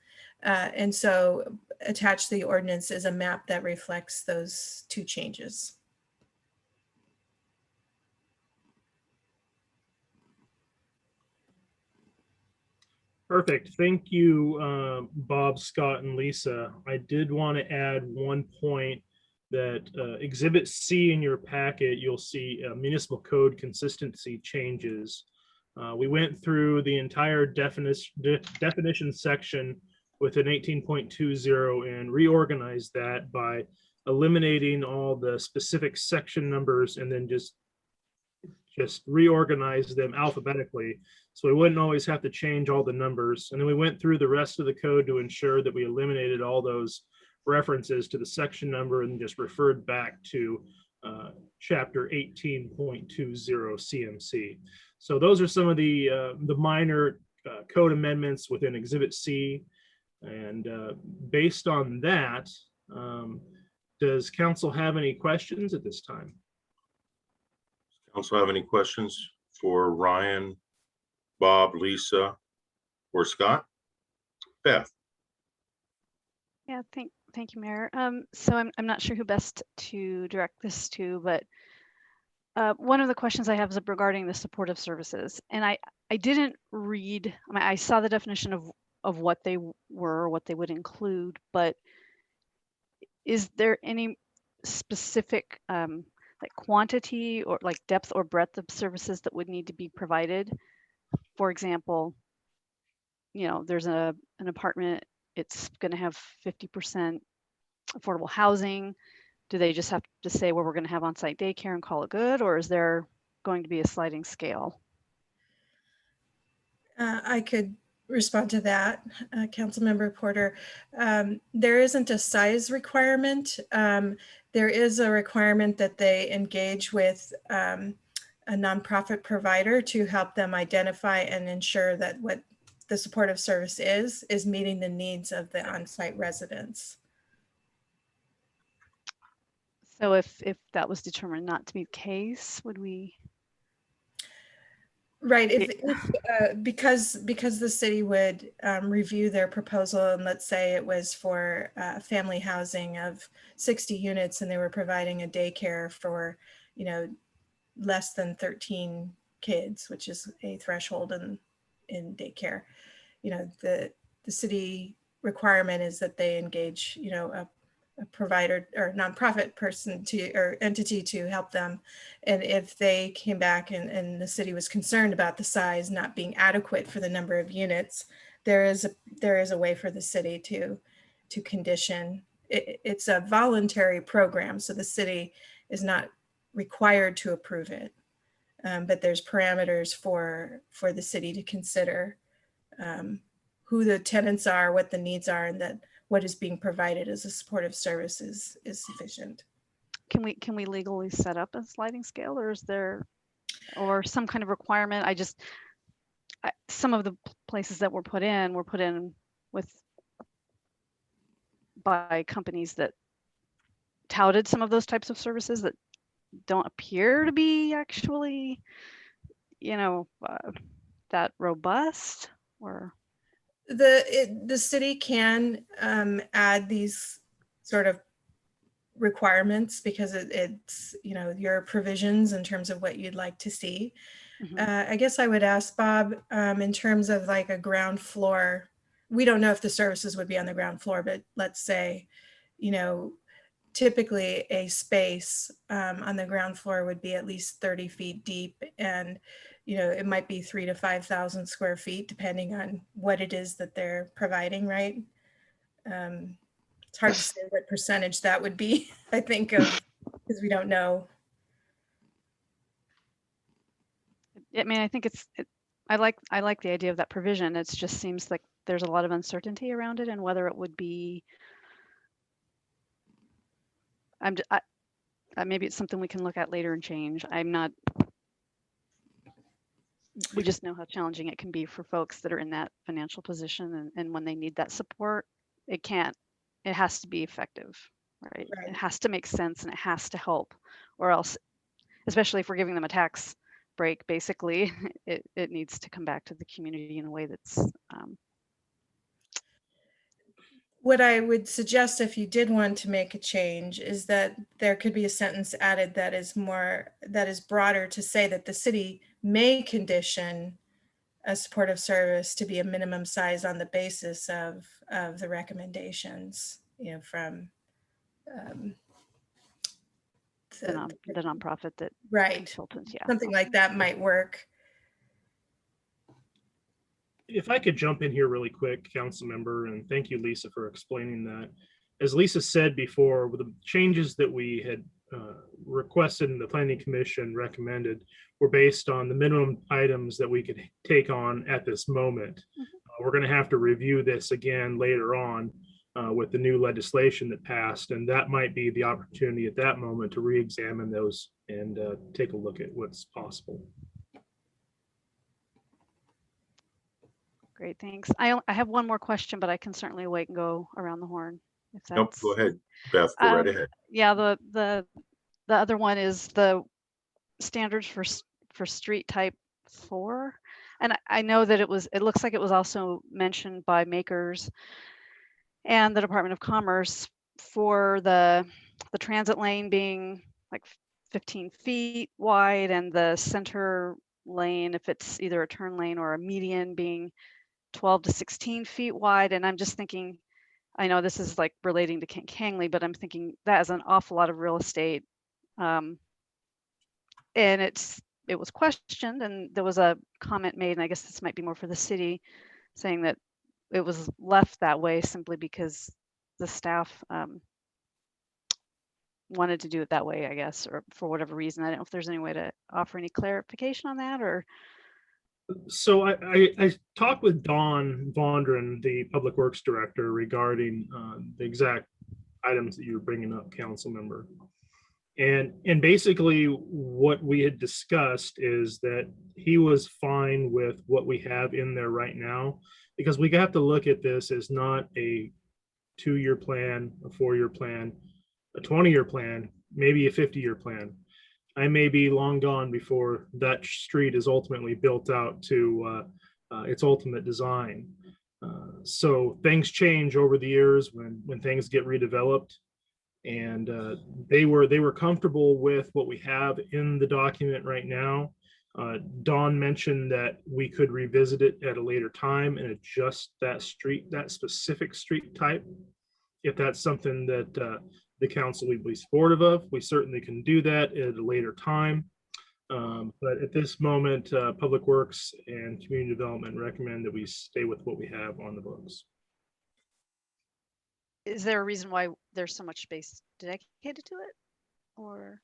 And so attached to the ordinance is a map that reflects those two changes. Perfect. Thank you, Bob, Scott, and Lisa. I did want to add one point that Exhibit C in your packet, you'll see municipal code consistency changes. We went through the entire definition section with an 18.20 and reorganized that by eliminating all the specific section numbers and then just reorganize them alphabetically. So we wouldn't always have to change all the numbers. And then we went through the rest of the code to ensure that we eliminated all those references to the section number and just referred back to Chapter 18.20 CMC. So those are some of the minor code amendments within Exhibit C. And based on that, does council have any questions at this time? Council have any questions for Ryan, Bob, Lisa, or Scott? Beth? Yeah, thank you, Mayor. So I'm not sure who best to direct this to, but one of the questions I have is regarding the supportive services. And I didn't read, I mean, I saw the definition of what they were, what they would include, but is there any specific like quantity or like depth or breadth of services that would need to be provided? For example, there's an apartment, it's going to have 50% affordable housing. Do they just have to say, well, we're going to have on-site daycare and call it good, or is there going to be a sliding scale? I could respond to that, Councilmember Porter. There isn't a size requirement. There is a requirement that they engage with a nonprofit provider to help them identify and ensure that what the supportive service is meeting the needs of the on-site residents. So if that was determined not to be the case, would we? Right, because the city would review their proposal, and let's say it was for family housing of 60 units and they were providing a daycare for, less than 13 kids, which is a threshold in daycare. The city requirement is that they engage, a provider or nonprofit person or entity to help them. And if they came back and the city was concerned about the size not being adequate for the number of units, there is a way for the city to condition. It's a voluntary program, so the city is not required to approve it. But there's parameters for the city to consider who the tenants are, what the needs are, and that what is being provided as a supportive service is sufficient. Can we legally set up a sliding scale, or is there some kind of requirement? Some of the places that were put in by companies that touted some of those types of services that don't appear to be actually, that robust, or the city can add these sort of requirements because it's your provisions in terms of what you'd like to see. I guess I would ask Bob, in terms of like a ground floor, we don't know if the services would be on the ground floor, but let's say, typically a space on the ground floor would be at least 30 feet deep, and it might be 3,000 to 5,000 square feet depending on what it is that they're providing, right? It's hard to say what percentage that would be, I think, because we don't know. I mean, I think I like the idea of that provision. It just seems like there's a lot of uncertainty around it and whether it would be. Maybe it's something we can look at later and change. We just know how challenging it can be for folks that are in that financial position, and when they need that support, it has to be effective, right? It has to make sense and it has to help, or else, especially if we're giving them a tax break, basically, it needs to come back to the community in a way that's. What I would suggest if you did want to make a change is that there could be a sentence added that is broader to say that the city may condition a supportive service to be a minimum size on the basis of the recommendations, from the nonprofit that consultants, something like that might work. If I could jump in here really quick, council member, and thank you, Lisa, for explaining that. As Lisa said before, with the changes that we had requested and the Planning Commission recommended were based on the minimum items that we could take on at this moment. We're going to have to review this again later on with the new legislation that passed. And that might be the opportunity at that moment to re-examine those and take a look at what's possible. Great, thanks. I have one more question, but I can certainly wait and go around the horn. If that's, Nope, go ahead, Beth, go right ahead. Yeah, the other one is the standards for street type 4. And I know that it looks like it was also mentioned by makers and the Department of Commerce for the transit lane being like 15 feet wide and the center lane, if it's either a turn lane or a median, being 12 to 16 feet wide. And I'm just thinking, I know this is like relating to Kangley, but I'm thinking that is an awful lot of real estate. And it was questioned, and there was a comment made, and I guess this might be more for the city, saying that it was left that way simply because the staff wanted to do it that way, I guess, or for whatever reason. I don't know if there's any way to offer any clarification on that, or. So I talked with Dawn Vondran, the Public Works Director, regarding the exact items that you were bringing up, council member. And basically what we had discussed is that he was fine with what we have in there right now, because we have to look at this as not a 2-year plan, a 4-year plan, a 20-year plan, maybe a 50-year plan. I may be long gone before that street is ultimately built out to its ultimate design. So things change over the years when things get redeveloped. And they were comfortable with what we have in the document right now. Dawn mentioned that we could revisit it at a later time and adjust that specific street type. If that's something that the council would be supportive of, we certainly can do that at a later time. But at this moment, Public Works and Community Development recommend that we stay with what we have on the books. Is there a reason why there's so much space dedicated to it, or?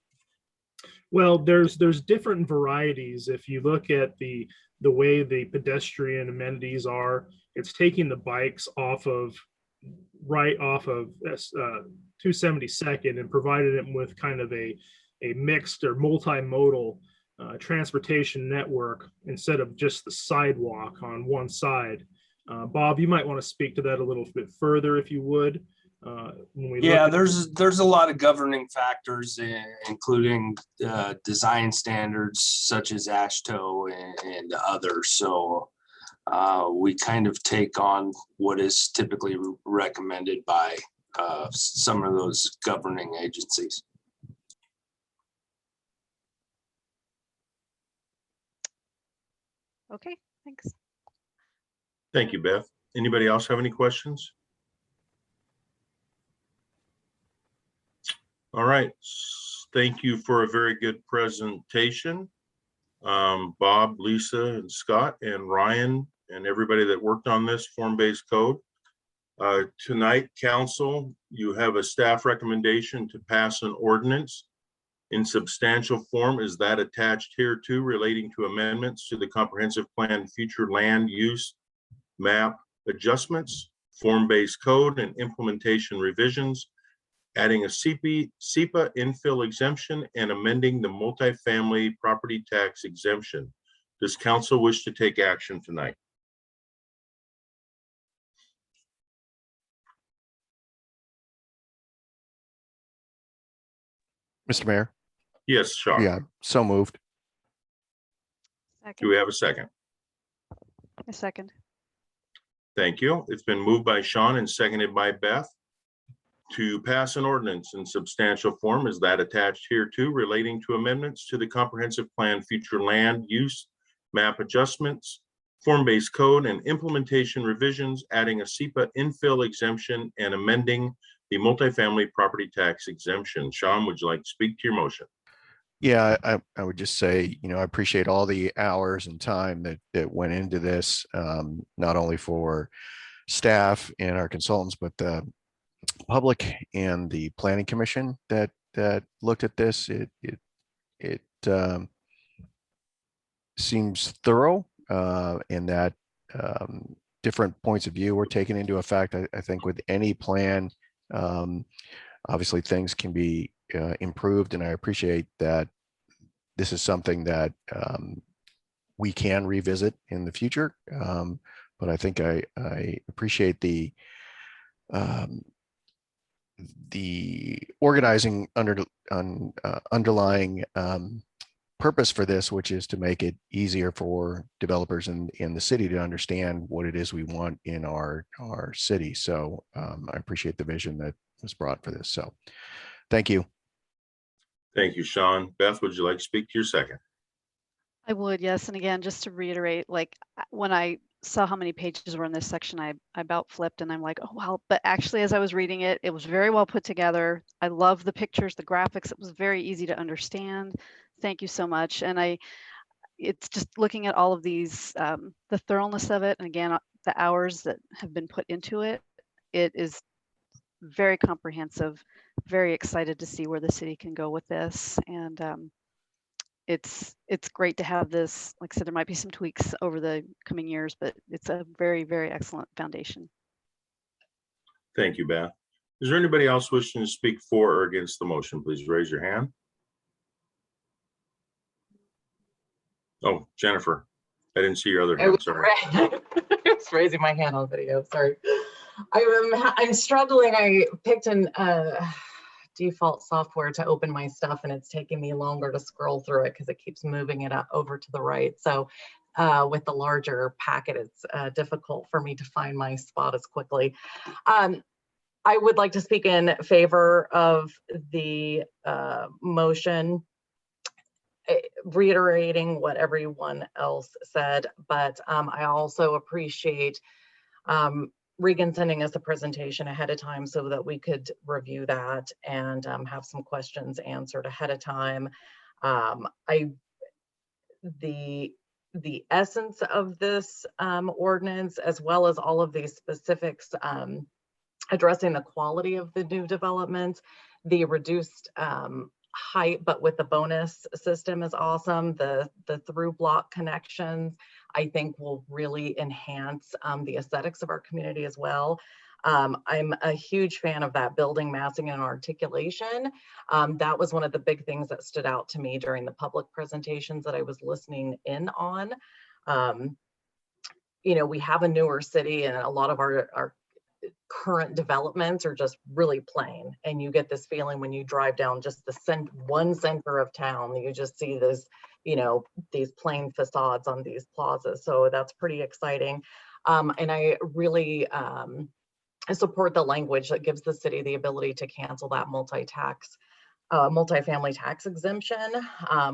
Well, there's different varieties. If you look at the way the pedestrian amenities are, it's taking the bikes right off of 272nd and providing them with kind of a mixed or multimodal transportation network instead of just the sidewalk on one side. Bob, you might want to speak to that a little bit further if you would. Yeah, there's a lot of governing factors, including design standards such as AASHTO and others. So we kind of take on what is typically recommended by some of those governing agencies. Okay, thanks. Thank you, Beth. Anybody else have any questions? All right, thank you for a very good presentation. Bob, Lisa, and Scott, and Ryan, and everybody that worked on this form-based code. Tonight, council, you have a staff recommendation to pass an ordinance in substantial form. Is that attached here too, relating to amendments to the comprehensive plan, future land use map adjustments, form-based code, and implementation revisions, adding a SEPA infill exemption and amending the multifamily property tax exemption. Does council wish to take action tonight? Mr. Mayor? Yes, Sean. Yeah, so moved. Do we have a second? A second. Thank you. It's been moved by Sean and seconded by Beth to pass an ordinance in substantial form. Is that attached here too, relating to amendments to the comprehensive plan, future land use map adjustments, form-based code, and implementation revisions, adding a SEPA infill exemption and amending the multifamily property tax exemption. Sean, would you like to speak to your motion? Yeah, I would just say, I appreciate all the hours and time that went into this, not only for staff and our consultants, but the public and the planning commission that looked at this. It seems thorough, and that different points of view were taken into effect. I think with any plan, obviously things can be improved, and I appreciate that this is something that we can revisit in the future. But I think I appreciate the organizing underlying purpose for this, which is to make it easier for developers in the city to understand what it is we want in our city. So I appreciate the vision that was brought for this. So thank you. Thank you, Sean. Beth, would you like to speak to your second? I would, yes. And again, just to reiterate, like when I saw how many pages were in this section, I about flipped and I'm like, oh, wow. But actually, as I was reading it, it was very well put together. I love the pictures, the graphics. It was very easy to understand. Thank you so much. And it's just looking at all of these, the thoroughness of it. And again, the hours that have been put into it, it is very comprehensive, very excited to see where the city can go with this. And it's great to have this. Like I said, there might be some tweaks over the coming years, but it's a very, very excellent foundation. Thank you, Beth. Is there anybody else wishing to speak for or against the motion? Please raise your hand. Oh, Jennifer, I didn't see your other hand, sorry. I was raising my hand on video, sorry. I'm struggling. I picked an default software to open my stuff and it's taking me longer to scroll through it because it keeps moving it over to the right. So with the larger packet, it's difficult for me to find my spot as quickly. I would like to speak in favor of the motion, reiterating what everyone else said, but I also appreciate Regan sending us a presentation ahead of time so that we could review that and have some questions answered ahead of time. The essence of this ordinance, as well as all of these specifics addressing the quality of the new developments, the reduced height, but with the bonus system is awesome. The through block connections, I think will really enhance the aesthetics of our community as well. I'm a huge fan of that building massing and articulation. That was one of the big things that stood out to me during the public presentations that I was listening in on. You know, we have a newer city and a lot of our current developments are just really plain, and you get this feeling when you drive down just the one center of town, you just see this, you know, these plain facades on these plazas. So that's pretty exciting. And I really I support the language that gives the city the ability to cancel that multifamily tax exemption.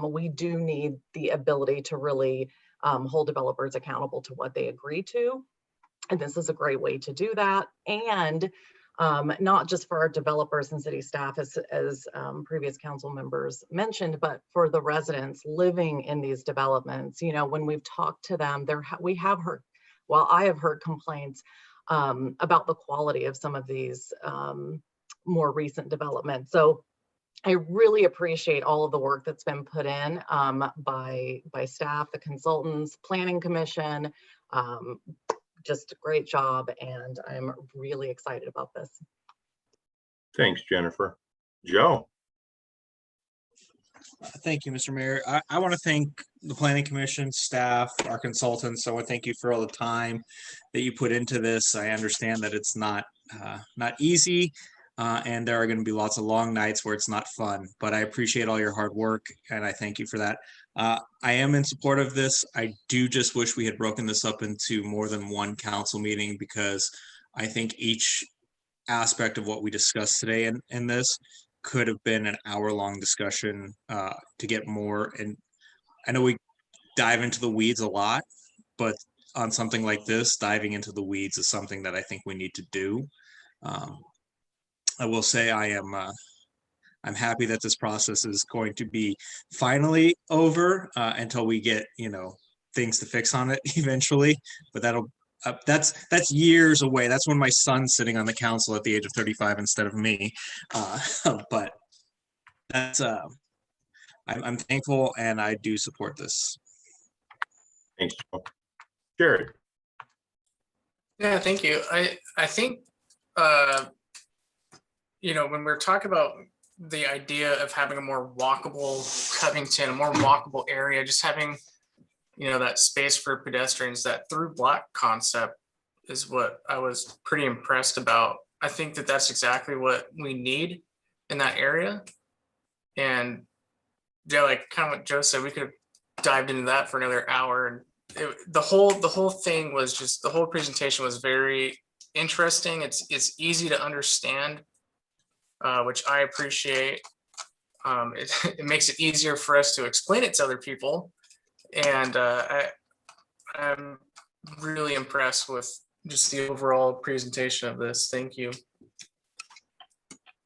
We do need the ability to really hold developers accountable to what they agree to. And this is a great way to do that. And not just for our developers and city staff, as previous council members mentioned, but for the residents living in these developments. You know, when we've talked to them, we have heard, well, I have heard complaints about the quality of some of these more recent developments. So I really appreciate all of the work that's been put in by staff, the consultants, planning commission, just a great job, and I'm really excited about this. Thanks, Jennifer. Joe. Thank you, Mr. Mayor. I want to thank the Planning Commission, staff, our consultants. I want to thank you for all the time that you put into this. I understand that it's not easy, and there are going to be lots of long nights where it's not fun, but I appreciate all your hard work, and I thank you for that. I am in support of this. I do just wish we had broken this up into more than one council meeting, because I think each aspect of what we discussed today in this could have been an hour-long discussion to get more. And I know we dive into the weeds a lot, but on something like this, diving into the weeds is something that I think we need to do. I will say I'm happy that this process is going to be finally over until we get, you know, things to fix on it eventually. But that's years away. That's when my son's sitting on the council at the age of 35 instead of me. But that's I'm thankful, and I do support this. Thanks, Joe. Jared. Yeah, thank you. I think, you know, when we're talking about the idea of having a more walkable Covington, a more walkable area, just having, you know, that space for pedestrians, that through block concept is what I was pretty impressed about. I think that that's exactly what we need in that area. And yeah, like kind of what Joe said, we could have dived into that for another hour. And the whole thing was just, the whole presentation was very interesting. It's easy to understand, which I appreciate. It makes it easier for us to explain it to other people. And I'm really impressed with just the overall presentation of this. Thank you.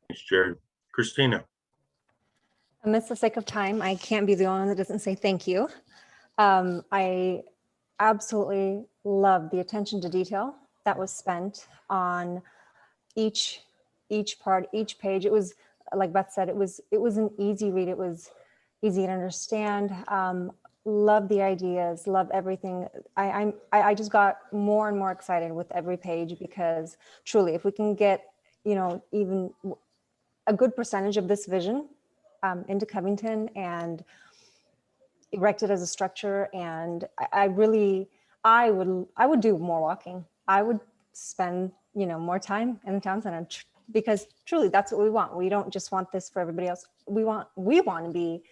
Thanks, Jared. Christina. Amidst the sake of time, I can't be the only one that doesn't say thank you. I absolutely love the attention to detail that was spent on each part, each page. It was, like Beth said, it was an easy read. It was easy to understand. Love the ideas, love everything. I just got more and more excited with every page, because truly, if we can get, you know, even a good percentage of this vision into Covington and erected as a structure, and I would do more walking. I would spend, you know, more time in the town center, because truly that's what we want. We don't just want this for everybody else. We want to be,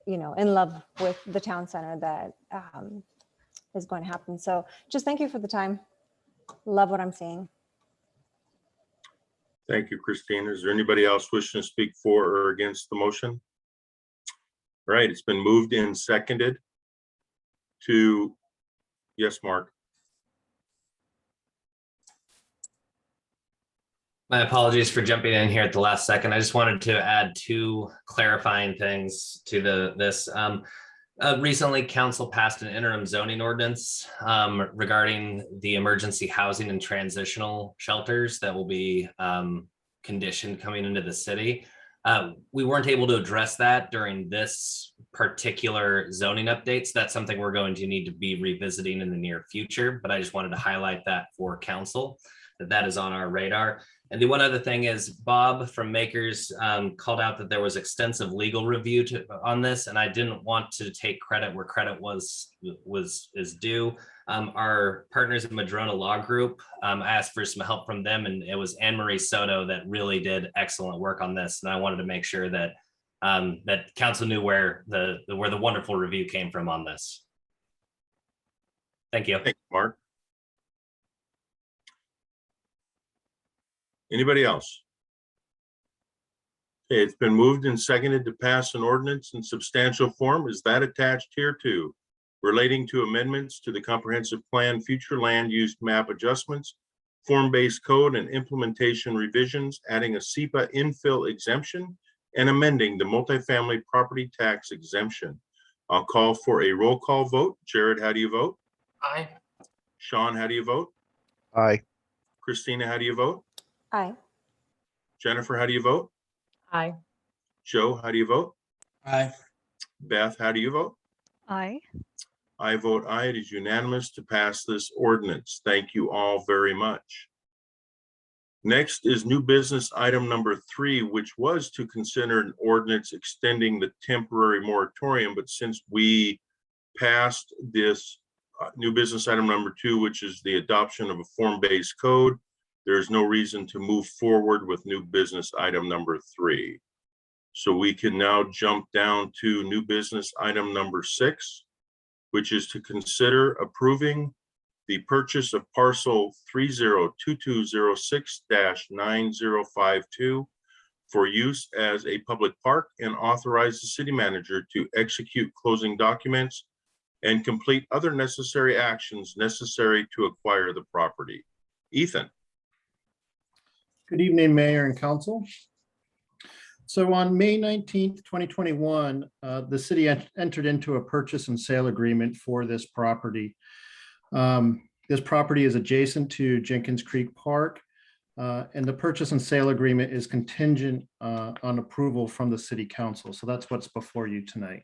you know, in love with the town center that is going to happen. So just thank you for the time. Love what I'm seeing. Thank you, Christine. Is there anybody else wishing to speak for or against the motion? All right, it's been moved and seconded to, yes, Mark. My apologies for jumping in here at the last second. I just wanted to add two clarifying things to this. Recently, council passed an interim zoning ordinance regarding the emergency housing and transitional shelters that will be conditioned coming into the city. We weren't able to address that during this particular zoning update, so that's something we're going to need to be revisiting in the near future, but I just wanted to highlight that for council, that is on our radar. And the one other thing is Bob from Makers called out that there was extensive legal review on this, and I didn't want to take credit where credit is due. Our partners at Madrona Law Group, I asked for some help from them, and it was Anne Marie Soto that really did excellent work on this. And I wanted to make sure that that council knew where the wonderful review came from on this. Thank you. Thank you, Mark. Anybody else? Okay, it's been moved and seconded to pass an ordinance in substantial form. Is that attached here too? Relating to amendments to the comprehensive plan, future land use map adjustments, form-based code and implementation revisions, adding a SEPA infill exemption and amending the multifamily property tax exemption. I'll call for a roll call vote. Jared, how do you vote? Aye. Sean, how do you vote? Aye. Christina, how do you vote? Aye. Jennifer, how do you vote? Aye. Joe, how do you vote? Aye. Beth, how do you vote? Aye. I vote aye. It is unanimous to pass this ordinance. Thank you all very much. Next is new business item number 3, which was to consider an ordinance extending the temporary moratorium, but since we passed this new business item number 2, which is the adoption of a form-based code, there's no reason to move forward with new business item number 3. So we can now jump down to new business item number 6, which is to consider approving the purchase of parcel 302206-9052 for use as a public park, and authorize the city manager to execute closing documents and complete other necessary actions necessary to acquire the property. Ethan. Good evening, Mayor and Council. So on May 19th, 2021, the city entered into a purchase and sale agreement for this property. This property is adjacent to Jenkins Creek Park, and the purchase and sale agreement is contingent on approval from the City Council. So that's what's before you tonight.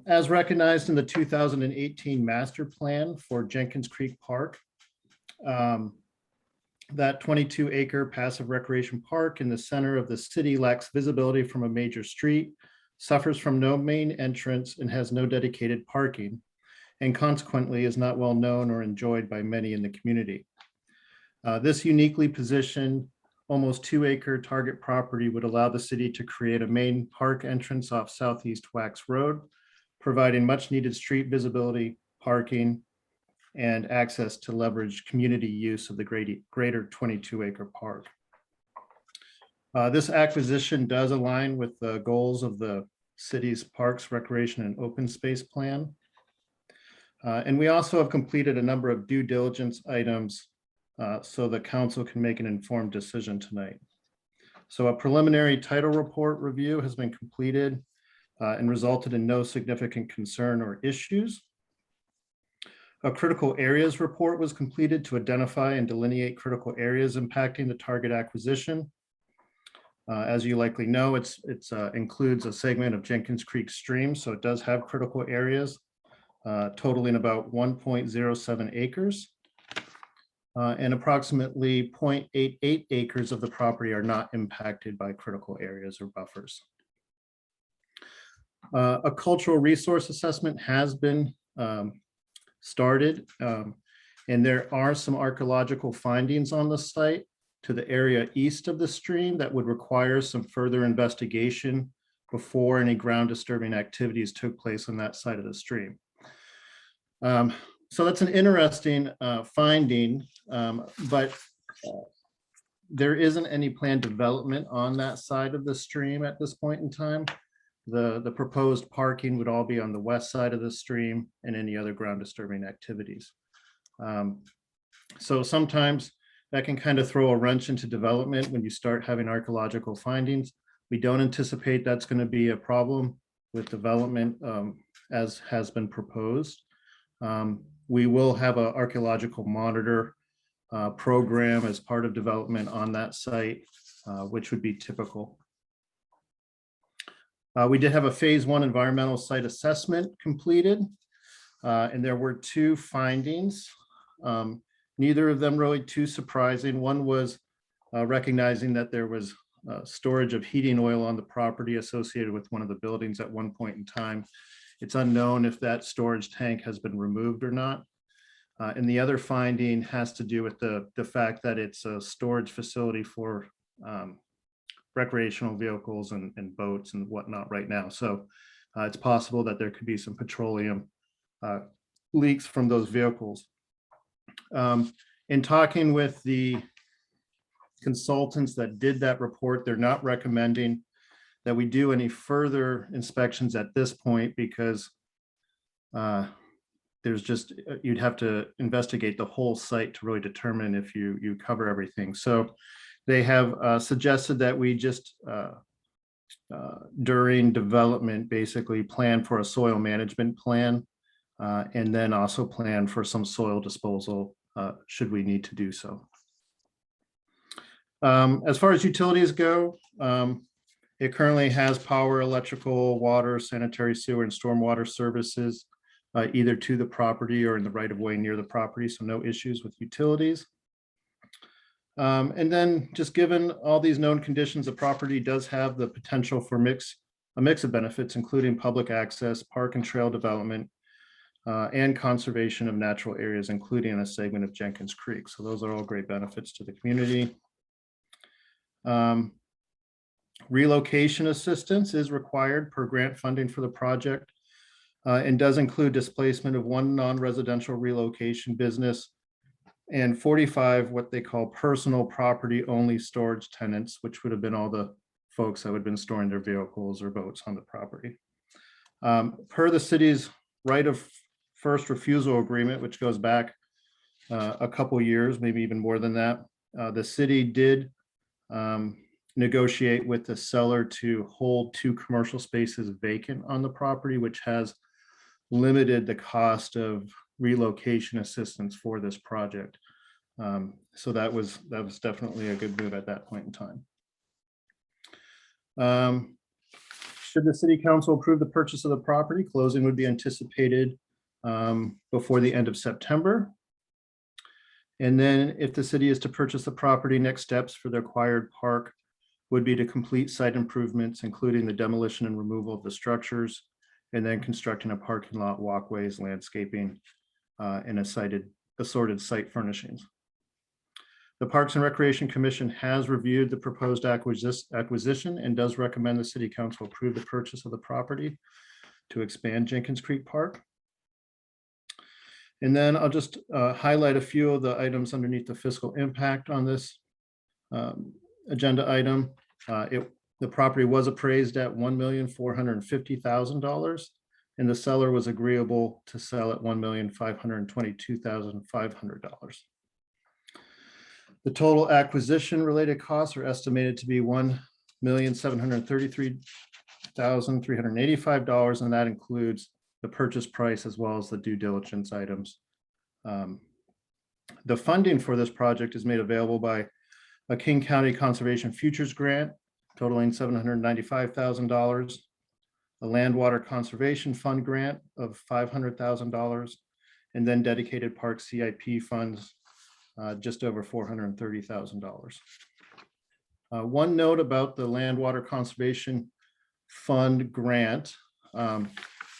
As recognized in the 2018 master plan for Jenkins Creek Park, That 22-acre passive recreation park in the center of the city lacks visibility from a major street, suffers from no main entrance, and has no dedicated parking, and consequently is not well known or enjoyed by many in the community. This uniquely positioned, almost 2-acre target property would allow the city to create a main park entrance off Southeast Wax Road, providing much needed street visibility, parking, and access to leverage community use of the greater 22-acre park. This acquisition does align with the goals of the city's Parks, Recreation, and Open Space Plan. And we also have completed a number of due diligence items so the council can make an informed decision tonight. So a preliminary title report review has been completed and resulted in no significant concern or issues. A critical areas report was completed to identify and delineate critical areas impacting the target acquisition. As you likely know, it includes a segment of Jenkins Creek stream, so it does have critical areas totaling about 1.07 acres. And approximately 0.88 acres of the property are not impacted by critical areas or buffers. A cultural resource assessment has been started, and there are some archaeological findings on the site to the area east of the stream that would require some further investigation before any ground disturbing activities took place on that side of the stream. So that's an interesting finding, but there isn't any planned development on that side of the stream at this point in time. The proposed parking would all be on the west side of the stream and any other ground disturbing activities. So sometimes that can kind of throw a wrench into development when you start having archaeological findings. We don't anticipate that's going to be a problem with development as has been proposed. We will have an archaeological monitor program as part of development on that site, which would be typical. We did have a phase 1 environmental site assessment completed, and there were 2 findings. Neither of them really too surprising. One was recognizing that there was storage of heating oil on the property associated with one of the buildings at one point in time. It's unknown if that storage tank has been removed or not. And the other finding has to do with the fact that it's a storage facility for recreational vehicles and boats and whatnot right now. So it's possible that there could be some petroleum leaks from those vehicles. In talking with the consultants that did that report, they're not recommending that we do any further inspections at this point because there's just, you'd have to investigate the whole site to really determine if you cover everything. So they have suggested that we just during development basically plan for a soil management plan and then also plan for some soil disposal should we need to do so. As far as utilities go, it currently has power, electrical, water, sanitary sewer, and stormwater services either to the property or in the right of way near the property, so no issues with utilities. And then just given all these known conditions, the property does have the potential for a mix of benefits, including public access, park and trail development, and conservation of natural areas, including a segment of Jenkins Creek. So those are all great benefits to the community. Relocation assistance is required per grant funding for the project and does include displacement of 1 non-residential relocation business and 45 what they call personal property only storage tenants, which would have been all the folks that would have been storing their vehicles or boats on the property. Per the city's right of first refusal agreement, which goes back a couple years, maybe even more than that, the city did negotiate with the seller to hold 2 commercial spaces vacant on the property, which has limited the cost of relocation assistance for this project. So that was definitely a good move at that point in time. Should the city council approve the purchase of the property, closing would be anticipated before the end of September. And then if the city is to purchase the property, next steps for the acquired park would be to complete site improvements, including the demolition and removal of the structures, and then constructing a parking lot, walkways, landscaping, and assorted site furnishings. The Parks and Recreation Commission has reviewed the proposed acquisition and does recommend the City Council approve the purchase of the property to expand Jenkins Creek Park. And then I'll just highlight a few of the items underneath the fiscal impact on this agenda item. The property was appraised at $1,450,000, and the seller was agreeable to sell at $1,522,500. The total acquisition related costs are estimated to be $1,733,385, and that includes the purchase price as well as the due diligence items. The funding for this project is made available by a King County Conservation Futures Grant totaling $795,000, a Land Water Conservation Fund grant of $500,000, and then dedicated park CIP funds just over $430,000. One note about the Land Water Conservation Fund grant.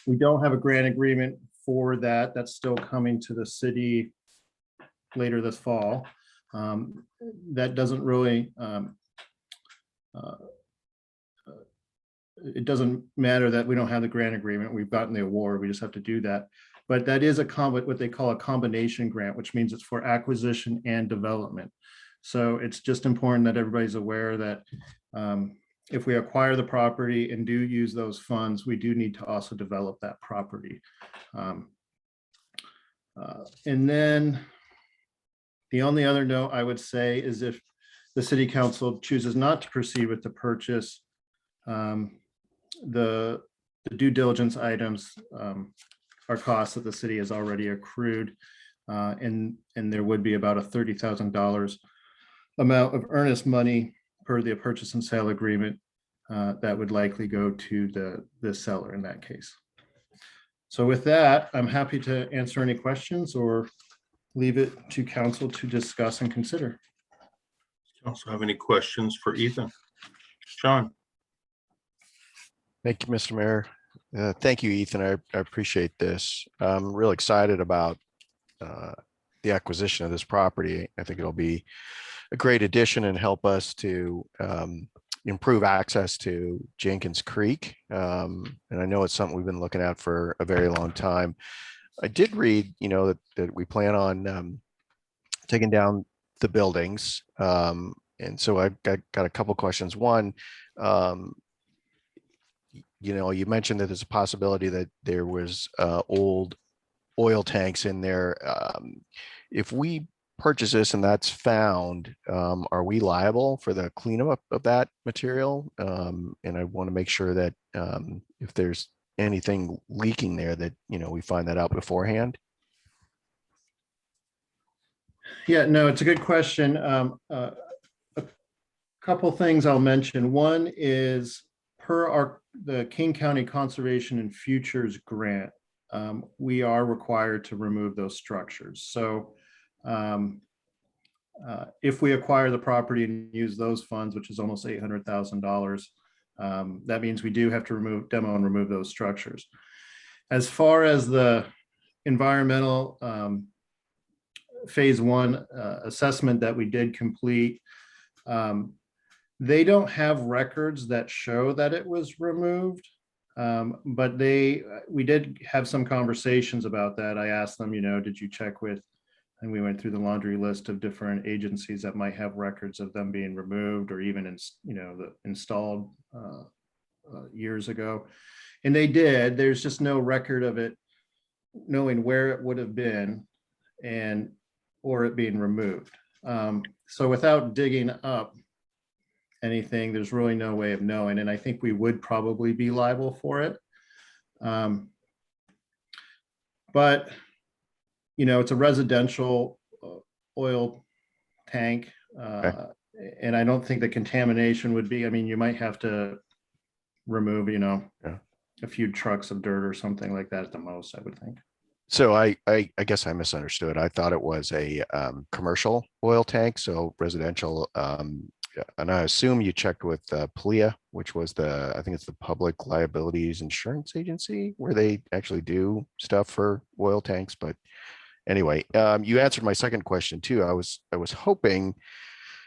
We don't have a grant agreement for that. That's still coming to the city later this fall. That doesn't really, it doesn't matter that we don't have the grant agreement. We've gotten the award. We just have to do that. But that is what they call a combination grant, which means it's for acquisition and development. So it's just important that everybody's aware that if we acquire the property and do use those funds, we do need to also develop that property. And then the only other note I would say is if the City Council chooses not to proceed with the purchase, the due diligence items are costs that the city has already accrued, and there would be about a $30,000 amount of earnest money per the purchase and sale agreement that would likely go to the seller in that case. So with that, I'm happy to answer any questions or leave it to council to discuss and consider. Also have any questions for Ethan? Sean? Thank you, Mr. Mayor. Thank you, Ethan. I appreciate this. I'm real excited about the acquisition of this property. I think it'll be a great addition and help us to improve access to Jenkins Creek. And I know it's something we've been looking at for a very long time. I did read, that we plan on taking down the buildings. And so I've got a couple questions. One, you mentioned that there's a possibility that there was old oil tanks in there. If we purchase this and that's found, are we liable for the cleanup of that material? And I want to make sure that if there's anything leaking there that, we find that out beforehand. Yeah, no, it's a good question. A couple things I'll mention. One is per the King County Conservation and Futures Grant, we are required to remove those structures. So if we acquire the property and use those funds, which is almost $800,000, that means we do have to demo and remove those structures. As far as the environmental phase 1 assessment that we did complete, they don't have records that show that it was removed, but we did have some conversations about that. I asked them, did you check with, and we went through the laundry list of different agencies that might have records of them being removed or even installed years ago. And they did. There's just no record of it knowing where it would have been or it being removed. So without digging up anything, there's really no way of knowing. And I think we would probably be liable for it. But, it's a residential oil tank. And I don't think the contamination would be, you might have to remove, a few trucks of dirt or something like that at the most, I would think. So I guess I misunderstood. I thought it was a commercial oil tank, so residential. And I assume you checked with PLIA, which was I think it's the Public Liabilities Insurance Agency, where they actually do stuff for oil tanks. But anyway, you answered my second question too. I was hoping,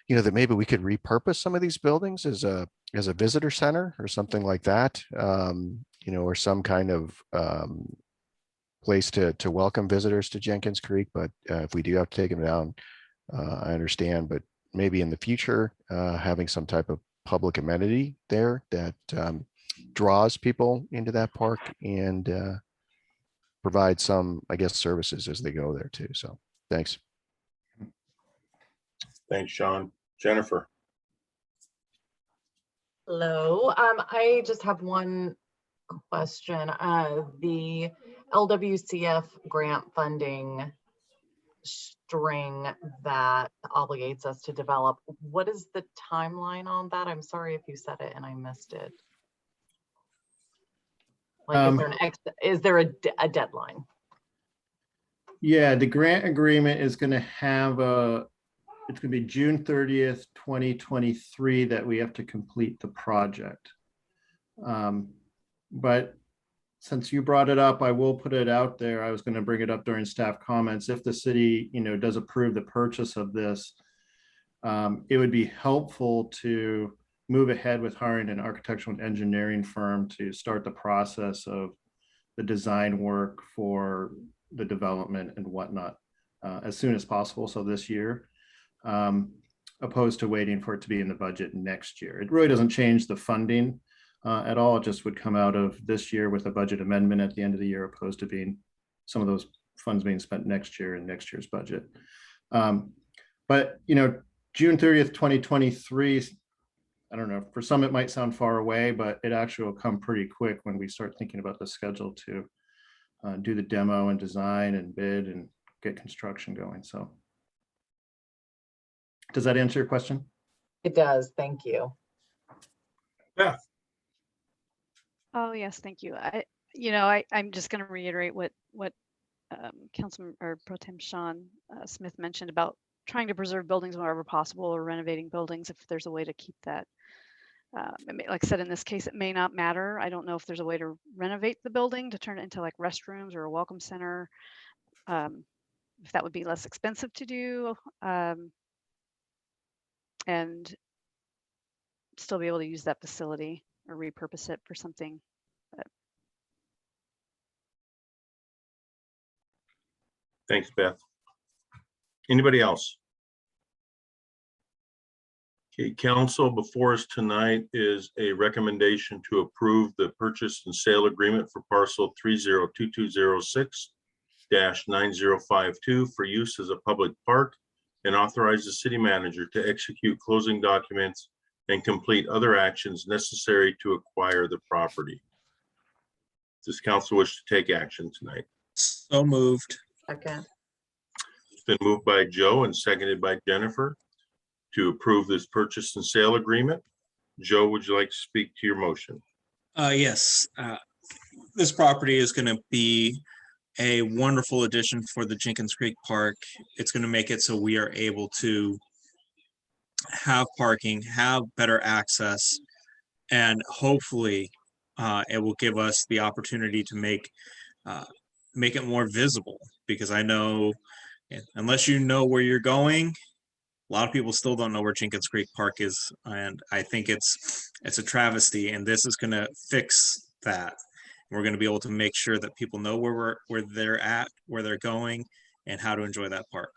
that maybe we could repurpose some of these buildings as a visitor center or something like that, or some kind of place to welcome visitors to Jenkins Creek. But if we do have to take them down, I understand. But maybe in the future, having some type of public amenity there that draws people into that park and provide some, I guess, services as they go there too. So thanks. Thanks, Sean. Jennifer. Hello, I just have one question. The LWCF grant funding string that obligates us to develop, what is the timeline on that? I'm sorry if you said it and I missed it. Like, is there a deadline? Yeah, the grant agreement is going to have it's going to be June 30th, 2023 that we have to complete the project. But since you brought it up, I will put it out there. I was going to bring it up during staff comments. If the city, does approve the purchase of this, it would be helpful to move ahead with hiring an architectural and engineering firm to start the process of the design work for the development and whatnot as soon as possible. So this year, opposed to waiting for it to be in the budget next year. It really doesn't change the funding at all. It just would come out of this year with a budget amendment at the end of the year, opposed to being some of those funds being spent next year in next year's budget. But June 30th, 2023, I don't know, for some it might sound far away, but it actually will come pretty quick when we start thinking about the schedule to do the demo and design and bid and get construction going. So does that answer your question? It does, thank you. Yeah. Oh, yes, thank you. I'm just going to reiterate what Councilman or Pro Tem Sean Smith mentioned about trying to preserve buildings wherever possible, or renovating buildings if there's a way to keep that. Like I said, in this case, it may not matter. I don't know if there's a way to renovate the building to turn it into like restrooms or a welcome center. If that would be less expensive to do, and still be able to use that facility or repurpose it for something. Thanks, Beth. Anybody else? Okay, council, before us tonight is a recommendation to approve the purchase and sale agreement for parcel 302206-9052 for use as a public park, and authorize the city manager to execute closing documents and complete other actions necessary to acquire the property. Does council wish to take action tonight? So moved. Okay. It's been moved by Joe and seconded by Jennifer to approve this purchase and sale agreement. Joe, would you like to speak to your motion? Yes. This property is going to be a wonderful addition for the Jenkins Creek Park. It's going to make it so we are able to have parking, have better access, and hopefully it will give us the opportunity to make it more visible, because I know unless you know where you're going, a lot of people still don't know where Jenkins Creek Park is, and I think it's a travesty, and this is going to fix that. We're going to be able to make sure that people know where they're at, where they're going, and how to enjoy that park.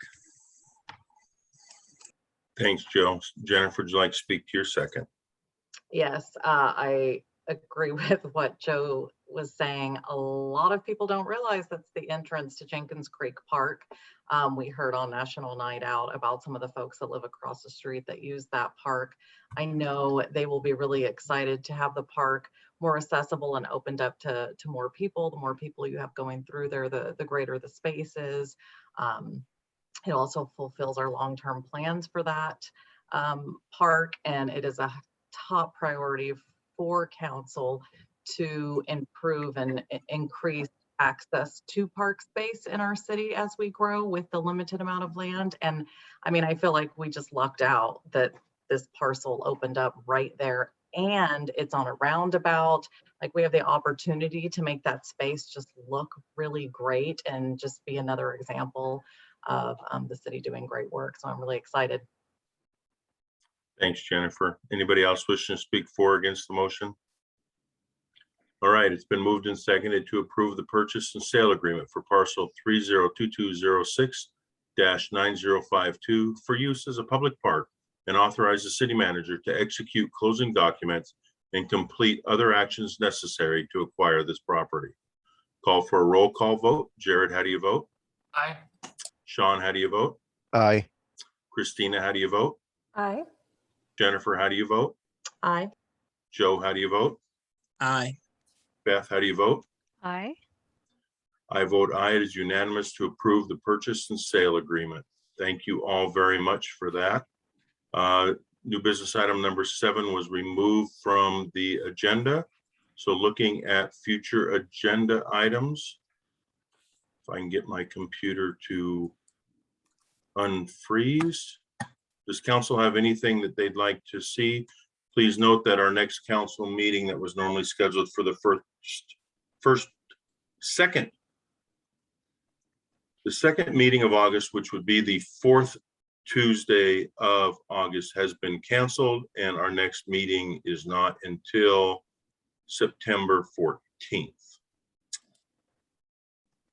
Thanks, Joe. Jennifer, would you like to speak to your second? Yes, I agree with what Joe was saying. A lot of people don't realize that's the entrance to Jenkins Creek Park. We heard on National Night Out about some of the folks that live across the street that use that park. I know they will be really excited to have the park more accessible and opened up to more people. The more people you have going through there, the greater the space is. It also fulfills our long-term plans for that park, and it is a top priority for council to improve and increase access to park space in our city as we grow with the limited amount of land. And I mean, I feel like we just lucked out that this parcel opened up right there, and it's on a roundabout. Like, we have the opportunity to make that space just look really great and just be another example of the city doing great work. So I'm really excited. Thanks, Jennifer. Anybody else wishing to speak for or against the motion? All right, it's been moved and seconded to approve the purchase and sale agreement for parcel 302206-9052 for use as a public park, and authorize the city manager to execute closing documents and complete other actions necessary to acquire this property. Call for a roll call vote. Jared, how do you vote? Aye. Sean, how do you vote? Aye. Christina, how do you vote? Aye. Jennifer, how do you vote? Aye. Joe, how do you vote? Aye. Beth, how do you vote? Aye. I vote aye. It is unanimous to approve the purchase and sale agreement. Thank you all very much for that. New business item number 7 was removed from the agenda. So looking at future agenda items, if I can get my computer to unfreeze. Does council have anything that they'd like to see? Please note that our next council meeting that was normally scheduled for the second meeting of August, which would be the 4th Tuesday of August, has been canceled, and our next meeting is not until September 14th.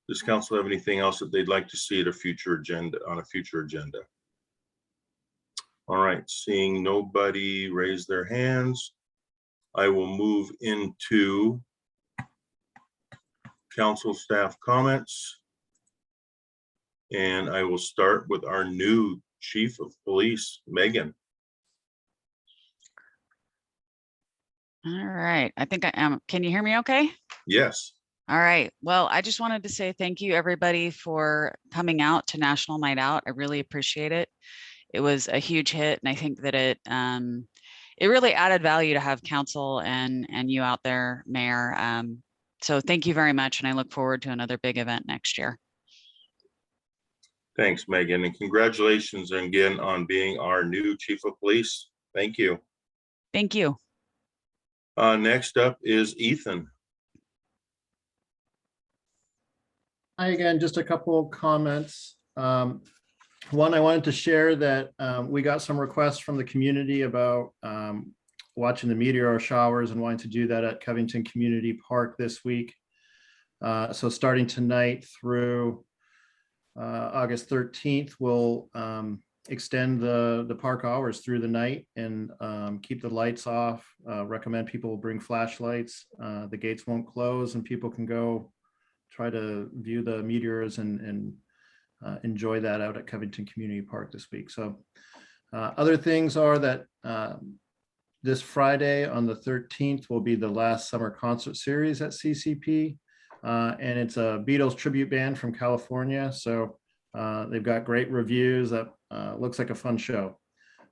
Does council have anything else that they'd like to see at a future agenda, on a future agenda? All right, seeing nobody raise their hands, I will move into council staff comments. And I will start with our new Chief of Police, Megan. All right, I think I am. Can you hear me okay? Yes. All right, well, I just wanted to say thank you everybody for coming out to National Night Out. I really appreciate it. It was a huge hit, and I think that it really added value to have council and you out there, Mayor. So thank you very much, and I look forward to another big event next year. Thanks, Megan, and congratulations again on being our new Chief of Police. Thank you. Thank you. Next up is Ethan. Hi again, just a couple of comments. One, I wanted to share that we got some requests from the community about watching the meteor showers and wanting to do that at Covington Community Park this week. So starting tonight through August 13th, we'll extend the park hours through the night and keep the lights off. Recommend people bring flashlights. The gates won't close and people can go try to view the meteors and enjoy that out at Covington Community Park this week. So other things are that this Friday on the 13th will be the last summer concert series at CCP. And it's a Beatles tribute band from California. So they've got great reviews. That looks like a fun show.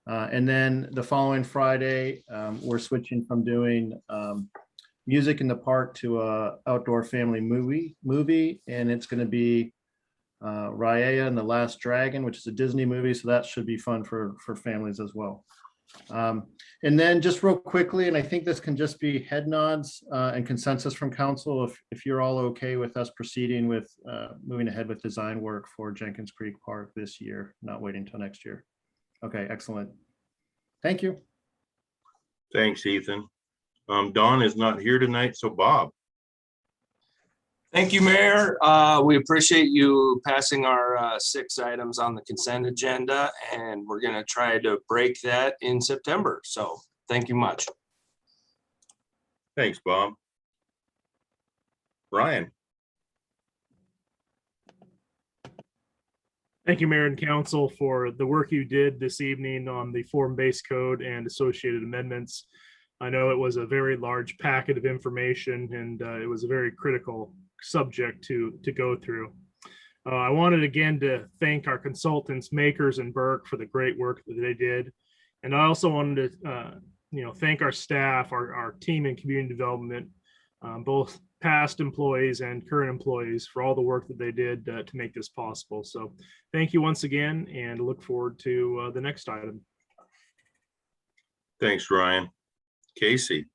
And then the following Friday, we're switching from doing music in the park to a outdoor family movie. And it's going to be Raya and the Last Dragon, which is a Disney movie. So that should be fun for families as well. And then just real quickly, and I think this can just be head nods and consensus from council, if you're all okay with us proceeding with moving ahead with design work for Jenkins Creek Park this year, not waiting until next year. Okay, excellent. Thank you. Thanks, Ethan. Dawn is not here tonight, so Bob. Thank you, Mayor. We appreciate you passing our 6 items on the consent agenda, and we're going to try to break that in September. So thank you much. Thanks, Bob. Ryan. Thank you, Mayor and Council, for the work you did this evening on the form-based code and associated amendments. I know it was a very large packet of information, and it was a very critical subject to go through. I wanted again to thank our consultants, Makers and Burke, for the great work that they did. And I also wanted to thank our staff, our team in community development, both past employees and current employees for all the work that they did to make this possible. So thank you once again, and look forward to the next item. Thanks, Ryan. Casey.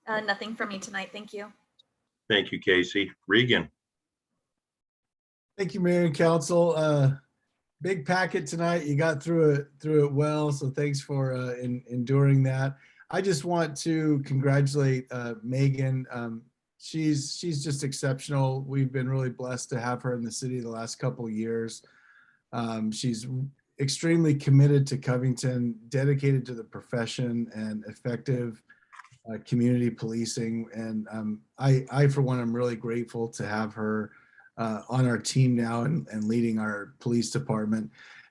Nothing for me tonight. Thank you. Thank you, Casey. Regan. Thank you, Mayor and Council. Big packet tonight. You got through it well. So thanks for enduring that. I just want to congratulate Megan. She's just exceptional. We've been really blessed to have her in the city the last couple of years. She's extremely committed to Covington, dedicated to the profession, and effective community policing. And I, for one, am really grateful to have her on our team now and leading our police department.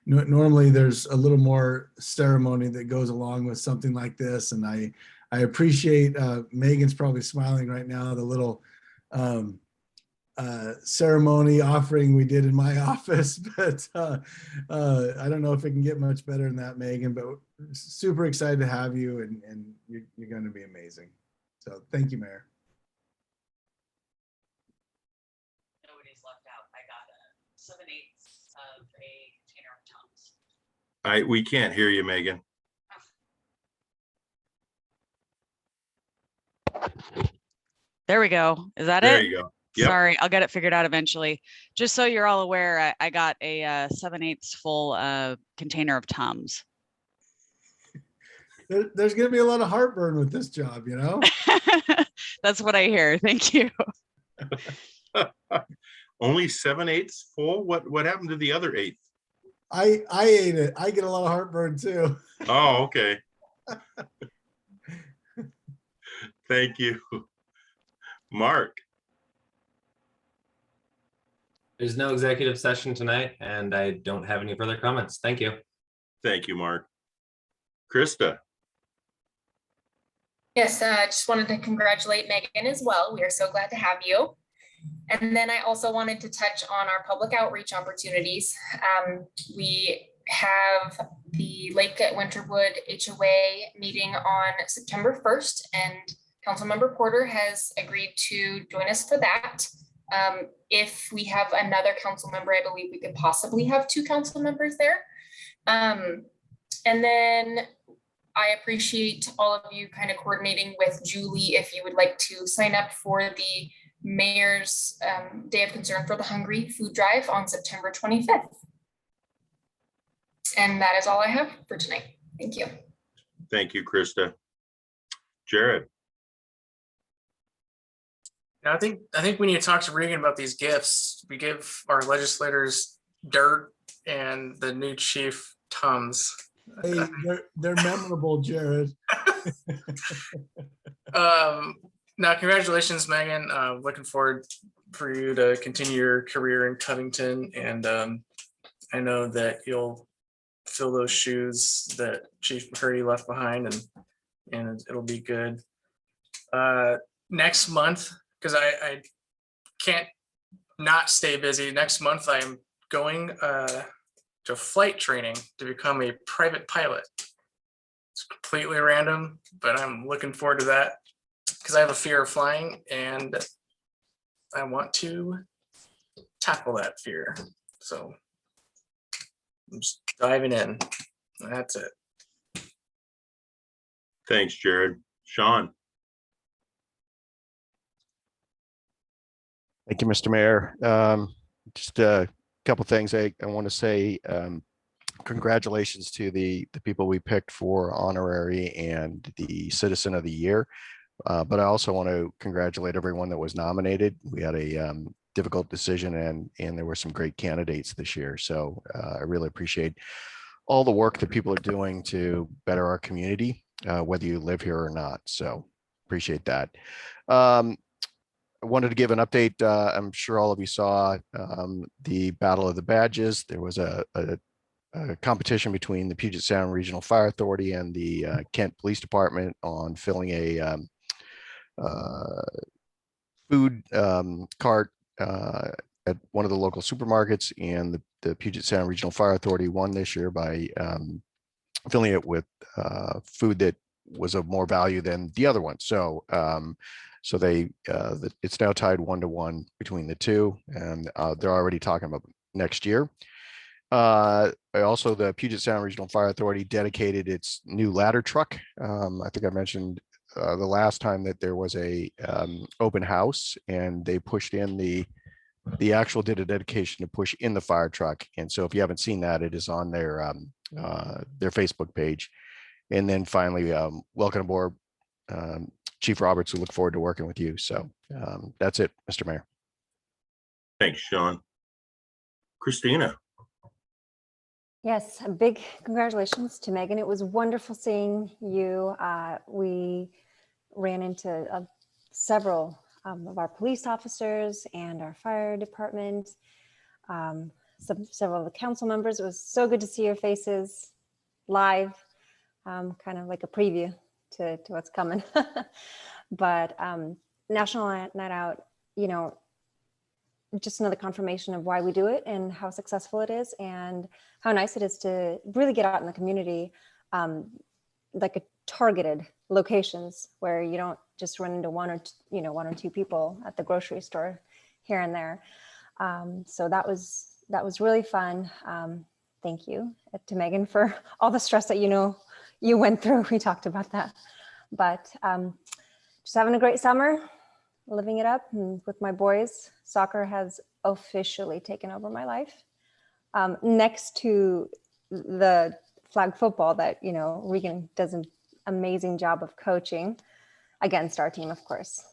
Normally there's a little more ceremony that goes along with something like this. And I appreciate, Megan's probably smiling right now, the little ceremony offering we did in my office, but I don't know if it can get much better than that, Megan, but super excited to have you, and you're going to be amazing. So thank you, Mayor. Nobody's left out. I got a 7/8 of a container of Tums. We can't hear you, Megan. There we go. Is that it? There you go. Yep. Sorry, I'll get it figured out eventually. Just so you're all aware, I got a 7/8 full container of Tums. There's going to be a lot of heartburn with this job, you know? That's what I hear. Thank you. Only 7/8 full? What happened to the other 8? I ate it. I get a lot of heartburn too. Oh, okay. Thank you. Mark. There's no executive session tonight, and I don't have any further comments. Thank you. Thank you, Mark. Krista. Yes, just wanted to congratulate Megan as well. We are so glad to have you. And then I also wanted to touch on our public outreach opportunities. We have the Lake at Winterwood HOA meeting on September 1st, and Councilmember Porter has agreed to join us for that. If we have another council member, I believe we could possibly have 2 council members there. And then I appreciate all of you kind of coordinating with Julie if you would like to sign up for the Mayor's Day of Concern for the Hungry food drive on September 25th. And that is all I have for tonight. Thank you. Thank you, Krista. Jared. I think we need to talk to Regan about these gifts. We give our legislators dirt and the new chief Tums. Hey, they're memorable, Jared. Now, congratulations, Megan. Looking forward for you to continue your career in Covington, and I know that you'll fill those shoes that Chief McCurdy left behind, and it'll be good. Next month, because I can't not stay busy. Next month, I'm going to flight training to become a private pilot. It's completely random, but I'm looking forward to that because I have a fear of flying and I want to tackle that fear. So I'm just diving in. That's it. Thanks, Jared. Sean. Thank you, Mr. Mayor. Just a couple things I want to say. Congratulations to the people we picked for Honorary and the Citizen of the Year. But I also want to congratulate everyone that was nominated. We had a difficult decision, and there were some great candidates this year. So I really appreciate all the work that people are doing to better our community, whether you live here or not. So appreciate that. I wanted to give an update. I'm sure all of you saw the Battle of the Badges. There was a competition between the Puget Sound Regional Fire Authority and the Kent Police Department on filling a food cart at one of the local supermarkets, and the Puget Sound Regional Fire Authority won this year by filling it with food that was of more value than the other one. So so it's now tied 1-to-1 between the two, and they're already talking about next year. Also, the Puget Sound Regional Fire Authority dedicated its new ladder truck. I think I mentioned the last time that there was a open house, and they pushed in the actual did a dedication to push in the fire truck. And so if you haven't seen that, it is on their Facebook page. And then finally, welcome aboard, Chief Roberts. We look forward to working with you. So that's it, Mr. Mayor. Thanks, Sean. Christina. Yes, a big congratulations to Megan. It was wonderful seeing you. We ran into several of our police officers and our fire department, several of the council members. It was so good to see your faces live, kind of like a preview to what's coming. But National Night Out, you know, just another confirmation of why we do it and how successful it is and how nice it is to really get out in the community, like a targeted locations where you don't just run into one or two people at the grocery store here and there. So that was really fun. Thank you to Megan for all the stress that you went through. We talked about that, but just having a great summer, living it up, and with my boys. Soccer has officially taken over my life. Next to the flag football that, Regan does an amazing job of coaching against our team, of course.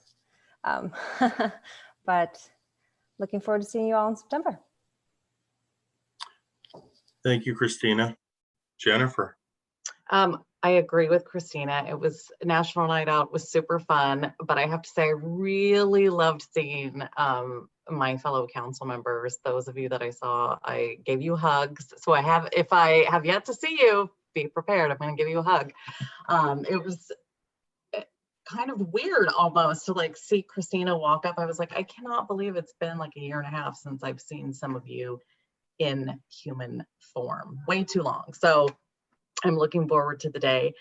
But looking forward to seeing you all in September. Thank you, Christina. Jennifer. I agree with Christina. It was National Night Out was super fun, but I have to say I really loved seeing my fellow council members. Those of you that I saw, I gave you hugs. So if I have yet to see you, be prepared. I'm going to give you a hug. It was kind of weird almost to like see Christina walk up. I was like, I cannot believe it's been like a year and a half since I've seen some of you in human form. Way too long. So I'm looking forward to the day.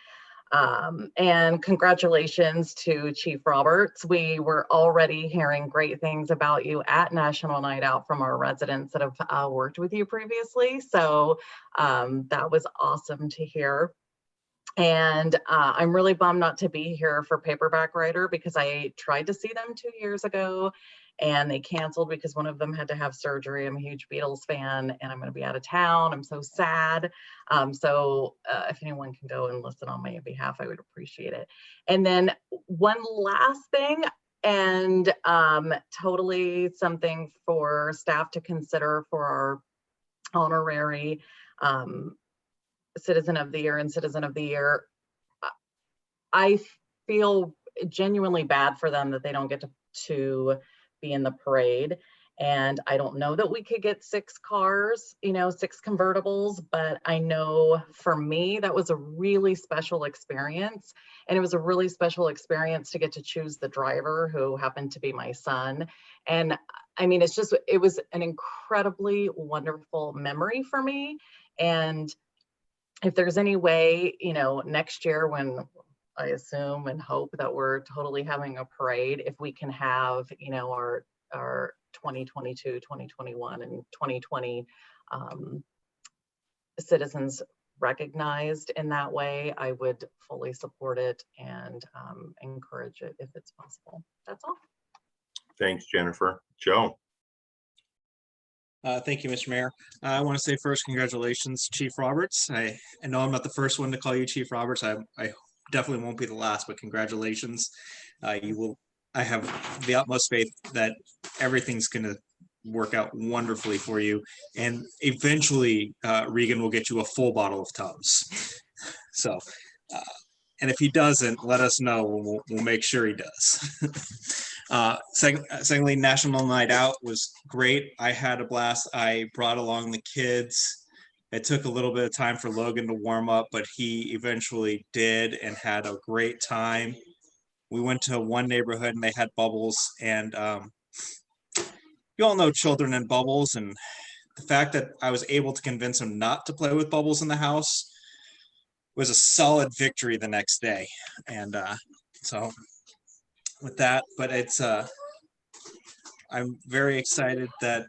And congratulations to Chief Roberts. We were already hearing great things about you at National Night Out from our residents that have worked with you previously. So that was awesome to hear. And I'm really bummed not to be here for Paperback Writer because I tried to see them 2 years ago and they canceled because one of them had to have surgery. I'm a huge Beatles fan and I'm going to be out of town. I'm so sad. So if anyone can go and listen on my behalf, I would appreciate it. And then one last thing, and totally something for staff to consider for our honorary Citizen of the Year and Citizen of the Year. I feel genuinely bad for them that they don't get to be in the parade. And I don't know that we could get 6 cars, 6 convertibles, but I know for me, that was a really special experience. And it was a really special experience to get to choose the driver who happened to be my son. And I mean, it was an incredibly wonderful memory for me. And if there's any way, next year when I assume and hope that we're totally having a parade, if we can have, our 2022, 2021, and 2020 citizens recognized in that way, I would fully support it and encourage it if it's possible. That's all. Thanks, Jennifer. Joe. Thank you, Mr. Mayor. I want to say first, congratulations, Chief Roberts. I know I'm not the first one to call you Chief Roberts. I definitely won't be the last, but congratulations. I have the utmost faith that everything's going to work out wonderfully for you. And eventually, Regan will get you a full bottle of Tums. So, and if he doesn't, let us know. We'll make sure he does. Secondly, National Night Out was great. I had a blast. I brought along the kids. It took a little bit of time for Logan to warm up, but he eventually did and had a great time. We went to one neighborhood and they had bubbles, and you all know children and bubbles, and the fact that I was able to convince them not to play with bubbles in the house was a solid victory the next day. And so with that, but it's I'm very excited that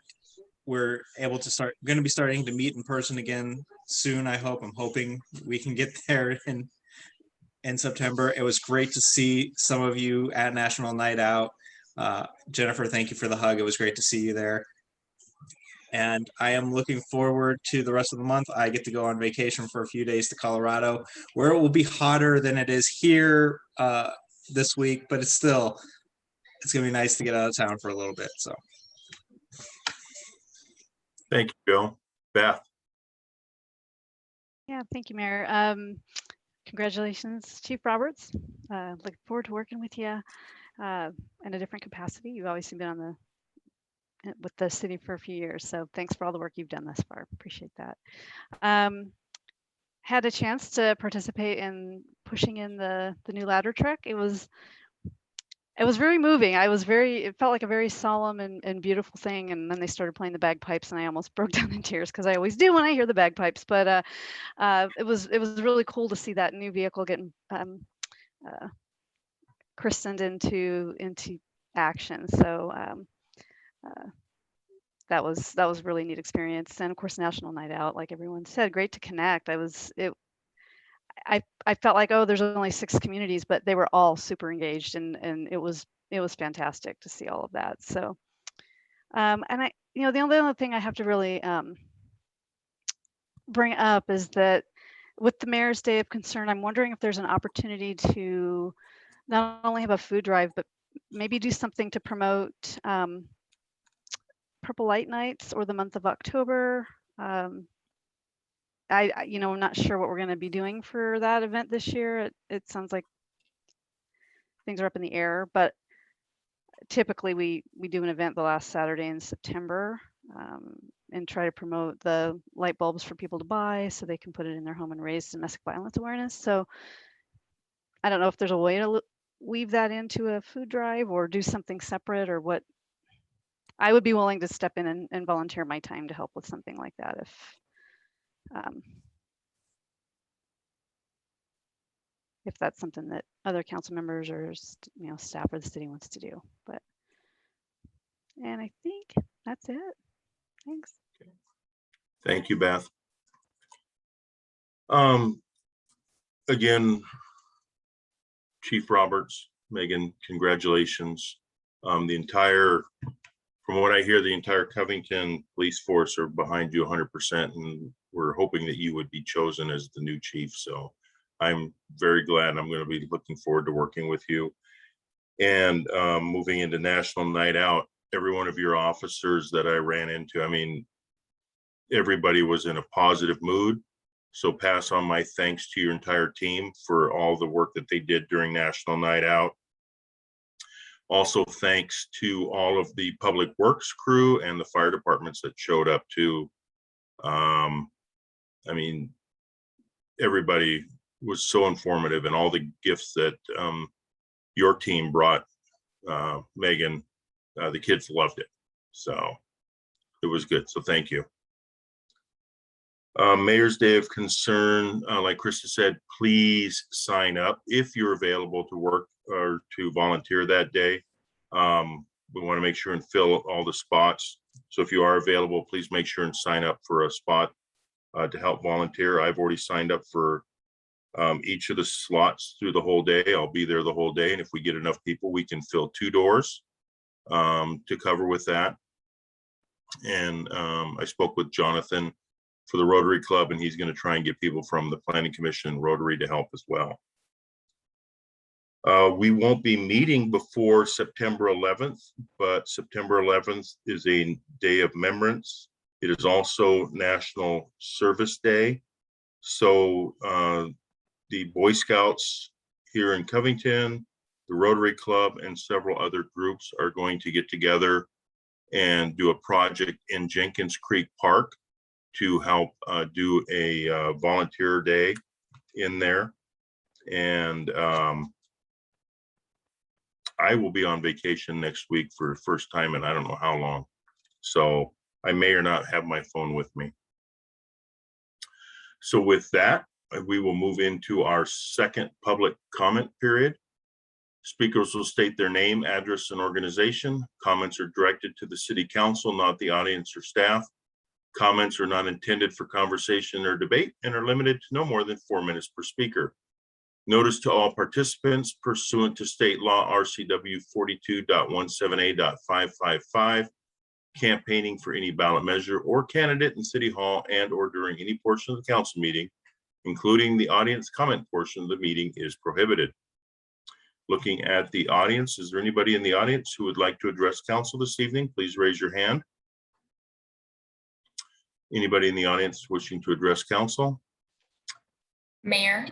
we're able to going to be starting to meet in person again soon. I'm hoping we can get there in September. It was great to see some of you at National Night Out. Jennifer, thank you for the hug. It was great to see you there. And I am looking forward to the rest of the month. I get to go on vacation for a few days to Colorado, where it will be hotter than it is here this week, but it's gonna be nice to get out of town for a little bit. So Thank you, Bill. Beth. Yeah, thank you, Mayor. Congratulations, Chief Roberts. Looking forward to working with you in a different capacity. You've obviously been with the city for a few years, so thanks for all the work you've done thus far. Appreciate that. Had a chance to participate in pushing in the new ladder truck. It was very moving. It felt like a very solemn and beautiful thing. And then they started playing the bagpipes and I almost broke down in tears, because I always do when I hear the bagpipes. But it was really cool to see that new vehicle getting christened into action. So that was really neat experience. And of course, National Night Out, like everyone said, great to connect. I felt like, oh, there's only 6 communities, but they were all super engaged, and it was fantastic to see all of that. So, and the only other thing I have to really bring up is that with the Mayor's Day of Concern, I'm wondering if there's an opportunity to not only have a food drive, but maybe do something to promote Purple Light Nights or the month of October. I'm not sure what we're going to be doing for that event this year. It sounds like things are up in the air, but typically we do an event the last Saturday in September and try to promote the light bulbs for people to buy so they can put it in their home and raise domestic violence awareness. So I don't know if there's a way to weave that into a food drive or do something separate, or what. I would be willing to step in and volunteer my time to help with something like that if that's something that other council members or staff or the city wants to do. And I think that's it. Thanks. Thank you, Beth. Again, Chief Roberts, Megan, congratulations. From what I hear, the entire Covington police force are behind you 100%, and we're hoping that you would be chosen as the new chief. So I'm very glad. I'm going to be looking forward to working with you. And moving into National Night Out, every one of your officers that I ran into, I mean, everybody was in a positive mood. So pass on my thanks to your entire team for all the work that they did during National Night Out. Also, thanks to all of the public works crew and the fire departments that showed up too. I mean, everybody was so informative, and all the gifts that your team brought, Megan, the kids loved it. So it was good. So thank you. Mayor's Day of Concern, like Krista said, please sign up if you're available to work or to volunteer that day. We want to make sure and fill all the spots. So if you are available, please make sure and sign up for a spot to help volunteer. I've already signed up for each of the slots through the whole day. I'll be there the whole day. And if we get enough people, we can fill 2 doors to cover with that. And I spoke with Jonathan for the Rotary Club, and he's going to try and get people from the Planning Commission and Rotary to help as well. We won't be meeting before September 11th, but September 11th is a day of remembrance. It is also National Service Day. So the Boy Scouts here in Covington, the Rotary Club, and several other groups are going to get together and do a project in Jenkins Creek Park to help do a volunteer day in there. And I will be on vacation next week for the first time in I don't know how long. So I may or not have my phone with me. So with that, we will move into our second public comment period. Speakers will state their name, address, and organization. Comments are directed to the city council, not the audience or staff. Comments are not intended for conversation or debate and are limited to no more than 4 minutes per speaker. Notice to all participants pursuant to state law RCW 42.17a.555, campaigning for any ballot measure or candidate in City Hall and or during any portion of the council meeting, including the audience comment portion of the meeting, is prohibited. Looking at the audience, is there anybody in the audience who would like to address council this evening? Please raise your hand. Anybody in the audience wishing to address council? Mayor,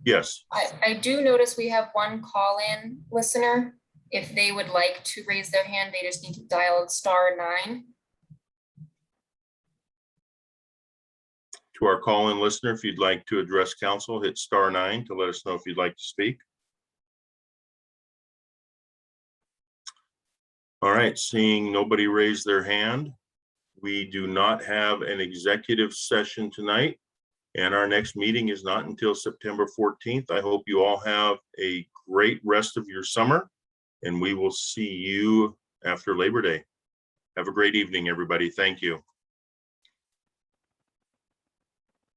Yes. I do notice we have one call-in listener. If they would like to raise their hand, they just need to dial *9. To our call-in listener, if you'd like to address council, hit *9 to let us know if you'd like to speak. All right, seeing nobody raise their hand, we do not have an executive session tonight, and our next meeting is not until September 14th. I hope you all have a great rest of your summer, and we will see you after Labor Day. Have a great evening, everybody. Thank you.